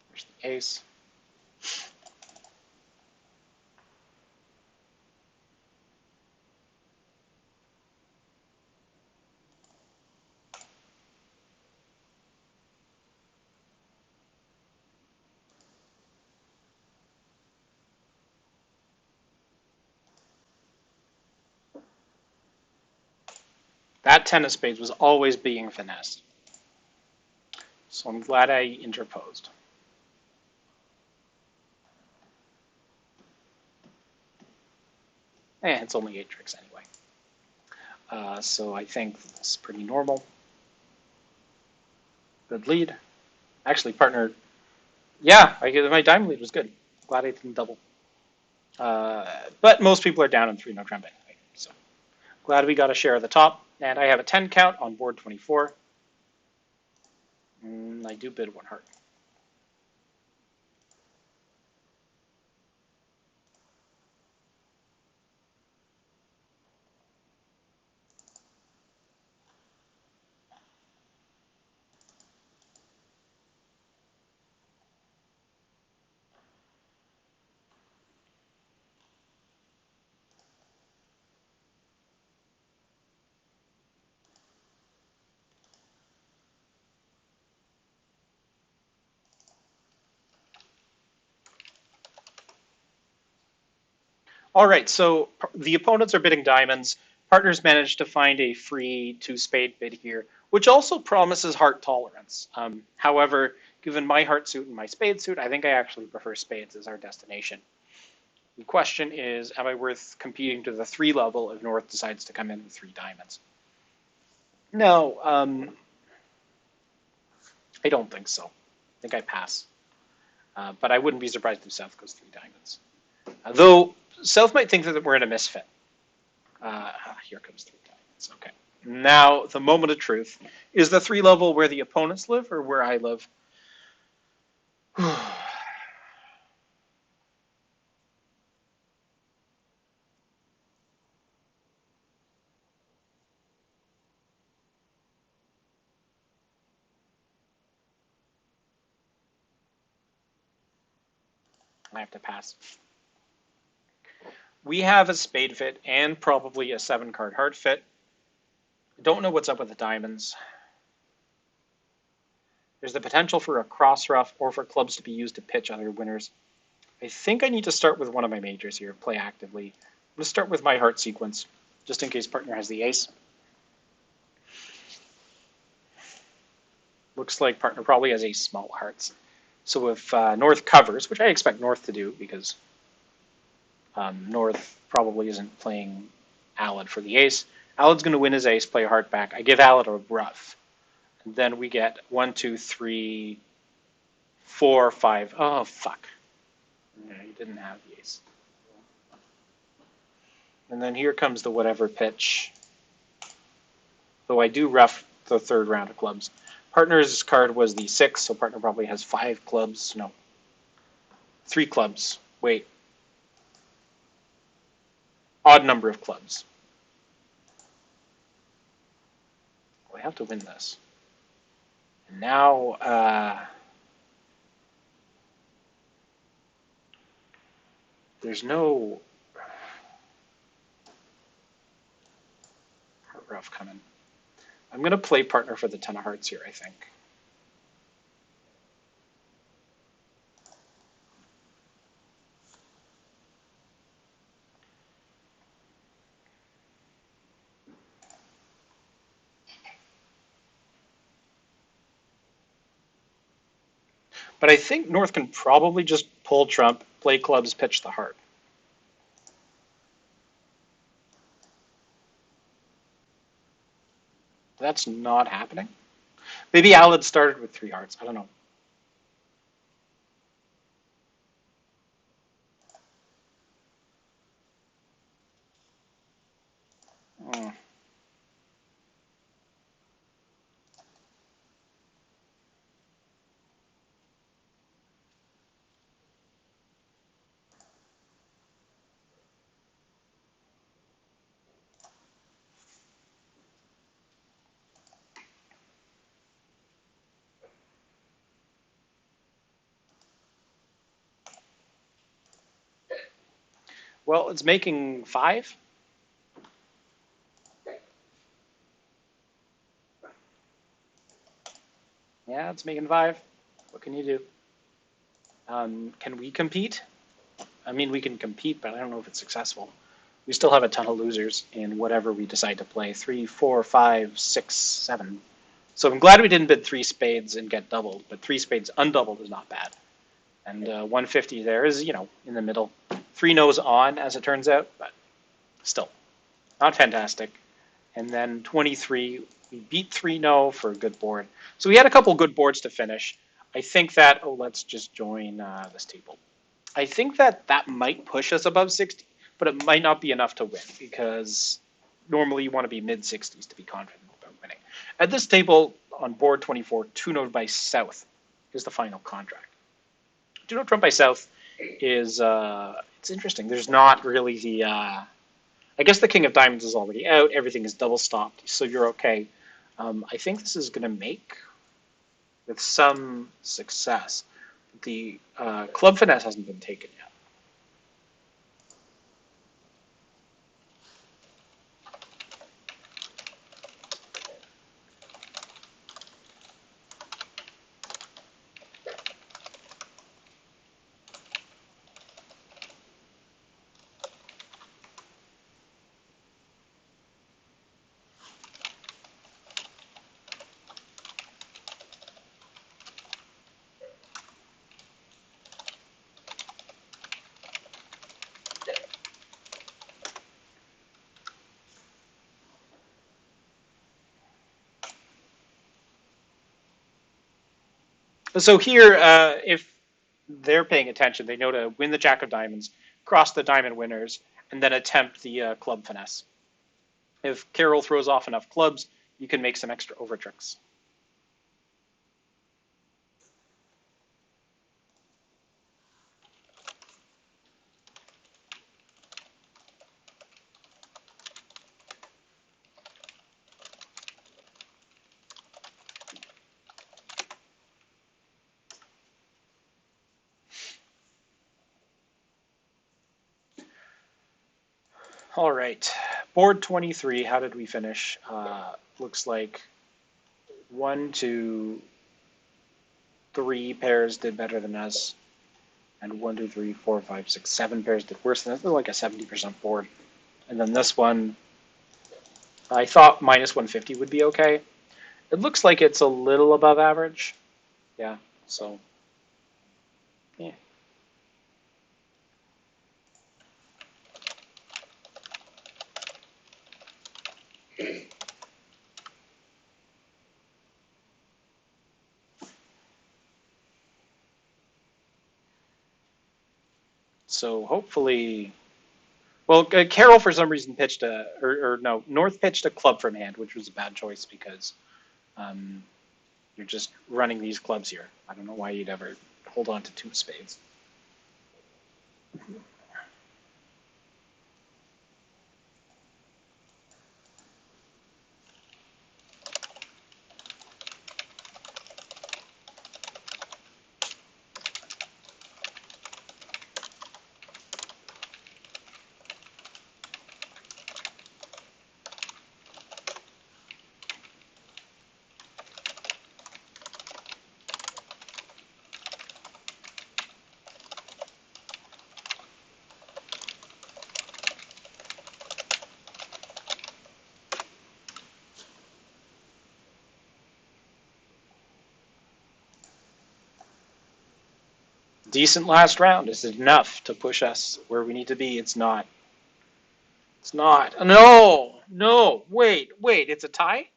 There's the ace. That 10 of spades was always being finessed. So I'm glad I interposed. It's only 8 tricks anyway. So I think it's pretty normal. Good lead. Actually, partner. Yeah, my diamond lead was good. Glad I didn't double. But most people are down in 3 no trump anyway. So glad we got a share of the top. And I have a 10 count on board 24. I do bid 1 heart. All right, so the opponents are bidding diamonds. Partners managed to find a free 2 spade bid here, which also promises heart tolerance. However, given my heart suit and my spade suit, I think I actually prefer spades as our destination. The question is, am I worth competing to the 3 level if North decides to come in with 3 diamonds? No, I don't think so. I think I pass. But I wouldn't be surprised if South goes three diamonds. Though South might think that we're in a misfit. Here comes three diamonds. Okay. Now, the moment of truth. Is the three level where the opponents live or where I live? I have to pass. We have a spade fit and probably a 7-card heart fit. Don't know what's up with the diamonds. There's the potential for a cross ruff or for clubs to be used to pitch other winners. I think I need to start with one of my majors here, play actively. I'm going to start with my heart sequence, just in case partner has the ace. Looks like partner probably has ace small hearts. So if North covers, which I expect North to do because North probably isn't playing Alad for the ace, Alad's going to win his ace, play a heart back. I give Alad a ruff. And then we get 1, 2, 3, 4, 5. Oh, fuck. No, he didn't have the ace. And then here comes the whatever pitch. Though I do ruff the third round of clubs. Partner's card was the 6, so partner probably has 5 clubs. No. 3 clubs. Wait. Odd number of clubs. I have to win this. And now, there's no heart ruff coming. I'm going to play partner for the 10 of hearts here, I think. But I think North can probably just pull trump, play clubs, pitch the heart. That's not happening. Maybe Alad started with 3 hearts. I don't know. Hmm. Well, it's making 5. Yeah, it's making 5. What can you do? Can we compete? I mean, we can compete, but I don't know if it's successful. We still have a ton of losers in whatever we decide to play. 3, 4, 5, 6, 7. So I'm glad we didn't bid 3 spades and get doubled, but 3 spades undoubled is not bad. And 150 there is, in the middle. 3 no's on, as it turns out, but still, not fantastic. And then 23, we beat 3 no for a good board. So we had a couple good boards to finish. I think that, let's just join this table. I think that might push us above 60, but it might not be enough to win because normally you want to be mid 60s to be confident about winning. At this table on board 24, 2 no by South is the final contract. 2 no trump by South is it's interesting. There's not really the I guess the King of Diamonds is already out. Everything is double stopped, so you're okay. I think this is going to make with some success. The club finesse hasn't been taken yet. So here, if they're paying attention, they know to win the Jack of Diamonds, cross the Diamond winners, and then attempt the club finesse. If Carol throws off enough clubs, you can make some extra over tricks. All right, board 23. How did we finish? Looks like 1, 2, 3 pairs did better than us, and 1, 2, 3, 4, 5, 6, 7 pairs did worse than us. They're like a 70% board. And then this one, I thought minus 150 would be okay. It looks like it's a little above average. Yeah, so yeah. So hopefully, well, Carol for some reason pitched or no, North pitched a club from hand, which was a bad choice because um, you're just running these clubs here. I don't know why you'd ever hold on to 2 spades. Decent last round. Is it enough to push us where we need to be? It's not. It's not. No, no. Wait. It's a tie.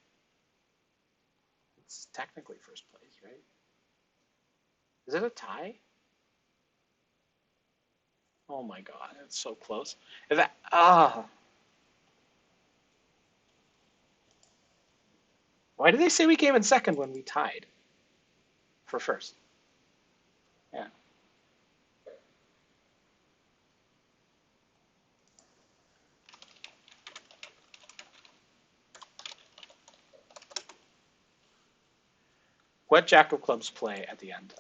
It's technically first place, right? Is it a tie? Oh my god, it's so close. If that why did they say we came in second when we tied for first? Yeah. What Jack of Clubs play at the end?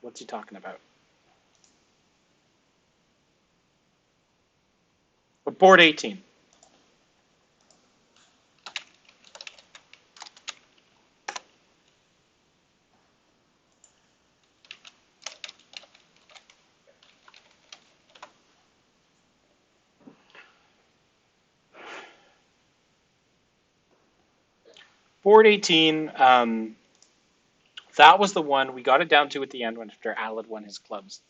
What's he talking about? Board 18. Board 18. That was the one we got it down to at the end when after Alad won his clubs.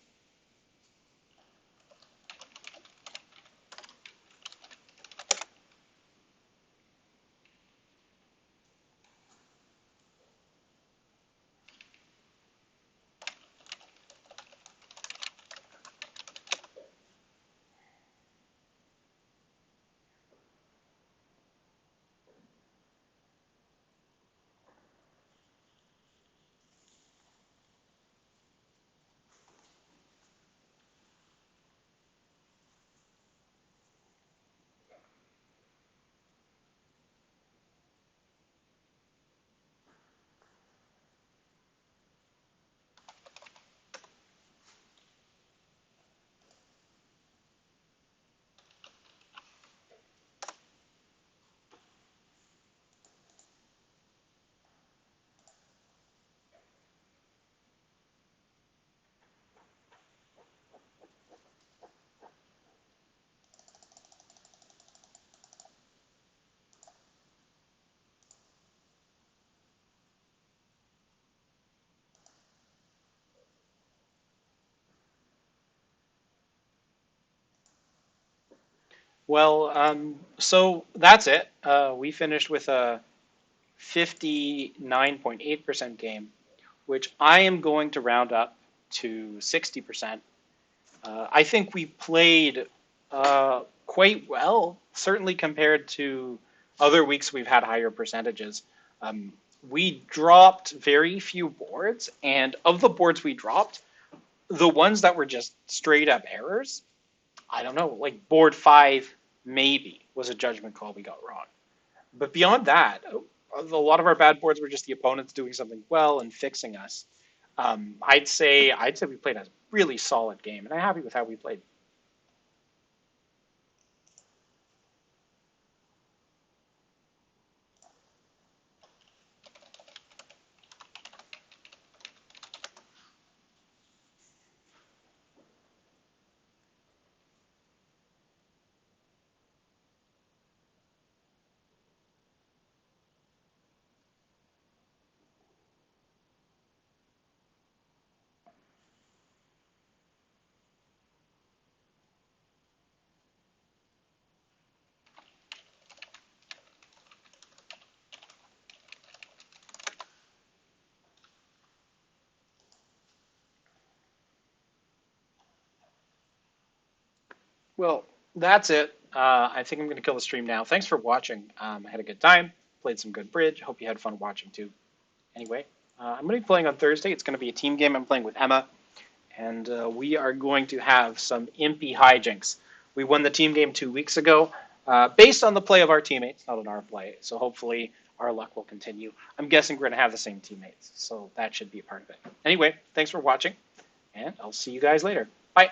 Well, so that's it. We finished with a 59.8% game, which I am going to round up to 60%. I think we played quite well, certainly compared to other weeks we've had higher percentages. We dropped very few boards, and of the boards we dropped, the ones that were just straight up errors, I don't know, like board 5 maybe was a judgment call we got wrong. But beyond that, a lot of our bad boards were just the opponents doing something well and fixing us. I'd say we played a really solid game, and I'm happy with how we played. Well, that's it. I think I'm going to kill the stream now. Thanks for watching. I had a good time, played some good bridge. Hope you had fun watching too. Anyway, I'm going to be playing on Thursday. It's going to be a team game. I'm playing with Emma, and we are going to have some impy hijinks. We won the team game 2 weeks ago, based on the play of our teammates, not on our play. So hopefully our luck will continue. I'm guessing we're going to have the same teammates, so that should be a part of it. Anyway, thanks for watching, and I'll see you guys later. Bye.